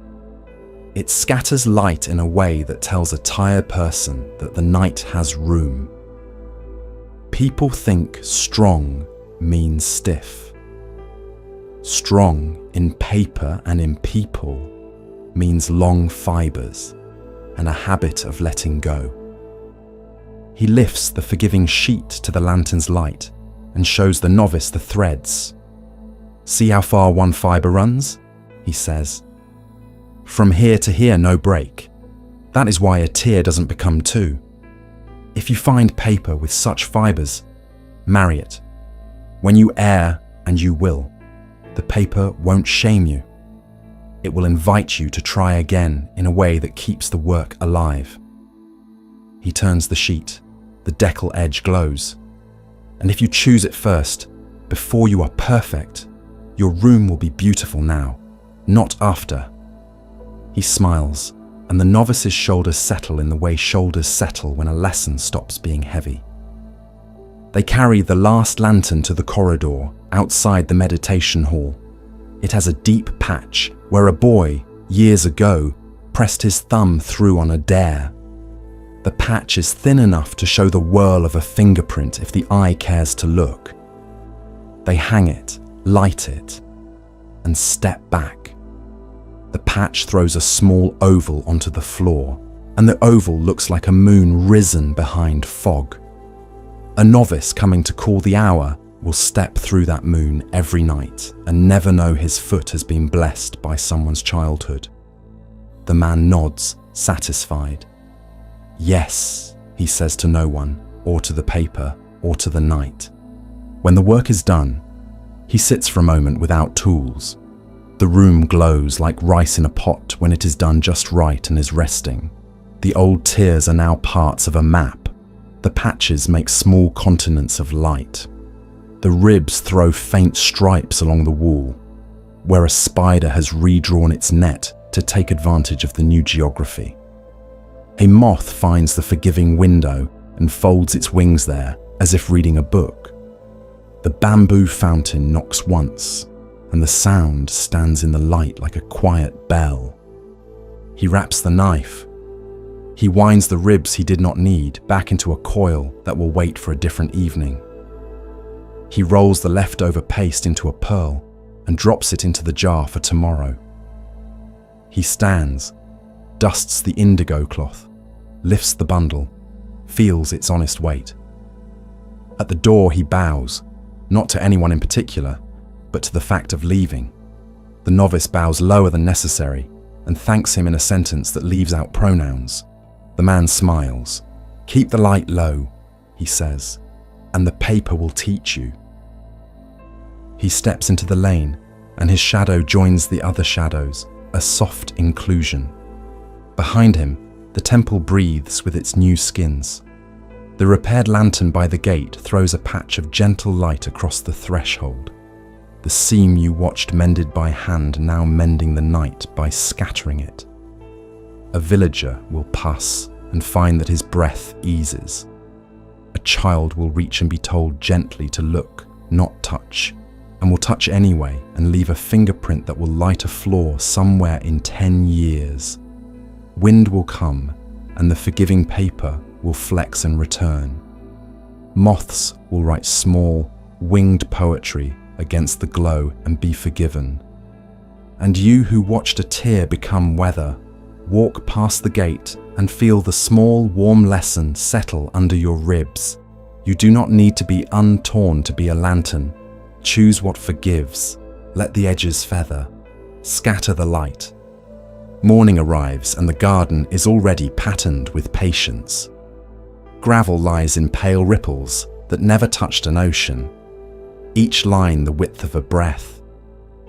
It scatters light in a way that tells a tired person that the night has room. People think strong means stiff. Strong in paper and in people means long fibers and a habit of letting go. He lifts the forgiving sheet to the lantern's light and shows the novice the threads. "See how far one fiber runs?" he says. "From here to here, no break. That is why a tear doesn't become 2. If you find paper with such fibers, marry it. When you err, and you will, the paper won't shame you. It will invite you to try again in a way that keeps the work alive." He turns the sheet. The decal edge glows. "And if you choose it first, before you are perfect, your room will be beautiful now, not after." He smiles, and the novice's shoulders settle in the way shoulders settle when a lesson stops being heavy. They carry the last lantern to the corridor outside the meditation hall. It has a deep patch where a boy, years ago, pressed his thumb through on a dare. The patch is thin enough to show the whirl of a fingerprint if the eye cares to look. They hang it, light it, and step back. The patch throws a small oval onto the floor, and the oval looks like a moon risen behind fog. A novice coming to call the hour will step through that moon every night and never know his foot has been blessed by someone's childhood. The man nods, satisfied. Yes, he says to no one, or to the paper, or to the night. When the work is done, he sits for a moment without tools. The room glows like rice in a pot when it is done just right and is resting. The old tiers are now parts of a map. The patches make small continents of light. The ribs throw faint stripes along the wall, where a spider has redrawn its net to take advantage of the new geography. A moth finds the forgiving window and folds its wings there as if reading a book. The bamboo fountain knocks once, and the sound stands in the light like a quiet bell. He wraps the knife. He winds the ribs he did not need back into a coil that will wait for a different evening. He rolls the leftover paste into a pearl and drops it into the jar for tomorrow. He stands, dusts the indigo cloth, lifts the bundle, feels its honest weight. At the door he bows, not to anyone in particular, but to the fact of leaving. The novice bows lower than necessary and thanks him in a sentence that leaves out pronouns. The man smiles. "Keep the light low," he says, "and the paper will teach you." He steps into the lane, and his shadow joins the other shadows, a soft inclusion. Behind him, the temple breathes with its new skins. The repaired lantern by the gate throws a patch of gentle light across the threshold. The seam you watched mended by hand now mending the night by scattering it. A villager will pass and find that his breath eases. A child will reach and be told gently to look, not touch, and will touch anyway and leave a fingerprint that will light a floor somewhere in 10 years. Wind will come, and the forgiving paper will flex and return. Moths will write small, winged poetry against the glow and be forgiven. And you who watched a tear become weather, walk past the gate and feel the small, warm lesson settle under your ribs. You do not need to be untorn to be a lantern. Choose what forgives. Let the edges feather. Scatter the light. Morning arrives and the garden is already patterned with patience. Gravel lies in pale ripples that never touched an ocean. Each line the width of a breath.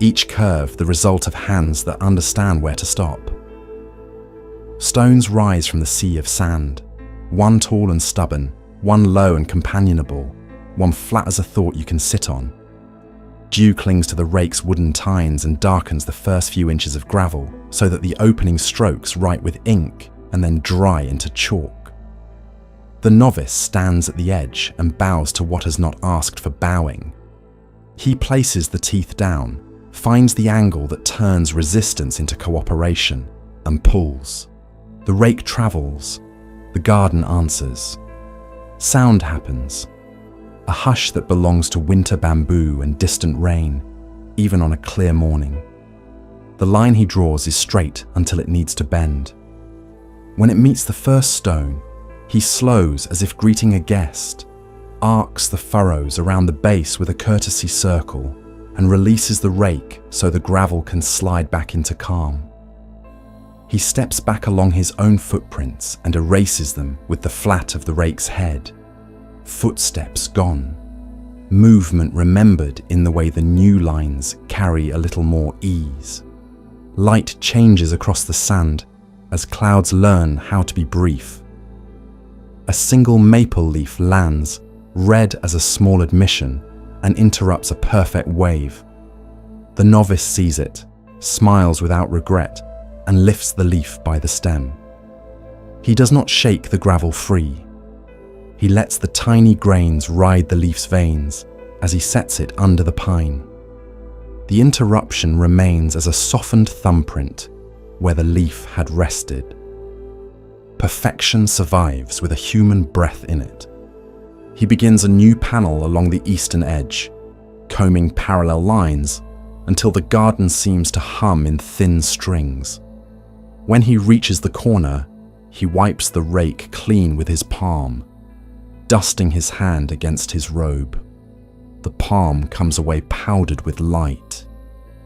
Each curve the result of hands that understand where to stop. Stones rise from the sea of sand, one tall and stubborn, one low and companionable, one flat as a thought you can sit on. Dew clings to the rake's wooden tines and darkens the first few inches of gravel so that the opening strokes write with ink and then dry into chalk. The novice stands at the edge and bows to what has not asked for bowing. He places the teeth down, finds the angle that turns resistance into cooperation, and pulls. The rake travels. The garden answers. Sound happens. A hush that belongs to winter bamboo and distant rain, even on a clear morning. The line he draws is straight until it needs to bend. When it meets the first stone, he slows as if greeting a guest, arcs the furrows around the base with a courtesy circle, and releases the rake so the gravel can slide back into calm. He steps back along his own footprints and erases them with the flat of the rake's head. Footsteps gone. Movement remembered in the way the new lines carry a little more ease. Light changes across the sand as clouds learn how to be brief. A single maple leaf lands, red as a small admission, and interrupts a perfect wave. The novice sees it, smiles without regret, and lifts the leaf by the stem. He does not shake the gravel free. He lets the tiny grains ride the leaf's veins as he sets it under the pine. The interruption remains as a softened thumbprint where the leaf had rested. Perfection survives with a human breath in it. He begins a new panel along the eastern edge, combing parallel lines, until the garden seems to hum in thin strings. When he reaches the corner, he wipes the rake clean with his palm, dusting his hand against his robe. The palm comes away powdered with light.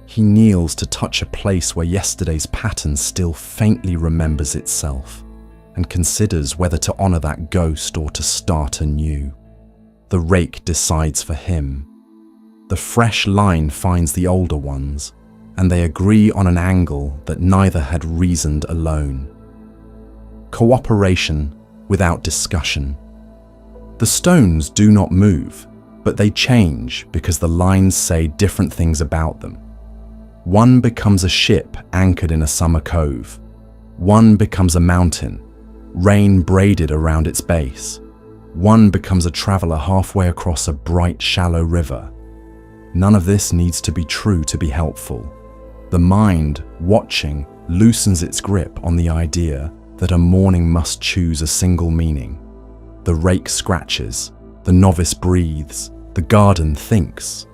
He kneels to touch a place where yesterday's pattern still faintly remembers itself, and considers whether to honor that ghost or to start anew. The rake decides for him. The fresh line finds the older ones, and they agree on an angle that neither had reasoned alone. Cooperation without discussion. The stones do not move, but they change because the lines say different things about them. One becomes a ship anchored in a summer cove. One becomes a mountain, rain braided around its base. One becomes a traveler halfway across a bright, shallow river. None of this needs to be true to be helpful. The mind, watching, loosens its grip on the idea that a morning must choose a single meaning. The rake scratches, the novice breathes, the garden thinks.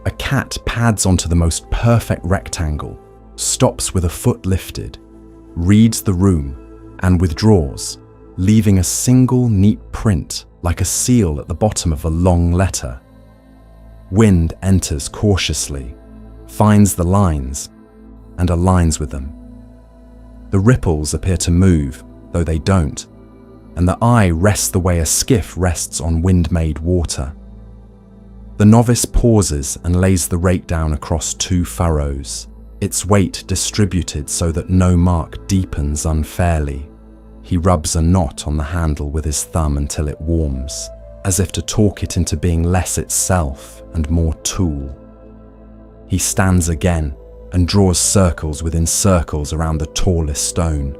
A cat pads onto the most perfect rectangle, stops with a foot lifted, reads the room, and withdraws, leaving a single neat print like a seal at the bottom of a long letter. Wind enters cautiously, finds the lines, and aligns with them. The ripples appear to move, though they don't, and the eye rests the way a skiff rests on wind-made water. The novice pauses and lays the rake down across 2 furrows, its weight distributed so that no mark deepens unfairly. He rubs a knot on the handle with his thumb until it warms, as if to talk it into being less itself and more tool. He stands again and draws circles within circles around the tallest stone,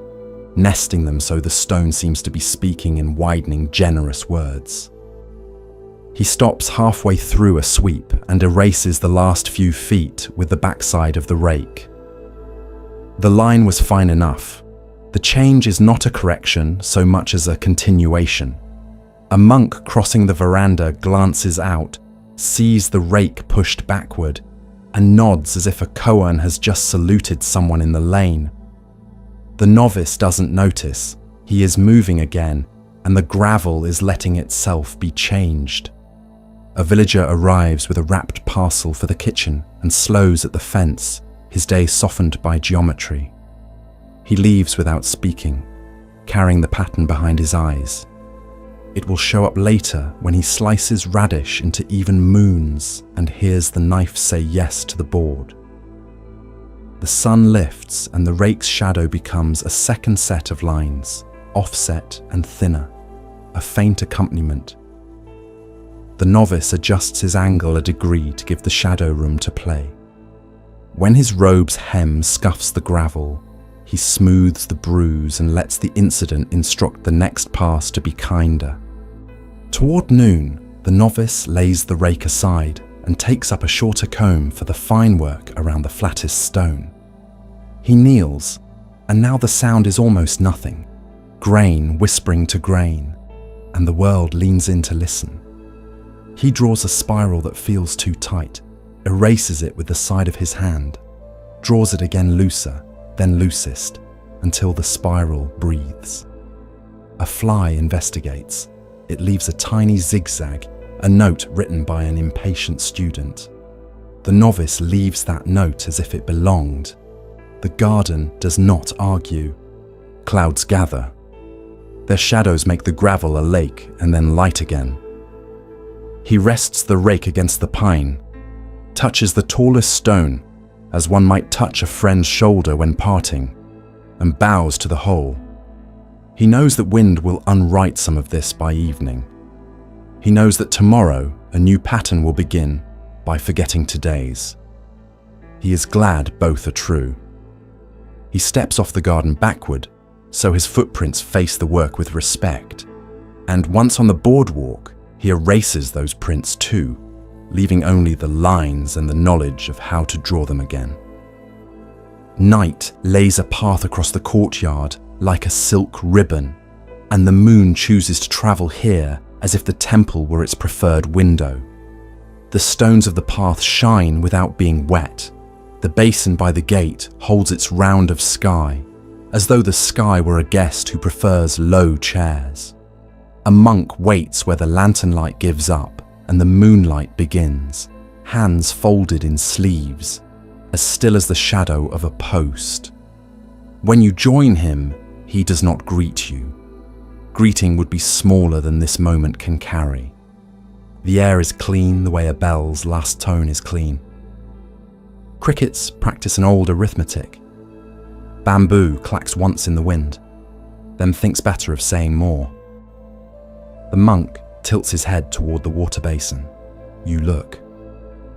nesting them so the stone seems to be speaking in widening, generous words. He stops halfway through a sweep and erases the last few feet with the backside of the rake. The line was fine enough. The change is not a correction so much as a continuation. A monk crossing the veranda glances out, sees the rake pushed backward, and nods as if a koan has just saluted someone in the lane. The novice doesn't notice. He is moving again, and the gravel is letting itself be changed. A villager arrives with a wrapped parcel for the kitchen and slows at the fence, his day softened by geometry. He leaves without speaking, carrying the pattern behind his eyes. It will show up later when he slices radish into even moons and hears the knife say yes to the board. The sun lifts and the rake's shadow becomes a second set of lines, offset and thinner, a faint accompaniment. The novice adjusts his angle a degree to give the shadow room to play. When his robe's hem scuffs the gravel, he smooths the bruise and lets the incident instruct the next pass to be kinder. Toward noon, the novice lays the rake aside and takes up a shorter comb for the fine work around the flattest stone. He kneels, and now the sound is almost nothing, grain whispering to grain, and the world leans in to listen. He draws a spiral that feels too tight, erases it with the side of his hand, draws it again looser, then loosest, until the spiral breathes. A fly investigates. It leaves a tiny zigzag, a note written by an impatient student. The novice leaves that note as if it belonged. The garden does not argue. Clouds gather. Their shadows make the gravel a lake and then light again. He rests the rake against the pine, touches the tallest stone, as one might touch a friend's shoulder when parting, and bows to the whole. He knows that wind will unwrite some of this by evening. He knows that tomorrow a new pattern will begin by forgetting today's. He is glad both are true. He steps off the garden backward, so his footprints face the work with respect, and once on the boardwalk, he erases those prints too, leaving only the lines and the knowledge of how to draw them again. Night lays a path across the courtyard like a silk ribbon, and the moon chooses to travel here as if the temple were its preferred window. The stones of the path shine without being wet, The basin by the gate holds its round of sky, as though the sky were a guest who prefers low chairs. A monk waits where the lantern light gives up and the moonlight begins, hands folded in sleeves, as still as the shadow of a post. When you join him, he does not greet you. Greeting would be smaller than this moment can carry. The air is clean the way a bell's last tone is clean. Crickets practice an old arithmetic. Bamboo clacks once in the wind, then thinks better of saying more. The monk tilts his head toward the water basin. You look.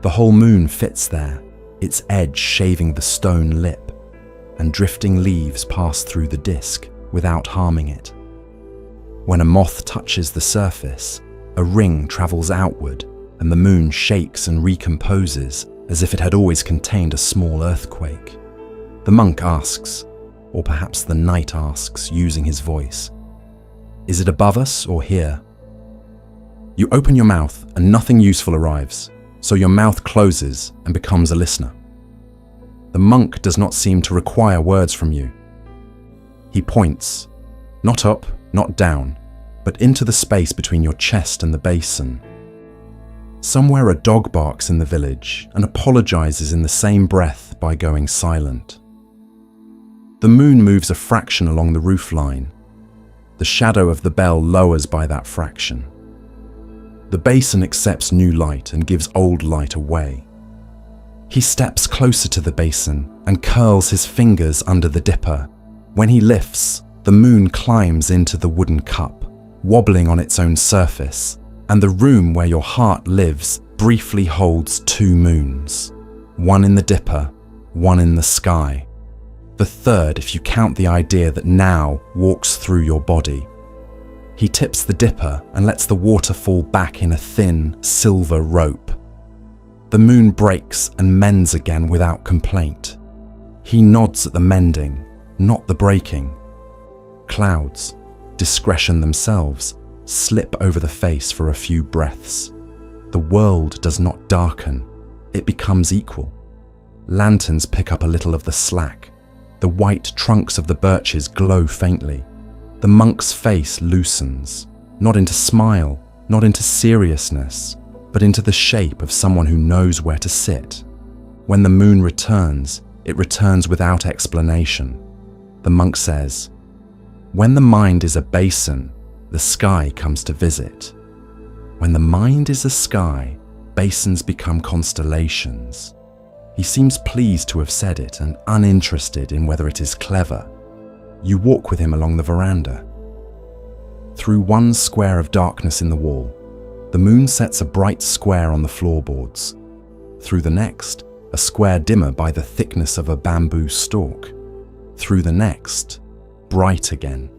The whole moon fits there, its edge shaving the stone lip, and drifting leaves pass through the disc without harming it. When a moth touches the surface, a ring travels outward and the moon shakes and recomposes as if it had always contained a small earthquake. The monk asks, or perhaps the night asks, using his voice, "Is it above us or here?" You open your mouth and nothing useful arrives, so your mouth closes and becomes a listener. The monk does not seem to require words from you. He points, not up, not down, but into the space between your chest and the basin. Somewhere a dog barks in the village and apologizes in the same breath by going silent. The moon moves a fraction along the roofline. The shadow of the bell lowers by that fraction. The basin accepts new light and gives old light away. He steps closer to the basin and curls his fingers under the dipper. When he lifts, the moon climbs into the wooden cup, wobbling on its own surface, and the room where your heart lives briefly holds two moons, one in the dipper, one in the sky. The third, if you count the idea that now walks through your body. He tips the dipper and lets the water fall back in a thin, silver rope. The moon breaks and mends again without complaint. He nods at the mending, not the breaking. Clouds, discretion themselves, slip over the face for a few breaths. The world does not darken, it becomes equal. Lanterns pick up a little of the slack. The white trunks of the birches glow faintly. The monk's face loosens, not into smile, not into seriousness, but into the shape of someone who knows where to sit. When the moon returns, it returns without explanation. The monk says, "When the mind is a basin, the sky comes to visit. When the mind is a sky, basins become constellations." He seems pleased to have said it and uninterested in whether it is clever. You walk with him along the veranda. Through one square of darkness in the wall, the moon sets a bright square on the floorboards. Through the next, a square dimmer by the thickness of a bamboo stalk. Through the next, bright again.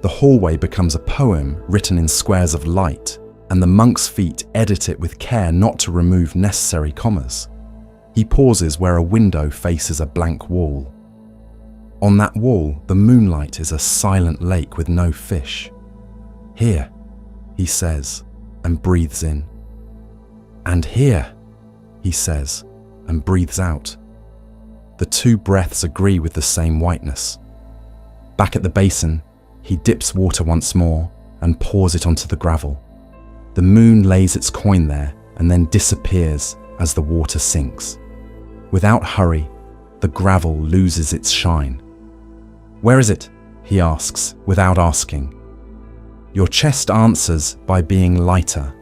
The hallway becomes a poem written in squares of light, and the monk's feet edit it with care not to remove necessary commas. He pauses where a window faces a blank wall. On that wall, the moonlight is a silent lake with no fish. "Here," he says, and breathes in. "And here," he says, and breathes out. The two breaths agree with the same whiteness. Back at the basin, he dips water once more and pours it onto the gravel. The moon lays its coin there and then disappears as the water sinks. Without hurry, the gravel loses its shine. "Where is it?" he asks, without asking. Your chest answers by being lighter.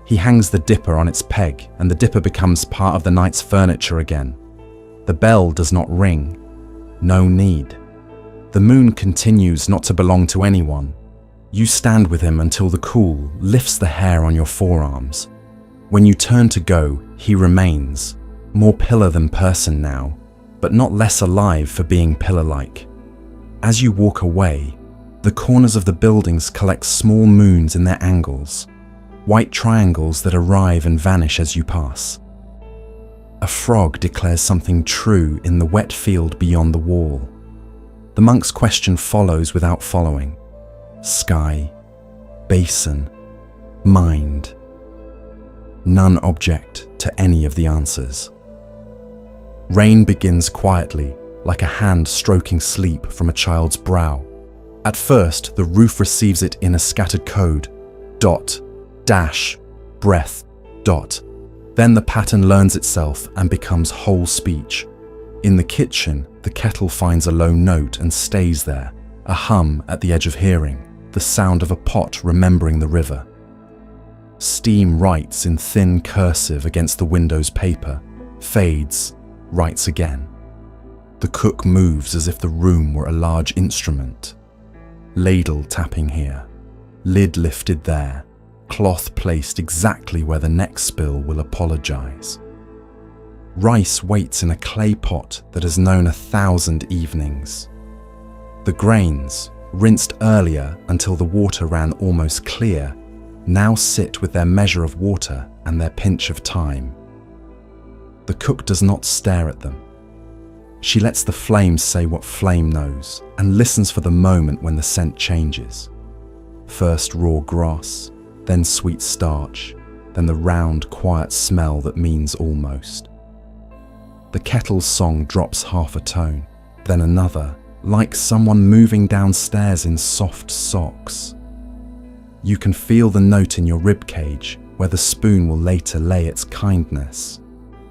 He hangs the dipper on its peg, and the dipper becomes part of the night's furniture again. The bell does not ring. No need. The moon continues not to belong to anyone. You stand with him until the cool lifts the hair on your forearms. When you turn to go, he remains, more pillar than person now, but not less alive for being pillar-like. As you walk away, the corners of the buildings collect small moons in their angles, white triangles that arrive and vanish as you pass. A frog declares something true in the wet field beyond the wall. The monk's question follows without following. Sky, basin, mind. None object to any of the answers. Rain begins quietly, like a hand stroking sleep from a child's brow. At first, the roof receives it in a scattered code: dot, dash, breath, dot. Then the pattern learns itself and becomes whole speech. In the kitchen, the kettle finds a low note and stays there, a hum at the edge of hearing, the sound of a pot remembering the river. Steam writes in thin cursive against the window's paper, fades, writes again. The cook moves as if the room were a large instrument. Ladle tapping here, lid lifted there, cloth placed exactly where the next spill will apologize. Rice waits in a clay pot that has known 1,000 evenings. The grains, rinsed earlier until the water ran almost clear, now sit with their measure of water and their pinch of time. The cook does not stare at them. She lets the flame say what flame knows and listens for the moment when the scent changes. First raw grass, then sweet starch, then the round, quiet smell that means almost. The kettle's song drops half a tone, then another, like someone moving downstairs in soft socks. You can feel the note in your ribcage where the spoon will later lay its kindness.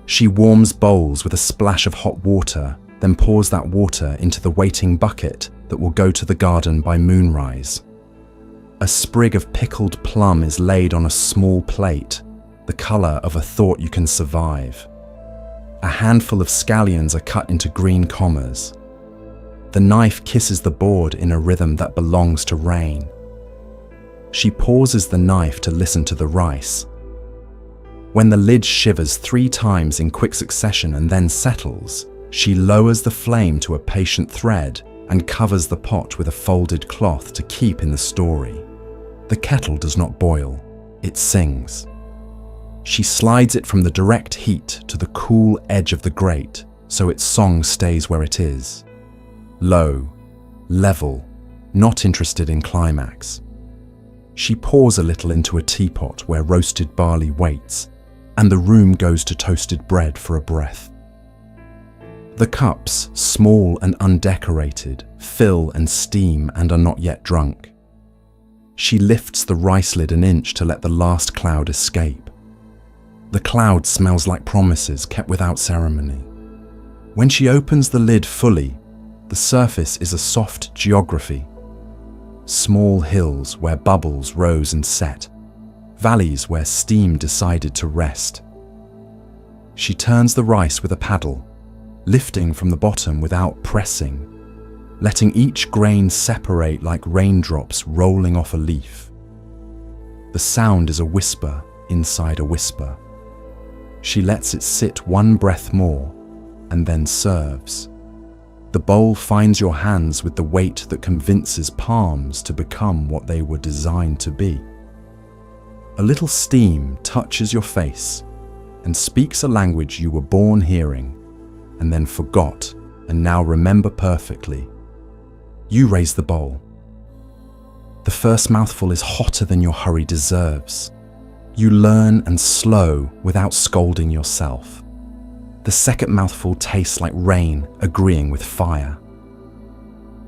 She warms bowls with a splash of hot water, then pours that water into the waiting bucket that will go to the garden by moonrise. A sprig of pickled plum is laid on a small plate, the colour of a thought you can survive. A handful of scallions are cut into green commas. The knife kisses the board in a rhythm that belongs to rain. She pauses the knife to listen to the rice. When the lid shivers 3 times in quick succession and then settles, she lowers the flame to a patient thread and covers the pot with a folded cloth to keep in the story. The kettle does not boil, it sings. She slides it from the direct heat to the cool edge of the grate so its song stays where it is. Low, level, not interested in climax. She pours a little into a teapot where roasted barley waits, and the room goes to toasted bread for a breath. The cups, small and undecorated, fill and steam and are not yet drunk. She lifts the rice lid an inch to let the last cloud escape. The cloud smells like promises kept without ceremony. When she opens the lid fully, the surface is a soft geography. Small hills where bubbles rose and set, valleys where steam decided to rest. She turns the rice with a paddle, lifting from the bottom without pressing, letting each grain separate like raindrops rolling off a leaf. The sound is a whisper inside a whisper. She lets it sit 1 breath more and then serves. The bowl finds your hands with the weight that convinces palms to become what they were designed to be. A little steam touches your face and speaks a language you were born hearing and then forgot and now remember perfectly. You raise the bowl. The first mouthful is hotter than your hurry deserves. You learn and slow without scolding yourself. The second mouthful tastes like rain agreeing with fire.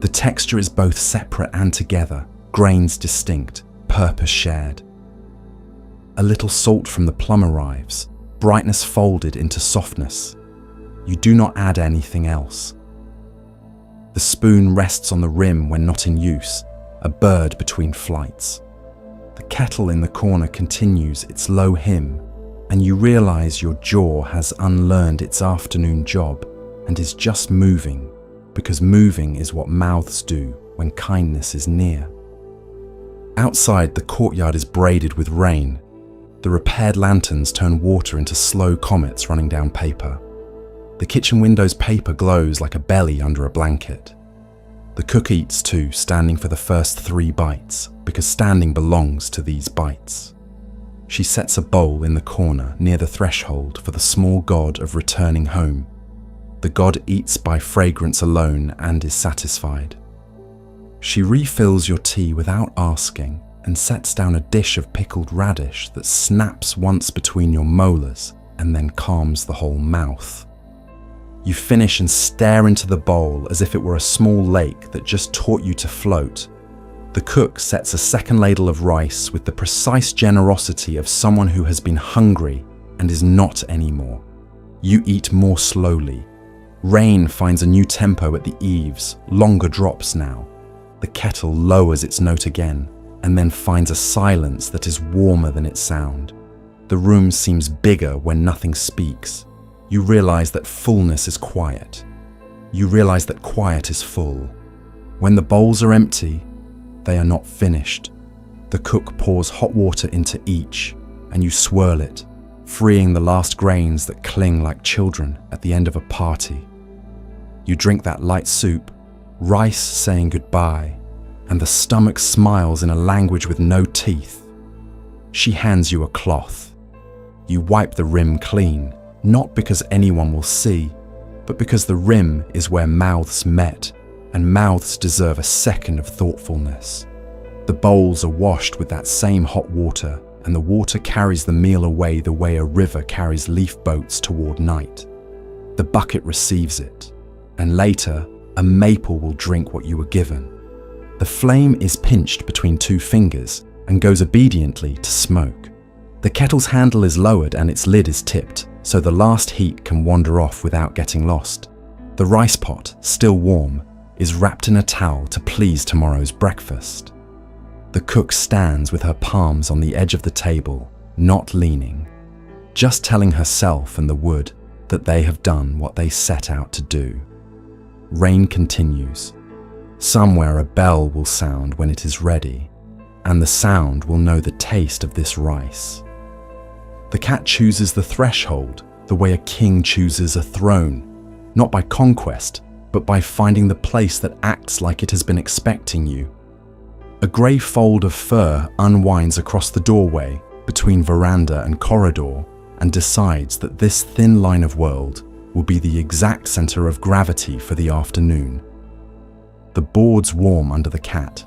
The texture is both separate and together, grains distinct, purpose shared. A little salt from the plum arrives, brightness folded into softness. You do not add anything else. The spoon rests on the rim when not in use, a bird between flights. The kettle in the corner continues its low hymn, and you realize your jaw has unlearned its afternoon job and is just moving, because moving is what mouths do when kindness is near. Outside, the courtyard is braided with rain. The repaired lanterns turn water into slow comets running down paper. The kitchen window's paper glows like a belly under a blanket. The cook eats too, standing for the first 3 bites, because standing belongs to these bites. She sets a bowl in the corner near the threshold for the small god of returning home. The god eats by fragrance alone and is satisfied. She refills your tea without asking and sets down a dish of pickled radish that snaps once between your molars and then calms the whole mouth. You finish and stare into the bowl as if it were a small lake that just taught you to float. The cook sets a second ladle of rice with the precise generosity of someone who has been hungry and is not anymore. You eat more slowly. Rain finds a new tempo at the eaves, longer drops now. The kettle lowers its note again, and then finds a silence that is warmer than its sound. The room seems bigger when nothing speaks. You realize that fullness is quiet. You realize that quiet is full. When the bowls are empty, they are not finished. The cook pours hot water into each, and you swirl it, freeing the last grains that cling like children at the end of a party. You drink that light soup, rice saying goodbye, and the stomach smiles in a language with no teeth. She hands you a cloth. You wipe the rim clean, not because anyone will see, but because the rim is where mouths met, and mouths deserve a second of thoughtfulness. The bowls are washed with that same hot water, and the water carries the meal away the way a river carries leaf boats toward night. The bucket receives it, and later, a maple will drink what you were given. The flame is pinched between two fingers and goes obediently to smoke. The kettle's handle is lowered and its lid is tipped, so the last heat can wander off without getting lost. The rice pot, still warm, is wrapped in a towel to please tomorrow's breakfast. The cook stands with her palms on the edge of the table, not leaning, just telling herself and the wood that they have done what they set out to do. Rain continues. Somewhere a bell will sound when it is ready, and the sound will know the taste of this rice. The cat chooses the threshold the way a king chooses a throne, not by conquest, but by finding the place that acts like it has been expecting you. A grey fold of fur unwinds across the doorway between veranda and corridor and decides that this thin line of world will be the exact centre of gravity for the afternoon. The boards warm under the cat.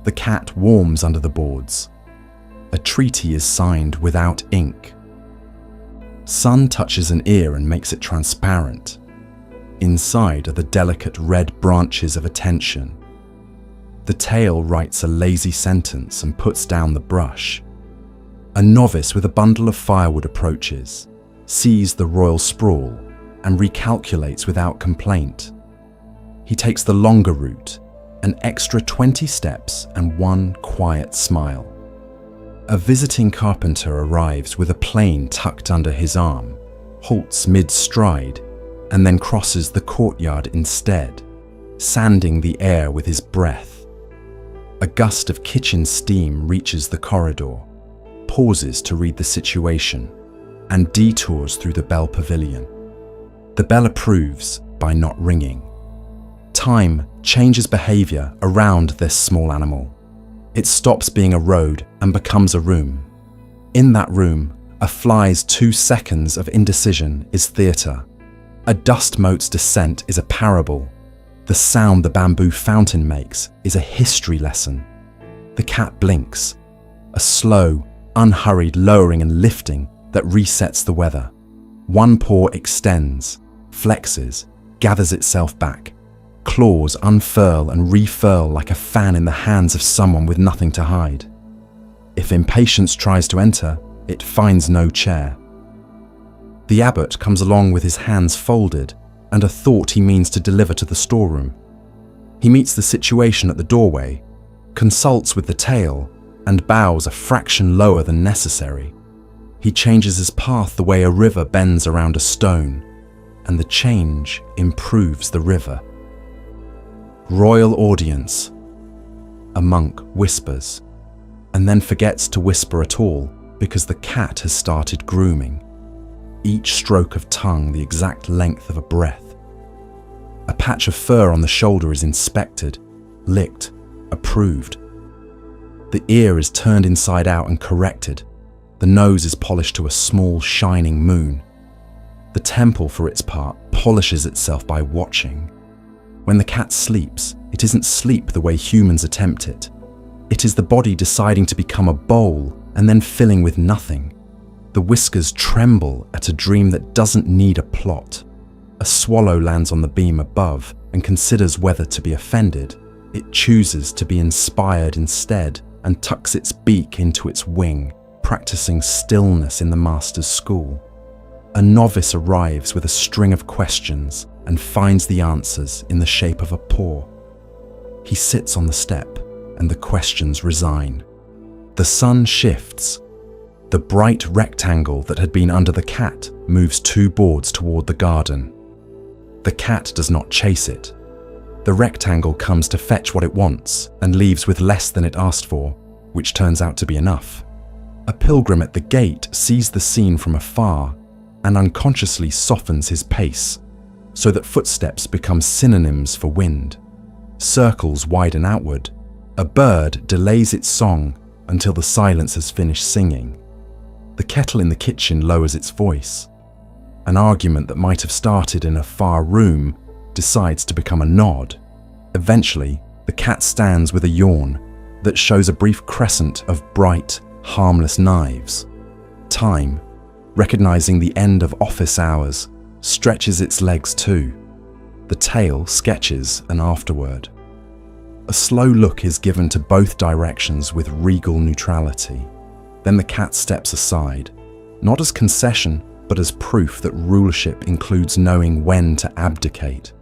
The cat warms under the boards. A treaty is signed without ink. Sun touches an ear and makes it transparent. Inside are the delicate red branches of attention. The tail writes a lazy sentence and puts down the brush. A novice with a bundle of firewood approaches, sees the royal sprawl, and recalculates without complaint. He takes the longer route, an extra 20 steps and one quiet smile. A visiting carpenter arrives with a plane tucked under his arm, halts mid-stride, and then crosses the courtyard instead, sanding the air with his breath. A gust of kitchen steam reaches the corridor, pauses to read the situation, and detours through the bell pavilion. The bell approves by not ringing. Time changes behavior around this small animal. It stops being a road and becomes a room. In that room, a fly's 2 seconds of indecision is theatre. A dust mote's descent is a parable. The sound the bamboo fountain makes is a history lesson. The cat blinks, a slow, unhurried lowering and lifting that resets the weather. One paw extends, flexes, gathers itself back. Claws unfurl and refurl like a fan in the hands of someone with nothing to hide. If impatience tries to enter, it finds no chair. The abbot comes along with his hands folded and a thought he means to deliver to the storeroom. He meets the situation at the doorway, consults with the tail, and bows a fraction lower than necessary. He changes his path the way a river bends around a stone, and the change improves the river. Royal audience. A monk whispers, and then forgets to whisper at all because the cat has started grooming. Each stroke of tongue the exact length of a breath. A patch of fur on the shoulder is inspected, licked, approved. The ear is turned inside out and corrected. The nose is polished to a small, shining moon. The temple, for its part, polishes itself by watching. When the cat sleeps, it isn't sleep the way humans attempt it. It is the body deciding to become a bowl and then filling with nothing. The whiskers tremble at a dream that doesn't need a plot. A swallow lands on the beam above and considers whether to be offended. It chooses to be inspired instead and tucks its beak into its wing, practicing stillness in the master's school. A novice arrives with a string of questions and finds the answers in the shape of a paw. He sits on the step and the questions resign. The sun shifts. The bright rectangle that had been under the cat moves 2 boards toward the garden. The cat does not chase it. The rectangle comes to fetch what it wants and leaves with less than it asked for, which turns out to be enough. A pilgrim at the gate sees the scene from afar and unconsciously softens his pace, so that footsteps become synonyms for wind. Circles widen outward. A bird delays its song until the silence has finished singing. The kettle in the kitchen lowers its voice. An argument that might have started in a far room decides to become a nod. Eventually, the cat stands with a yawn that shows a brief crescent of bright, harmless knives. Time, recognizing the end of office hours, stretches its legs too. The tail sketches an afterword. A slow look is given to both directions with regal neutrality. Then the cat steps aside, not as concession, but as proof that rulership includes knowing when to abdicate.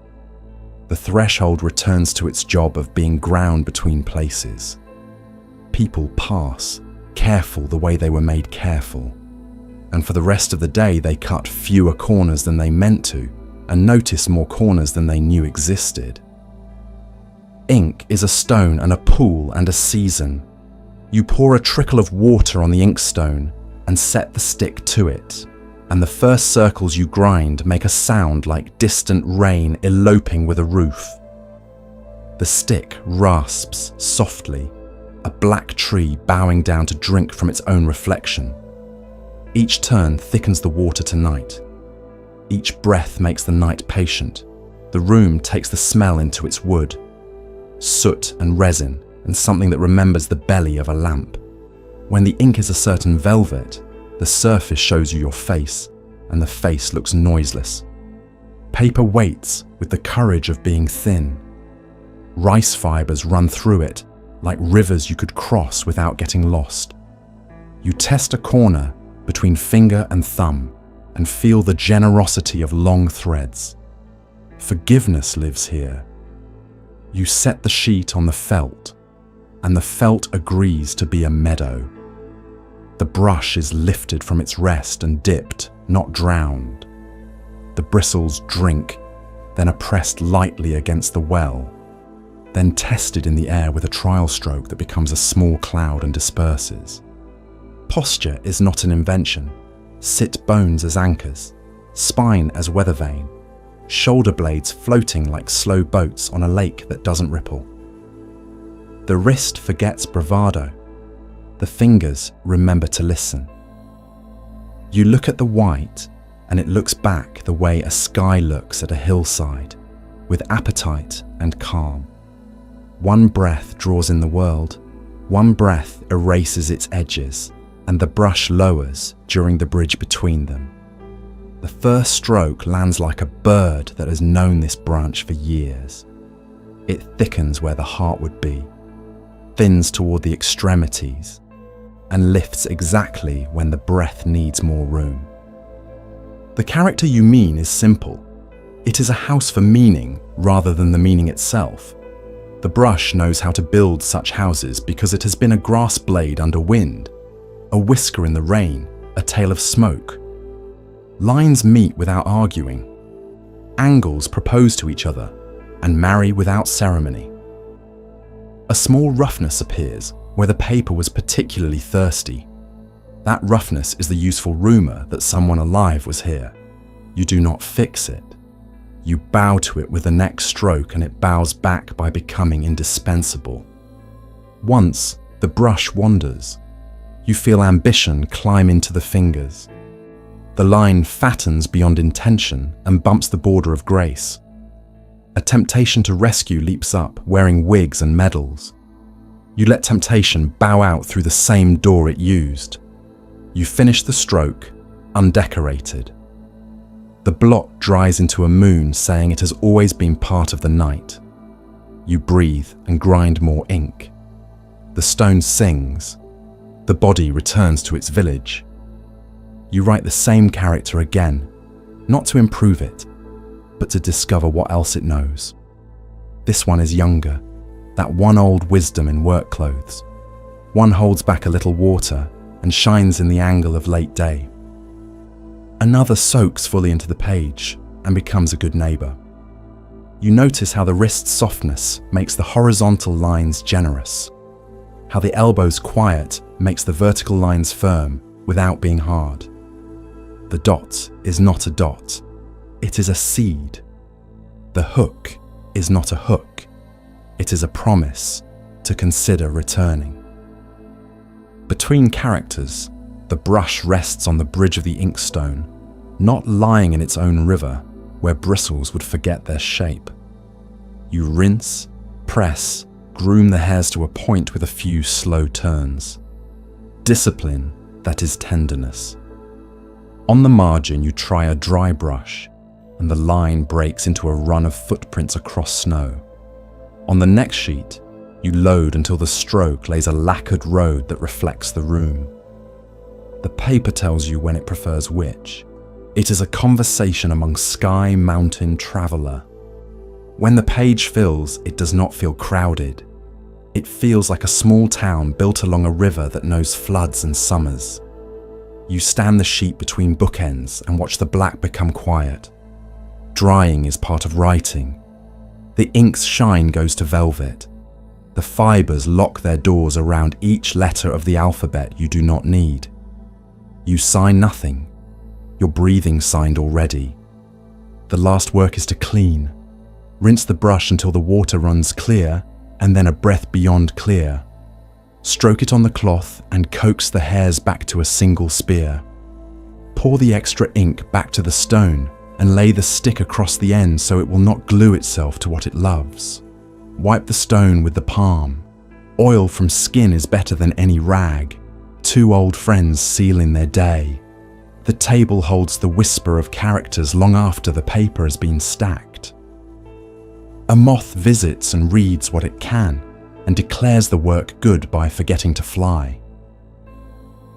The threshold returns to its job of being ground between places. People pass, careful the way they were made careful. And for the rest of the day they cut fewer corners than they meant to, and notice more corners than they knew existed. Ink is a stone and a pool and a season. You pour a trickle of water on the inkstone and set the stick to it, and the first circles you grind make a sound like distant rain eloping with a roof. The stick rasps softly, a black tree bowing down to drink from its own reflection. Each turn thickens the water to night. Each breath makes the night patient. The room takes the smell into its wood, soot and resin, and something that remembers the belly of a lamp. When the ink is a certain velvet, the surface shows you your face, and the face looks noiseless. Paper waits with the courage of being thin. Rice fibers run through it like rivers you could cross without getting lost. You test a corner between finger and thumb and feel the generosity of long threads. Forgiveness lives here. You set the sheet on the felt, and the felt agrees to be a meadow. The brush is lifted from its rest and dipped, not drowned. The bristles drink, then are pressed lightly against the well, then tested in the air with a trial stroke that becomes a small cloud and disperses. Posture is not an invention. Sit bones as anchors, spine as weather vane, shoulder blades floating like slow boats on a lake that doesn't ripple. The wrist forgets bravado. The fingers remember to listen. You look at the white, and it looks back the way a sky looks at a hillside, with appetite and calm. One breath draws in the world, one breath erases its edges, and the brush lowers during the bridge between them. The first stroke lands like a bird that has known this branch for years. It thickens where the heart would be, thins toward the extremities, and lifts exactly when the breath needs more room. The character you mean is simple. It is a house for meaning rather than the meaning itself. The brush knows how to build such houses because it has been a grass blade under wind, a whisker in the rain, a tail of smoke. Lines meet without arguing. Angles propose to each other and marry without ceremony. A small roughness appears where the paper was particularly thirsty. That roughness is the useful rumour that someone alive was here. You do not fix it. You bow to it with the next stroke and it bows back by becoming indispensable. Once, the brush wanders. You feel ambition climb into the fingers. The line fattens beyond intention and bumps the border of grace. A temptation to rescue leaps up, wearing wigs and medals. You let temptation bow out through the same door it used. You finish the stroke, undecorated. The blot dries into a moon, saying it has always been part of the night. You breathe and grind more ink. The stone sings. The body returns to its village. You write the same character again, not to improve it, but to discover what else it knows. This one is younger, that one old wisdom in work clothes. One holds back a little water and shines in the angle of late day. Another soaks fully into the page and becomes a good neighbor. You notice how the wrist's softness makes the horizontal lines generous, how the elbow's quiet makes the vertical lines firm without being hard. The dot is not a dot, it is a seed. The hook is not a hook, it is a promise to consider returning. Between characters, the brush rests on the bridge of the inkstone, not lying in its own river where bristles would forget their shape. You rinse, press, groom the hairs to a point with a few slow turns. Discipline that is tenderness. On the margin, you try a dry brush, and the line breaks into a run of footprints across snow. On the next sheet, you load until the stroke lays a lacquered road that reflects the room. The paper tells you when it prefers which. It is a conversation among sky, mountain, traveler. When the page fills, it does not feel crowded. It feels like a small town built along a river that knows floods and summers. You stand the sheet between bookends and watch the black become quiet. Drying is part of writing. The ink's shine goes to velvet. The fibers lock their doors around each letter of the alphabet you do not need. You sign nothing. Your breathing signed already. The last work is to clean. Rinse the brush until the water runs clear, and then a breath beyond clear. Stroke it on the cloth and coax the hairs back to a single spear. Pour the extra ink back to the stone and lay the stick across the end so it will not glue itself to what it loves. Wipe the stone with the palm. Oil from skin is better than any rag. Two old friends seal in their day. The table holds the whisper of characters long after the paper has been stacked. A moth visits and reads what it can, and declares the work good by forgetting to fly.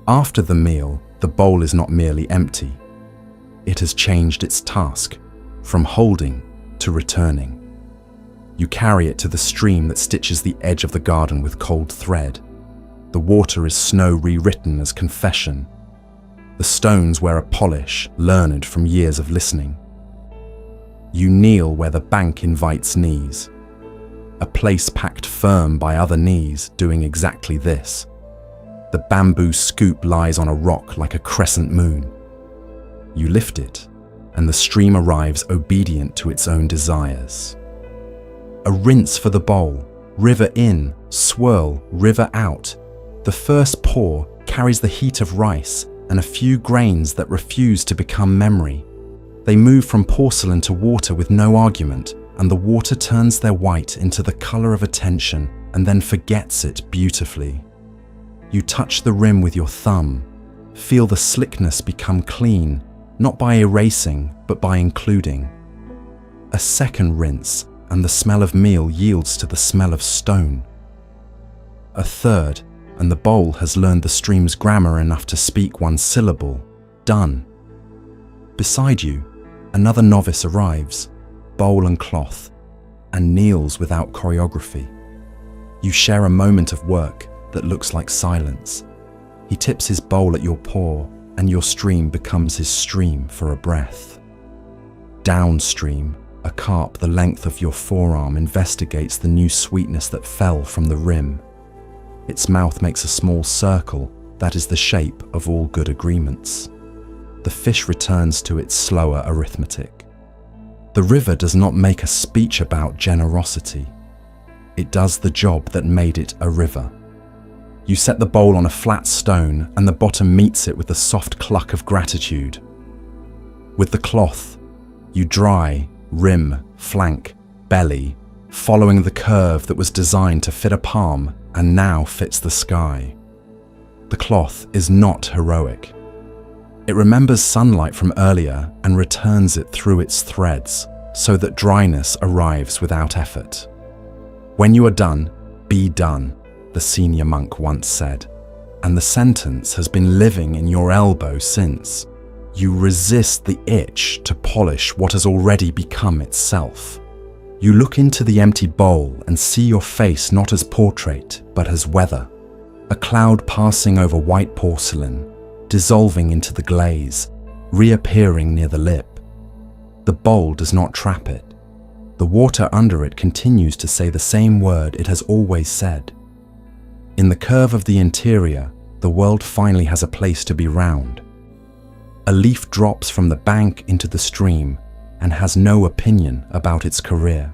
After the meal, the bowl is not merely empty. It has changed its task, from holding to returning. You carry it to the stream that stitches the edge of the garden with cold thread. The water is snow rewritten as confession. The stones wear a polish learned from years of listening. You kneel where the bank invites knees. A place packed firm by other knees doing exactly this. The bamboo scoop lies on a rock like a crescent moon. You lift it, and the stream arrives obedient to its own desires. A rinse for the bowl, river in, swirl, river out. The first pour carries the heat of rice and a few grains that refuse to become memory. They move from porcelain to water with no argument, and the water turns their white into the color of attention and then forgets it beautifully. You touch the rim with your thumb, feel the slickness become clean, not by erasing, but by including. A second rinse, and the smell of meal yields to the smell of stone. A third, and the bowl has learned the stream's grammar enough to speak one syllable, done. Beside you, another novice arrives, bowl and cloth, and kneels without choreography. You share a moment of work that looks like silence. He tips his bowl at your paw, and your stream becomes his stream for a breath. Downstream, a carp the length of your forearm investigates the new sweetness that fell from the rim. Its mouth makes a small circle that is the shape of all good agreements. The fish returns to its slower arithmetic. The river does not make a speech about generosity. It does the job that made it a river. You set the bowl on a flat stone, and the bottom meets it with the soft cluck of gratitude. With the cloth, you dry, rim, flank, belly, following the curve that was designed to fit a palm and now fits the sky. The cloth is not heroic. It remembers sunlight from earlier and returns it through its threads so that dryness arrives without effort. "When you are done, be done," the senior monk once said, and the sentence has been living in your elbow since. You resist the itch to polish what has already become itself. You look into the empty bowl and see your face not as portrait, but as weather. A cloud passing over white porcelain, dissolving into the glaze, reappearing near the lip. The bowl does not trap it. The water under it continues to say the same word it has always said. In the curve of the interior, the world finally has a place to be round. A leaf drops from the bank into the stream and has no opinion about its career.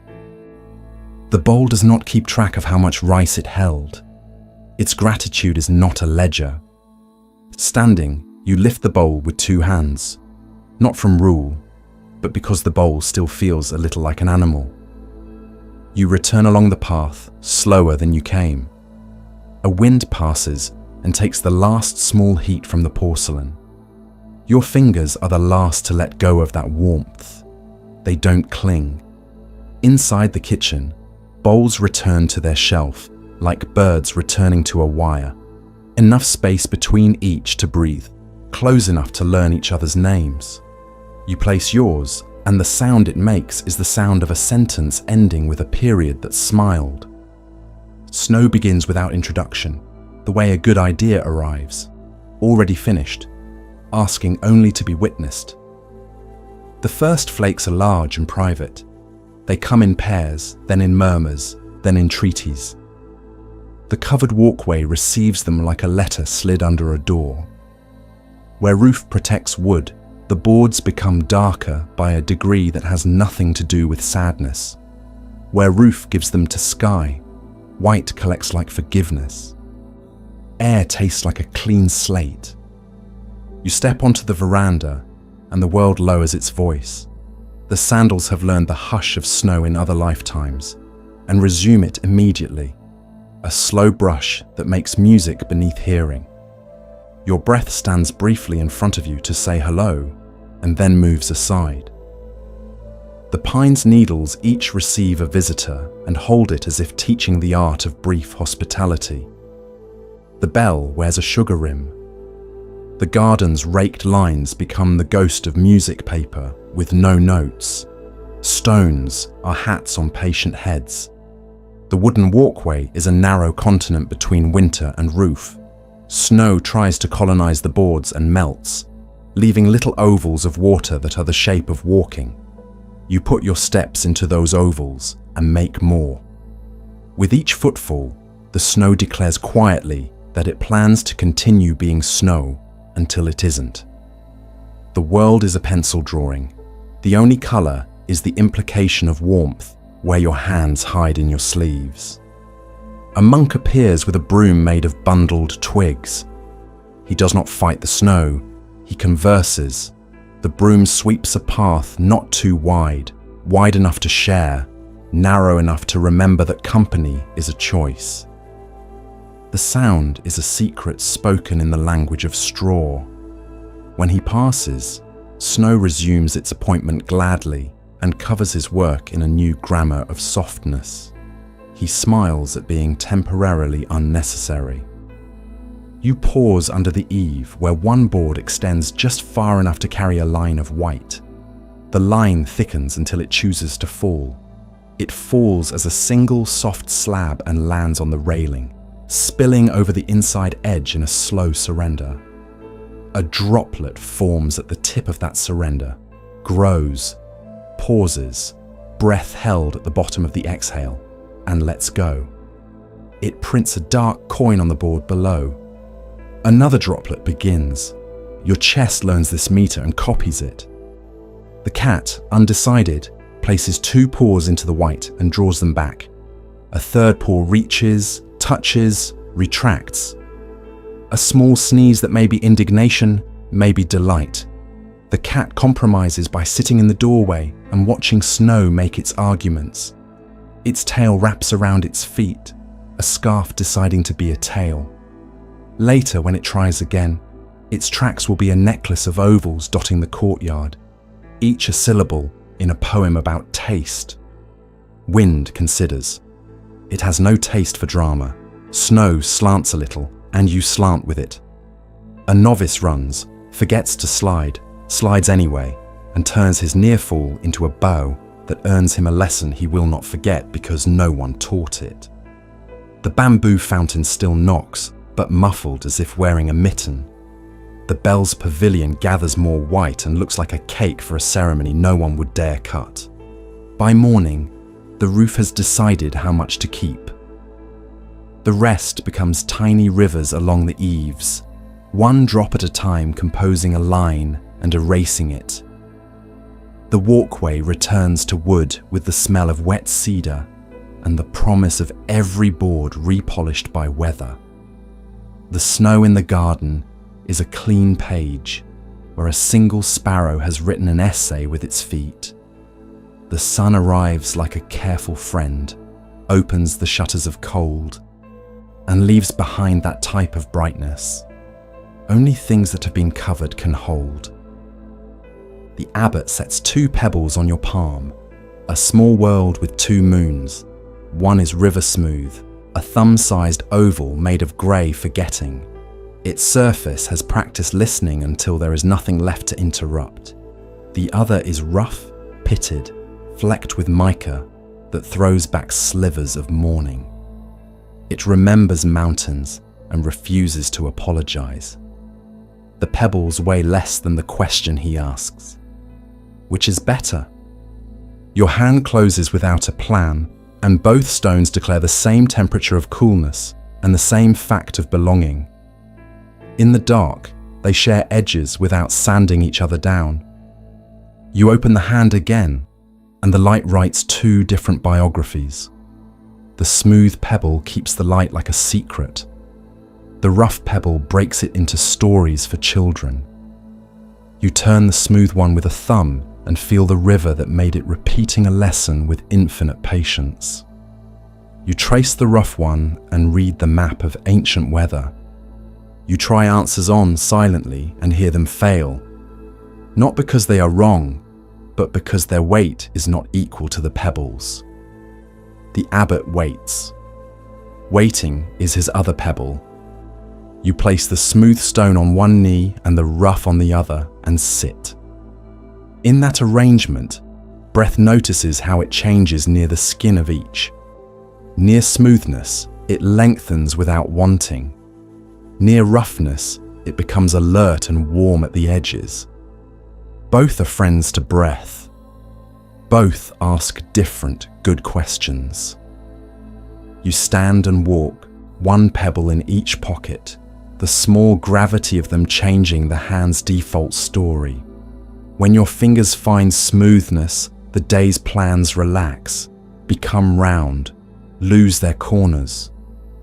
The bowl does not keep track of how much rice it held. Its gratitude is not a ledger. Standing, you lift the bowl with 2 hands, not from rule, but because the bowl still feels a little like an animal. You return along the path, slower than you came. A wind passes and takes the last small heat from the porcelain. Your fingers are the last to let go of that warmth. They don't cling. Inside the kitchen, bowls return to their shelf, like birds returning to a wire. Enough space between each to breathe, close enough to learn each other's names. You place yours, and the sound it makes is the sound of a sentence ending with a period that smiled. Snow begins without introduction, the way a good idea arrives, already finished, asking only to be witnessed. The first flakes are large and private. They come in pairs, then in murmurs, then entreaties. The covered walkway receives them like a letter slid under a door. Where roof protects wood, the boards become darker by a degree that has nothing to do with sadness. Where roof gives them to sky, white collects like forgiveness. Air tastes like a clean slate. You step onto the veranda, and the world lowers its voice. The sandals have learned the hush of snow in other lifetimes, and resume it immediately. A slow brush that makes music beneath hearing. Your breath stands briefly in front of you to say hello, and then moves aside. The pine's needles each receive a visitor and hold it as if teaching the art of brief hospitality. The bell wears a sugar rim. The garden's raked lines become the ghost of music paper with no notes. Stones are hats on patient heads. The wooden walkway is a narrow continent between winter and roof. Snow tries to colonize the boards and melts, leaving little ovals of water that are the shape of walking. You put your steps into those ovals and make more. With each footfall, the snow declares quietly that it plans to continue being snow until it isn't. The world is a pencil drawing. The only color is the implication of warmth where your hands hide in your sleeves. A monk appears with a broom made of bundled twigs. He does not fight the snow, he converses. The broom sweeps a path not too wide, wide enough to share, narrow enough to remember that company is a choice. The sound is a secret spoken in the language of straw. When he passes, snow resumes its appointment gladly and covers his work in a new grammar of softness. He smiles at being temporarily unnecessary. You pause under the eave where one board extends just far enough to carry a line of white. The line thickens until it chooses to fall. It falls as a single soft slab and lands on the railing, spilling over the inside edge in a slow surrender. A droplet forms at the tip of that surrender, grows, pauses, breath held at the bottom of the exhale, and lets go. It prints a dark coin on the board below. Another droplet begins. Your chest learns this meter and copies it. The cat, undecided, places 2 paws into the white and draws them back. A third paw reaches, touches, retracts. A small sneeze that may be indignation, may be delight. The cat compromises by sitting in the doorway and watching snow make its arguments. Its tail wraps around its feet, a scarf deciding to be a tail. Later, when it tries again, Its tracks will be a necklace of ovals dotting the courtyard, each a syllable in a poem about taste. Wind considers. It has no taste for drama. Snow slants a little, and you slant with it. A novice runs, forgets to slide, slides anyway, and turns his near fall into a bow that earns him a lesson he will not forget because no one taught it. The bamboo fountain still knocks, but muffled as if wearing a mitten. The bell's pavilion gathers more white and looks like a cake for a ceremony no one would dare cut. By morning, the roof has decided how much to keep. The rest becomes tiny rivers along the eaves, one drop at a time composing a line and erasing it. The walkway returns to wood with the smell of wet cedar and the promise of every board repolished by weather. The snow in the garden is a clean page where a single sparrow has written an essay with its feet. The sun arrives like a careful friend, opens the shutters of cold, and leaves behind that type of brightness only things that have been covered can hold. The abbot sets 2 pebbles on your palm, a small world with 2 moons. One is river smooth, a thumb-sized oval made of grey forgetting. Its surface has practiced listening until there is nothing left to interrupt. The other is rough, pitted, flecked with mica that throws back slivers of morning. It remembers mountains and refuses to apologize. The pebbles weigh less than the question he asks. Which is better? Your hand closes without a plan, and both stones declare the same temperature of coolness and the same fact of belonging. In the dark, they share edges without sanding each other down. You open the hand again, and the light writes 2 different biographies. The smooth pebble keeps the light like a secret. The rough pebble breaks it into stories for children. You turn the smooth one with a thumb and feel the river that made it repeating a lesson with infinite patience. You trace the rough one and read the map of ancient weather. You try answers on silently and hear them fail, not because they are wrong, but because their weight is not equal to the pebbles. The abbot waits. Waiting is his other pebble. You place the smooth stone on one knee and the rough on the other and sit. In that arrangement, breath notices how it changes near the skin of each. Near smoothness, it lengthens without wanting. Near roughness, it becomes alert and warm at the edges. Both are friends to breath. Both ask different good questions. You stand and walk, 1 pebble in each pocket, the small gravity of them changing the hand's default story. When your fingers find smoothness, the day's plans relax, become round, lose their corners.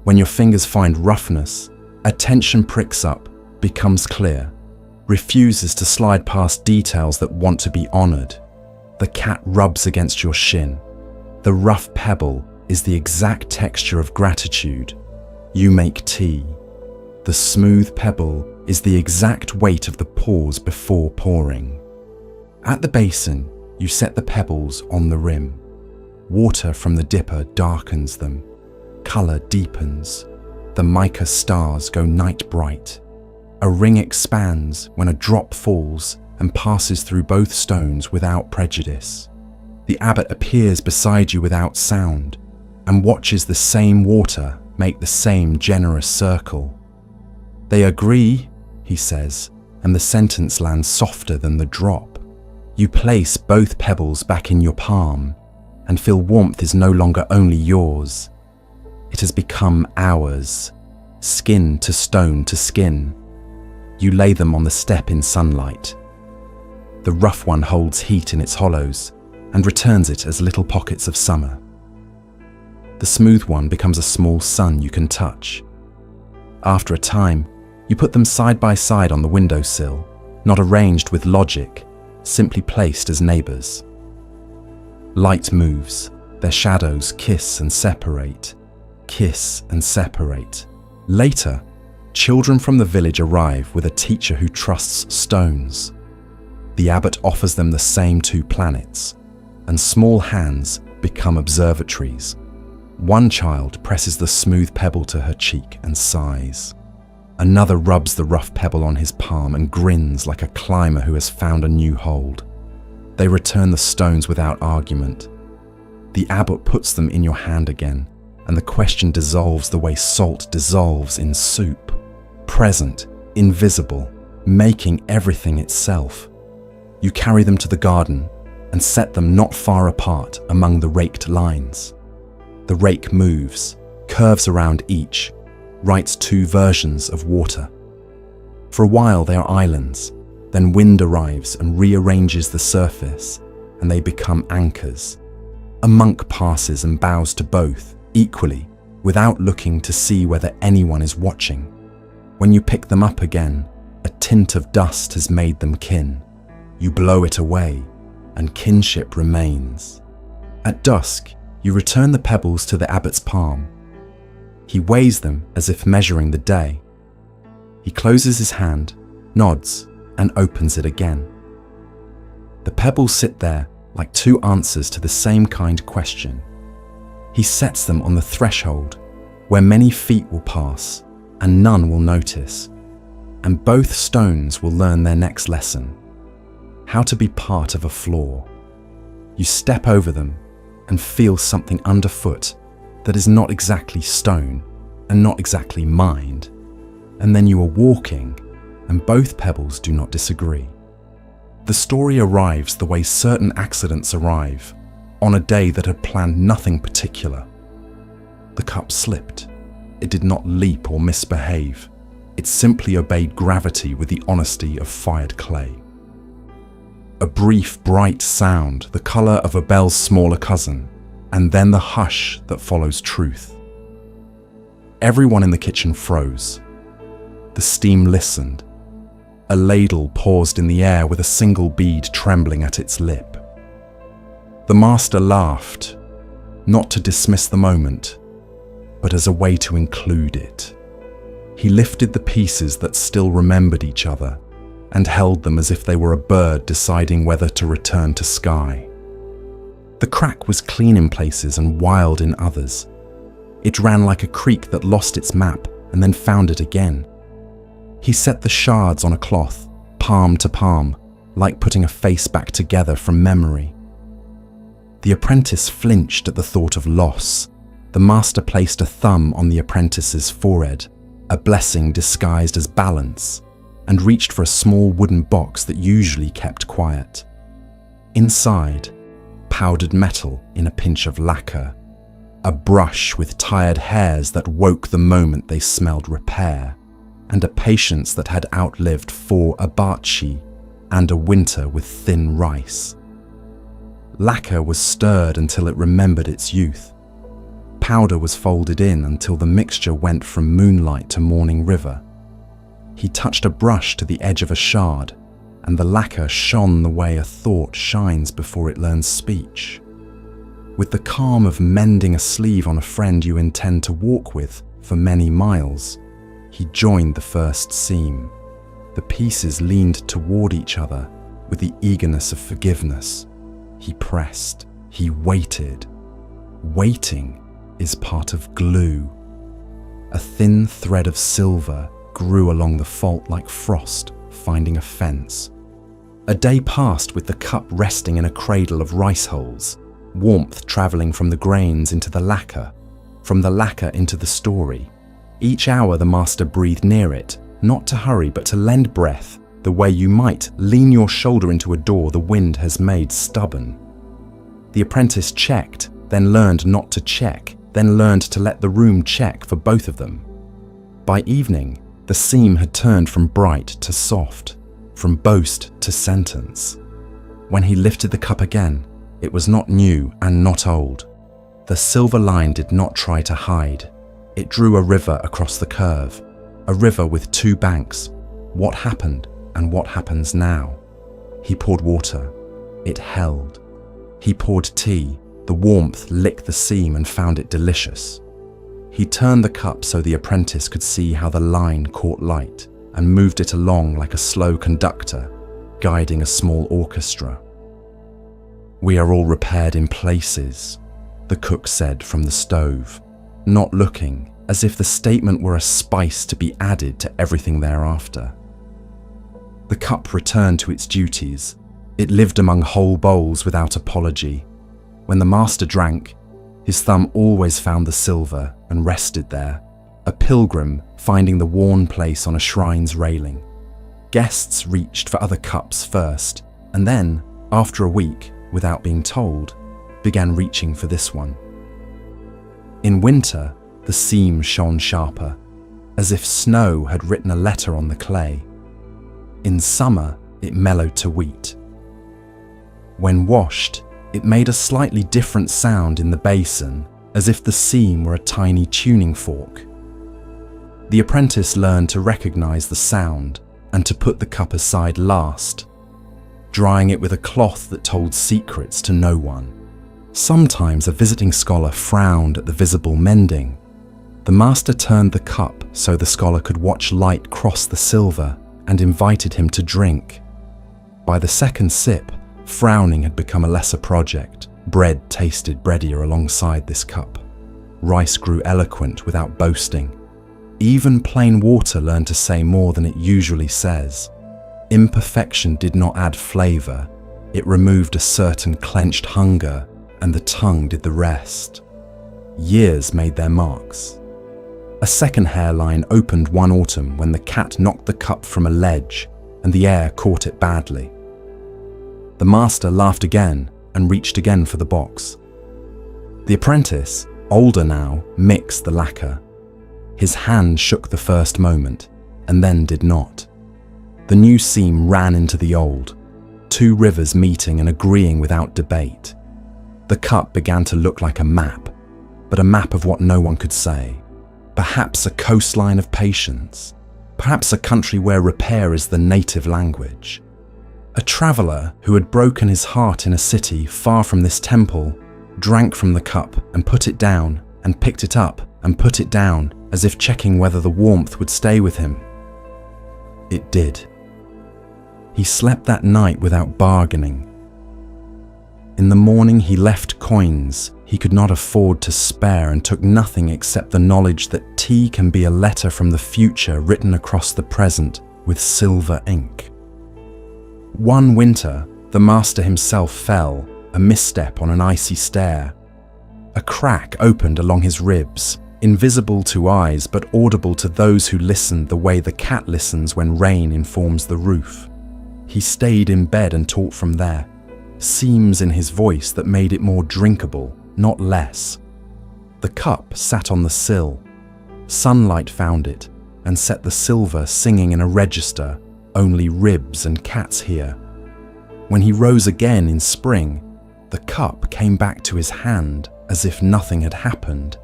When your fingers find roughness, attention pricks up, becomes clear, refuses to slide past details that want to be honored. The cat rubs against your shin. The rough pebble is the exact texture of gratitude. You make tea. The smooth pebble is the exact weight of the pause before pouring. At the basin, you set the pebbles on the rim. Water from the dipper darkens them. Color deepens. The mica stars go night bright. A ring expands when a drop falls and passes through both stones without prejudice. The abbot appears beside you without sound and watches the same water make the same generous circle. They agree, he says, and the sentence lands softer than the drop. You place both pebbles back in your palm and feel warmth is no longer only yours. It has become ours, skin to stone to skin. You lay them on the step in sunlight. The rough one holds heat in its hollows and returns it as little pockets of summer. The smooth one becomes a small sun you can touch. After a time, you put them side by side on the windowsill, not arranged with logic, simply placed as neighbors. Light moves, their shadows kiss and separate. Kiss and separate. Later, Children from the village arrive with a teacher who trusts stones. The abbot offers them the same 2 planets, and small hands become observatories. One child presses the smooth pebble to her cheek and sighs. Another rubs the rough pebble on his palm and grins like a climber who has found a new hold. They return the stones without argument. The abbot puts them in your hand again, and the question dissolves the way salt dissolves in soup. Present, invisible, making everything itself. You carry them to the garden and set them not far apart among the raked lines. The rake moves, curves around each, writes 2 versions of water. For a while they are islands, then wind arrives and rearranges the surface, and they become anchors. A monk passes and bows to both, equally, without looking to see whether anyone is watching. When you pick them up again, a tint of dust has made them kin. You blow it away, and kinship remains. At dusk, you return the pebbles to the abbot's palm. He weighs them as if measuring the day. He closes his hand, nods, and opens it again. The pebbles sit there like 2 answers to the same kind question. He sets them on the threshold where many feet will pass and none will notice, and both stones will learn their next lesson: how to be part of a floor. You step over them and feel something underfoot that is not exactly stone and not exactly mind, and then you are walking and both pebbles do not disagree. The story arrives the way certain accidents arrive, on a day that had planned nothing particular. The cup slipped. It did not leap or misbehave. It simply obeyed gravity with the honesty of fired clay. A brief, bright sound, the colour of a bell's smaller cousin, and then the hush that follows truth. Everyone in the kitchen froze. The steam listened. A ladle paused in the air with a single bead trembling at its lip. The master laughed, not to dismiss the moment, but as a way to include it. He lifted the pieces that still remembered each other and held them as if they were a bird deciding whether to return to sky. The crack was clean in places and wild in others. It ran like a creek that lost its map and then found it again. He set the shards on a cloth, palm to palm, like putting a face back together from memory. The apprentice flinched at the thought of loss. The master placed a thumb on the apprentice's forehead, a blessing disguised as balance, and reached for a small wooden box that usually kept quiet. Inside, powdered metal in a pinch of lacquer, a brush with tired hairs that woke the moment they smelled repair, and a patience that had outlived 4 abachi and a winter with thin rice. Lacquer was stirred until it remembered its youth. Powder was folded in until the mixture went from moonlight to morning river. He touched a brush to the edge of a shard, and the lacquer shone the way a thought shines before it learns speech. With the calm of mending a sleeve on a friend you intend to walk with for many miles, he joined the first seam. The pieces leaned toward each other with the eagerness of forgiveness. He pressed, he waited. Waiting is part of glue. A thin thread of silver grew along the fault like frost, finding a fence. A day passed with the cup resting in a cradle of rice hulls, warmth travelling from the grains into the lacquer, from the lacquer into the story. Each hour the master breathed near it, not to hurry but to lend breath, the way you might lean your shoulder into a door the wind has made stubborn. The apprentice checked, then learned not to check, then learned to let the room check for both of them. By evening, the seam had turned from bright to soft, from boast to sentence. When he lifted the cup again, it was not new and not old. The silver line did not try to hide. It drew a river across the curve, a river with 2 banks. What happened and what happens now? He poured water. It held. He poured tea. The warmth licked the seam and found it delicious. He turned the cup so the apprentice could see how the line caught light and moved it along like a slow conductor, guiding a small orchestra. "We are all repaired in places," the cook said from the stove, not looking, as if the statement were a spice to be added to everything thereafter. The cup returned to its duties. It lived among whole bowls without apology. When the master drank, his thumb always found the silver and rested there, a pilgrim finding the worn place on a shrine's railing. Guests reached for other cups first, and then, after a week, without being told, began reaching for this one. In winter, the seam shone sharper, as if snow had written a letter on the clay. In summer, it mellowed to wheat. When washed, it made a slightly different sound in the basin, as if the seam were a tiny tuning fork. The apprentice learned to recognize the sound and to put the cup aside last, drying it with a cloth that told secrets to no one. Sometimes a visiting scholar frowned at the visible mending. The master turned the cup so the scholar could watch light cross the silver and invited him to drink. By the second sip, frowning had become a lesser project. Bread tasted breadier alongside this cup. Rice grew eloquent without boasting. Even plain water learned to say more than it usually says. Imperfection did not add flavor. It removed a certain clenched hunger, and the tongue did the rest. Years made their marks. A second hairline opened one autumn when the cat knocked the cup from a ledge and the air caught it badly. The master laughed again and reached again for the box. The apprentice, older now, mixed the lacquer. His hand shook the first moment, and then did not. The new seam ran into the old, two rivers meeting and agreeing without debate. The cup began to look like a map, but a map of what no one could say. Perhaps a coastline of patience, perhaps a country where repair is the native language. A traveller who had broken his heart in a city far from this temple drank from the cup and put it down and picked it up and put it down as if checking whether the warmth would stay with him. It did. He slept that night without bargaining. In the morning he left coins he could not afford to spare and took nothing except the knowledge that tea can be a letter from the future written across the present with silver ink. One winter, the master himself fell, a misstep on an icy stair. A crack opened along his ribs, invisible to eyes but audible to those who listened the way the cat listens when rain informs the roof. He stayed in bed and taught from there, seams in his voice that made it more drinkable, not less. The cup sat on the sill. Sunlight found it and set the silver singing in a register, only ribs and cats hear. When he rose again in spring, the cup came back to his hand as if nothing had happened,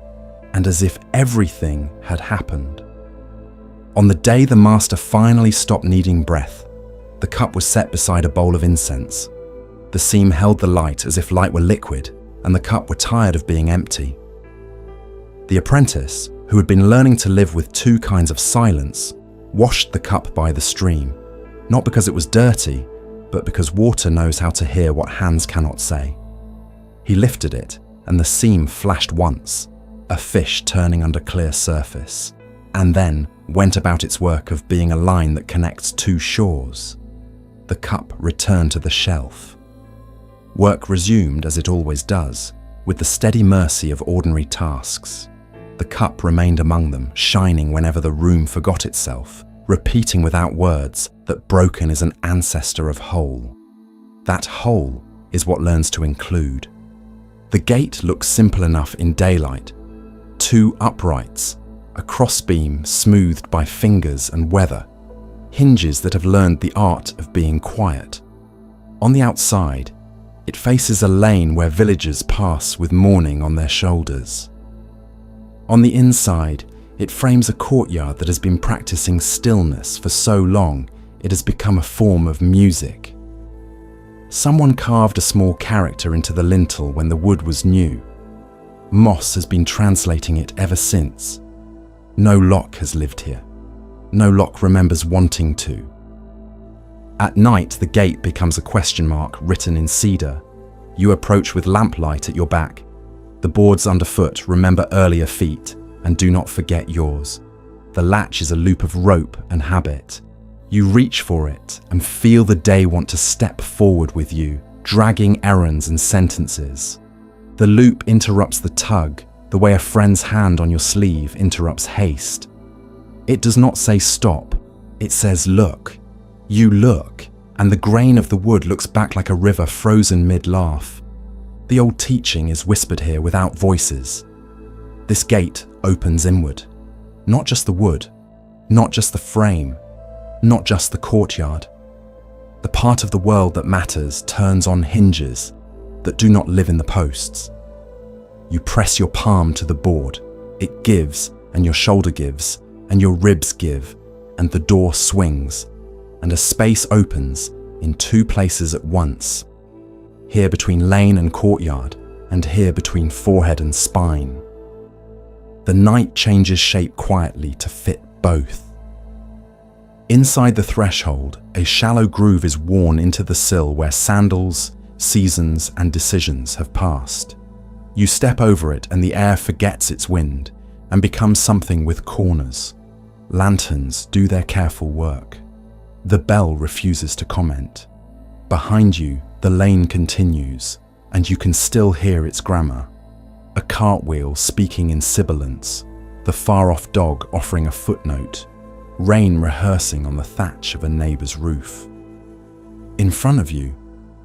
and as if everything had happened. On the day the master finally stopped needing breath, the cup was set beside a bowl of incense. The seam held the light as if light were liquid, and the cup were tired of being empty. The apprentice, who had been learning to live with two kinds of silence, washed the cup by the stream, not because it was dirty, but because water knows how to hear what hands cannot say. He lifted it, and the seam flashed once, a fish turning under clear surface, and then went about its work of being a line that connects two shores. The cup returned to the shelf. Work resumed as it always does, with the steady mercy of ordinary tasks. The cup remained among them, shining whenever the room forgot itself, repeating without words that broken is an ancestor of whole. That whole is what learns to include. The gate looks simple enough in daylight. Two uprights, a crossbeam smoothed by fingers and weather, hinges that have learned the art of being quiet. On the outside, it faces a lane where villagers pass with mourning on their shoulders. On the inside, it frames a courtyard that has been practicing stillness for so long it has become a form of music. Someone carved a small character into the lintel when the wood was new. Moss has been translating it ever since. No Locke has lived here. No Locke remembers wanting to. At night, the gate becomes a question mark written in cedar. You approach with lamplight at your back. The boards underfoot remember earlier feet and do not forget yours. The latch is a loop of rope and habit. You reach for it and feel the day want to step forward with you, dragging errands and sentences. The loop interrupts the tug, the way a friend's hand on your sleeve interrupts haste. It does not say stop, it says look. You look, and the grain of the wood looks back like a river frozen mid-laugh. The old teaching is whispered here without voices. This gate opens inward. Not just the wood, not just the frame, not just the courtyard. The part of the world that matters turns on hinges that do not live in the posts. You press your palm to the board. It gives, and your shoulder gives, and your ribs give, and the door swings, and a space opens in two places at once. Here between lane and courtyard, and here between forehead and spine. The night changes shape quietly to fit both. Inside the threshold, a shallow groove is worn into the sill where sandals, seasons, and decisions have passed. You step over it and the air forgets its wind and becomes something with corners. Lanterns do their careful work. The bell refuses to comment. Behind you, the lane continues, and you can still hear its grammar. A cartwheel speaking in sibilance, the far-off dog offering a footnote, rain rehearsing on the thatch of a neighbour's roof. In front of you,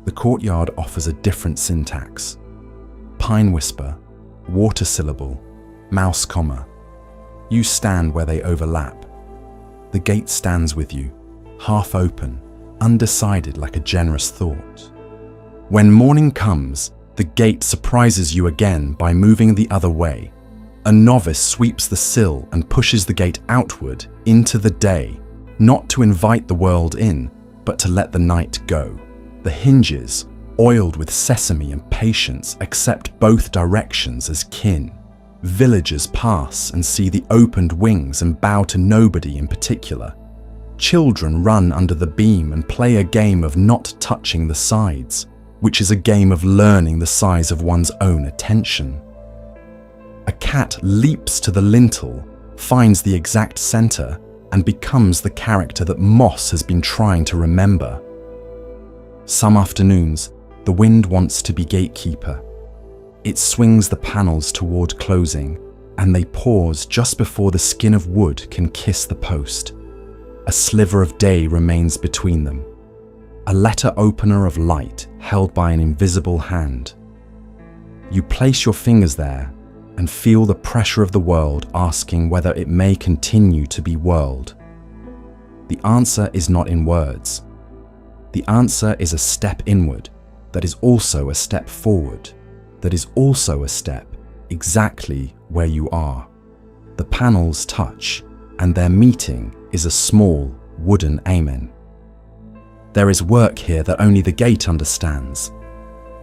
the courtyard offers a different syntax. Pine whisper, water syllable, mouse comma. You stand where they overlap. The gate stands with you, half open, undecided like a generous thought. When morning comes, the gate surprises you again by moving the other way. A novice sweeps the sill and pushes the gate outward into the day, not to invite the world in, but to let the night go. The hinges, oiled with sesame and patience, accept both directions as kin. Villagers pass and see the opened wings and bow to nobody in particular. Children run under the beam and play a game of not touching the sides, which is a game of learning the size of one's own attention. A cat leaps to the lintel, finds the exact center, and becomes the character that Moss has been trying to remember. Some afternoons, the wind wants to be gatekeeper. It swings the panels toward closing, and they pause just before the skin of wood can kiss the post. A sliver of day remains between them. A letter opener of light held by an invisible hand. You place your fingers there and feel the pressure of the world asking whether it may continue to be world. The answer is not in words. The answer is a step inward that is also a step forward, that is also a step exactly where you are. The panels touch, and their meeting is a small wooden amen. There is work here that only the gate understands.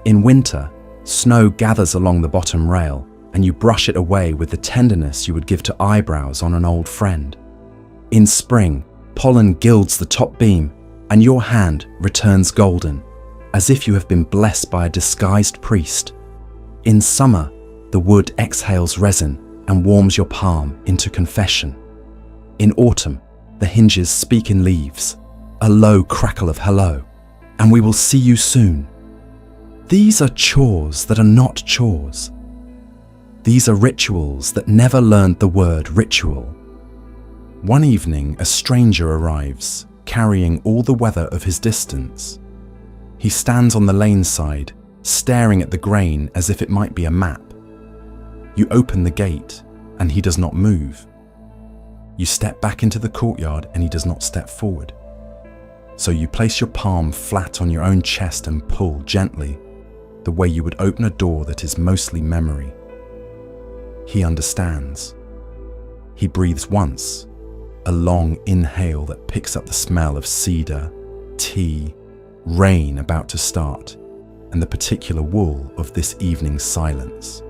In winter, snow gathers along the bottom rail, and you brush it away with the tenderness you would give to eyebrows on an old friend. In spring, pollen gilds the top beam, and your hand returns golden, as if you have been blessed by a disguised priest. In summer, the wood exhales resin and warms your palm into confession. In autumn, the hinges speak in leaves, a low crackle of hello, and we will see you soon. These are chores that are not chores. These are rituals that never learned the word ritual. One evening, a stranger arrives, carrying all the weather of his distance. He stands on the lane side, staring at the grain as if it might be a map. You open the gate, and he does not move. You step back into the courtyard, and he does not step forward. So you place your palm flat on your own chest and pull gently, the way you would open a door that is mostly memory. He understands. He breathes once, a long inhale that picks up the smell of cedar, tea, rain about to start, and the particular wool of this evening's silence.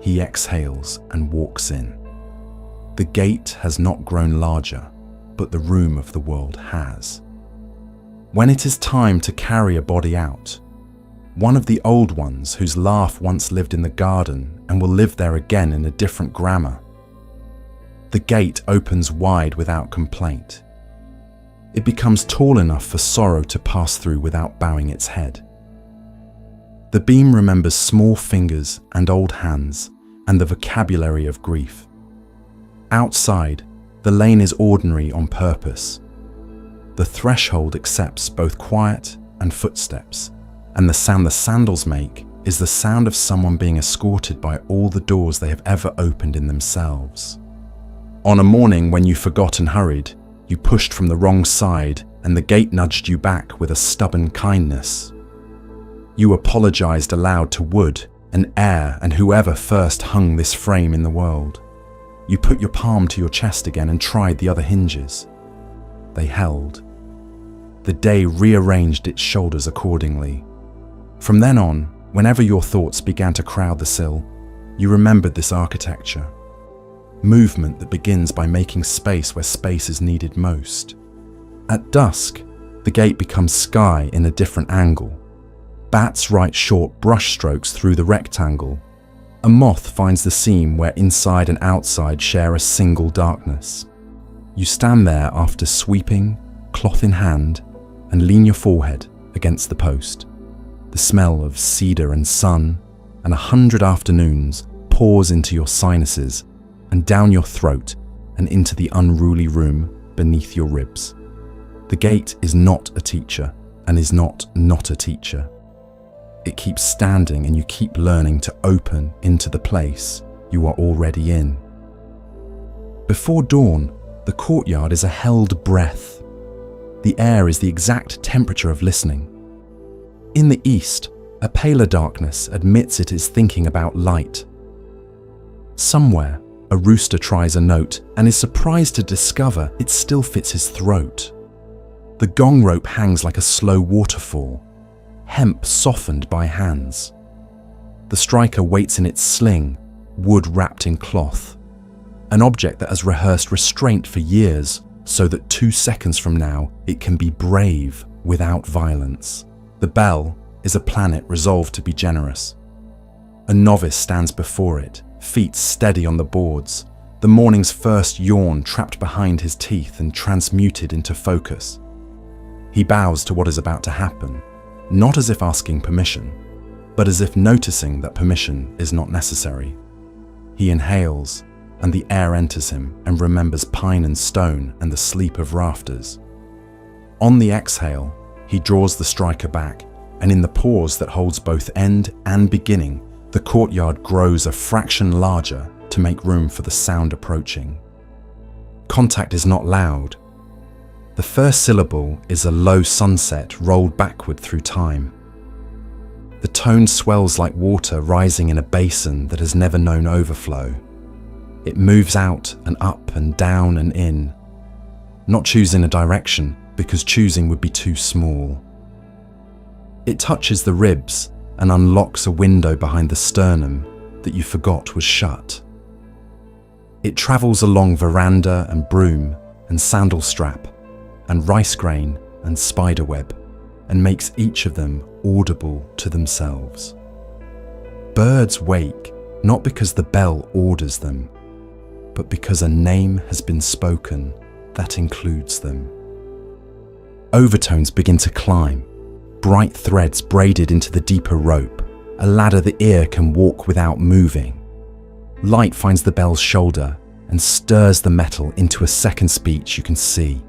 he exhales and walks in. The gate has not grown larger, but the room of the world has. When it is time to carry a body out, one of the old ones whose laugh once lived in the garden and will live there again in a different grammar, the gate opens wide without complaint. It becomes tall enough for sorrow to pass through without bowing its head. The beam remembers small fingers and old hands and the vocabulary of grief. Outside, the lane is ordinary on purpose. The threshold accepts both quiet and footsteps, and the sound the sandals make is the sound of someone being escorted by all the doors they have ever opened in themselves. On a morning when you forgot and hurried, you pushed from the wrong side and the gate nudged you back with a stubborn kindness. You apologized aloud to wood and air and whoever first hung this frame in the world. You put your palm to your chest again and tried the other hinges. They held. The day rearranged its shoulders accordingly. From then on, whenever your thoughts began to crowd the sill, you remembered this architecture. Movement that begins by making space where space is needed most. At dusk, the gate becomes sky in a different angle. Bats write short brush strokes through the rectangle. A moth finds the seam where inside and outside share a single darkness. You stand there after sweeping, cloth in hand, and lean your forehead against the post. The smell of cedar and sun and 100 afternoons pours into your sinuses and down your throat and into the unruly room beneath your ribs. The gate is not a teacher and is not a teacher. It keeps standing and you keep learning to open into the place you are already in. Before dawn, the courtyard is a held breath. The air is the exact temperature of listening. In the east, a paler darkness admits it is thinking about light. Somewhere, a rooster tries a note and is surprised to discover it still fits his throat. The gong rope hangs like a slow waterfall, hemp softened by hands. The striker waits in its sling, wood wrapped in cloth, an object that has rehearsed restraint for years so that 2 seconds from now it can be brave without violence. The bell is a planet resolved to be generous. A novice stands before it, feet steady on the boards, the morning's first yawn trapped behind his teeth and transmuted into focus. He bows to what is about to happen, not as if asking permission, but as if noticing that permission is not necessary. He inhales, and the air enters him and remembers pine and stone and the sleep of rafters. On the exhale, he draws the striker back, and in the pause that holds both end and beginning, the courtyard grows a fraction larger to make room for the sound approaching. Contact is not loud. The first syllable is a low sunset rolled backward through time. The tone swells like water rising in a basin that has never known overflow. It moves out and up and down and in, not choosing a direction because choosing would be too small. It touches the ribs and unlocks a window behind the sternum that you forgot was shut. It travels along veranda and broom and sandal strap and rice grain and spiderweb and makes each of them audible to themselves. Birds wake not because the bell orders them, but because a name has been spoken that includes them. Overtones begin to climb, bright threads braided into the deeper rope, a ladder the ear can walk without moving. Light finds the bell's shoulder and stirs the metal into a second speech you can see.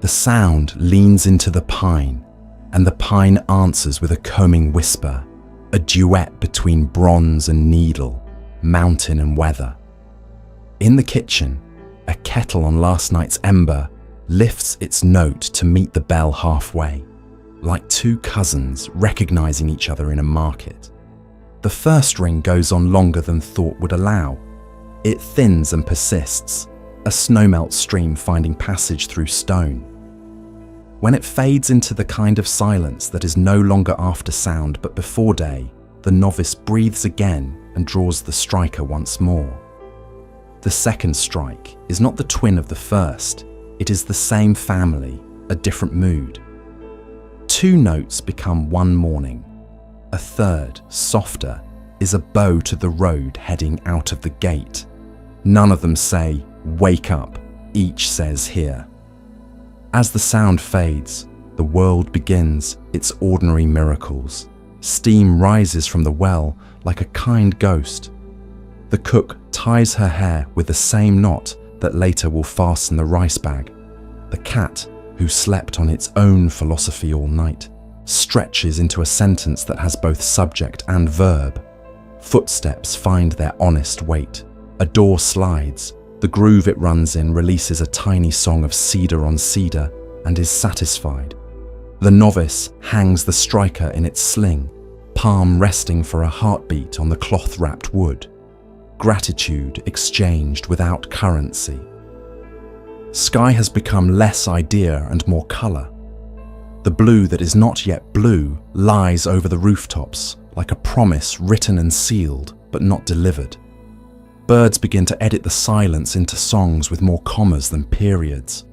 The sound leans into the pine, and the pine answers with a combing whisper, a duet between bronze and needle, mountain and weather. In the kitchen, a kettle on last night's ember lifts its note to meet the bell halfway, like two cousins recognizing each other in a market. The first ring goes on longer than thought would allow. It thins and persists, a snowmelt stream finding passage through stone. When it fades into the kind of silence that is no longer after sound but before day, the novice breathes again and draws the striker once more. The second strike is not the twin of the first, it is the same family, a different mood. Two notes become one morning. A third, softer, is a bow to the road heading out of the gate. None of them say, "Wake up," each says, "Here." As the sound fades, the world begins its ordinary miracles. Steam rises from the well like a kind ghost. The cook ties her hair with the same knot that later will fasten the rice bag. The cat, who slept on its own philosophy all night, stretches into a sentence that has both subject and verb. Footsteps find their honest weight. A door slides. The groove it runs in releases a tiny song of cedar on cedar and is satisfied. The novice hangs the striker in its sling, palm resting for a heartbeat on the cloth-wrapped wood. Gratitude exchanged without currency. Sky has become less idea and more colour. The blue that is not yet blue lies over the rooftops, like a promise written and sealed, but not delivered. Birds begin to edit the silence into songs with more commas than periods.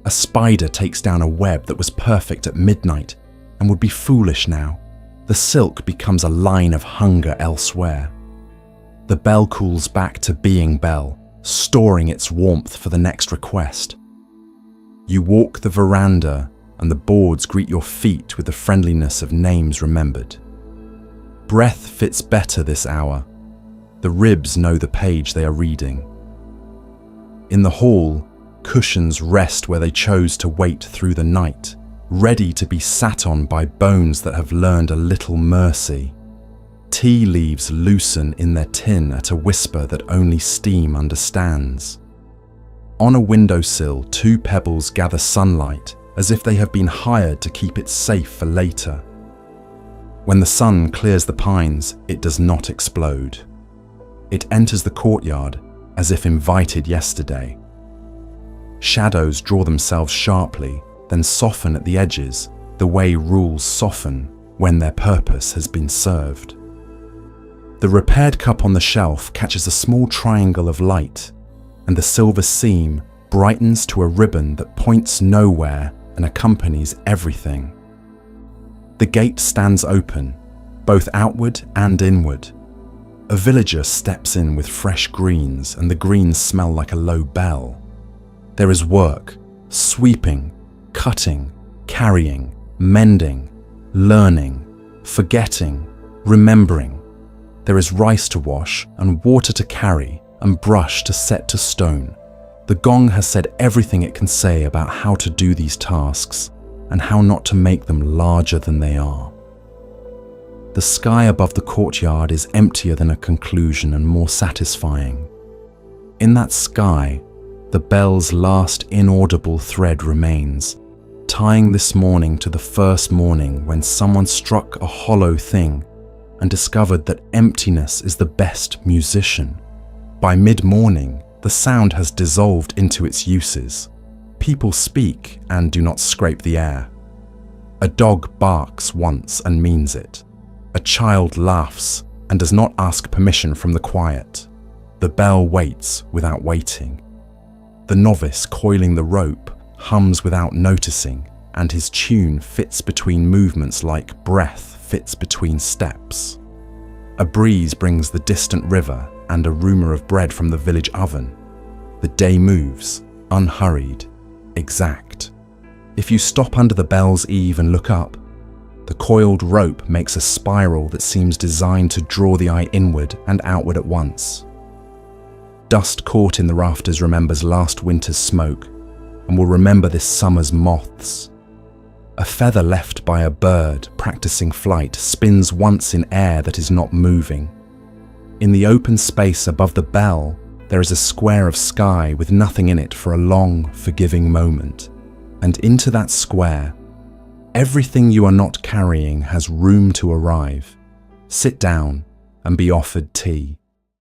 A spider takes down a web that was perfect at midnight and would be foolish now. The silk becomes a line of hunger elsewhere. The bell cools back to being bell, storing its warmth for the next request. You walk the veranda and the boards greet your feet with the friendliness of names remembered. Breath fits better this hour. The ribs know the page they are reading. In the hall, cushions rest where they chose to wait through the night, ready to be sat on by bones that have learned a little mercy. Tea leaves loosen in their tin at a whisper that only steam understands. On a windowsill, two pebbles gather sunlight as if they have been hired to keep it safe for later. When the sun clears the pines, it does not explode. It enters the courtyard as if invited yesterday. Shadows draw themselves sharply, then soften at the edges, the way rules soften when their purpose has been served. The repaired cup on the shelf catches a small triangle of light, and the silver seam brightens to a ribbon that points nowhere and accompanies everything. The gate stands open, both outward and inward. A villager steps in with fresh greens, and the greens smell like a low bell. There is work, sweeping, cutting, carrying, mending, learning, forgetting, remembering. There is rice to wash and water to carry and brush to set to stone. The gong has said everything it can say about how to do these tasks and how not to make them larger than they are. The sky above the courtyard is emptier than a conclusion and more satisfying. In that sky, the bell's last inaudible thread remains, tying this morning to the first morning when someone struck a hollow thing and discovered that emptiness is the best musician. By mid-morning, the sound has dissolved into its uses. People speak and do not scrape the air. A dog barks once and means it. A child laughs and does not ask permission from the quiet. The bell waits without waiting. The novice coiling the rope hums without noticing, and his tune fits between movements like breath fits between steps. A breeze brings the distant river and a rumour of bread from the village oven. The day moves, unhurried, exact. If you stop under the bell's eave and look up, the coiled rope makes a spiral that seems designed to draw the eye inward and outward at once. Dust caught in the rafters remembers last winter's smoke and will remember this summer's moths. A feather left by a bird practicing flight spins once in air that is not moving. In the open space above the bell, there is a square of sky with nothing in it for a long, forgiving moment. And into that square, everything you are not carrying has room to arrive. Sit down and be offered tea.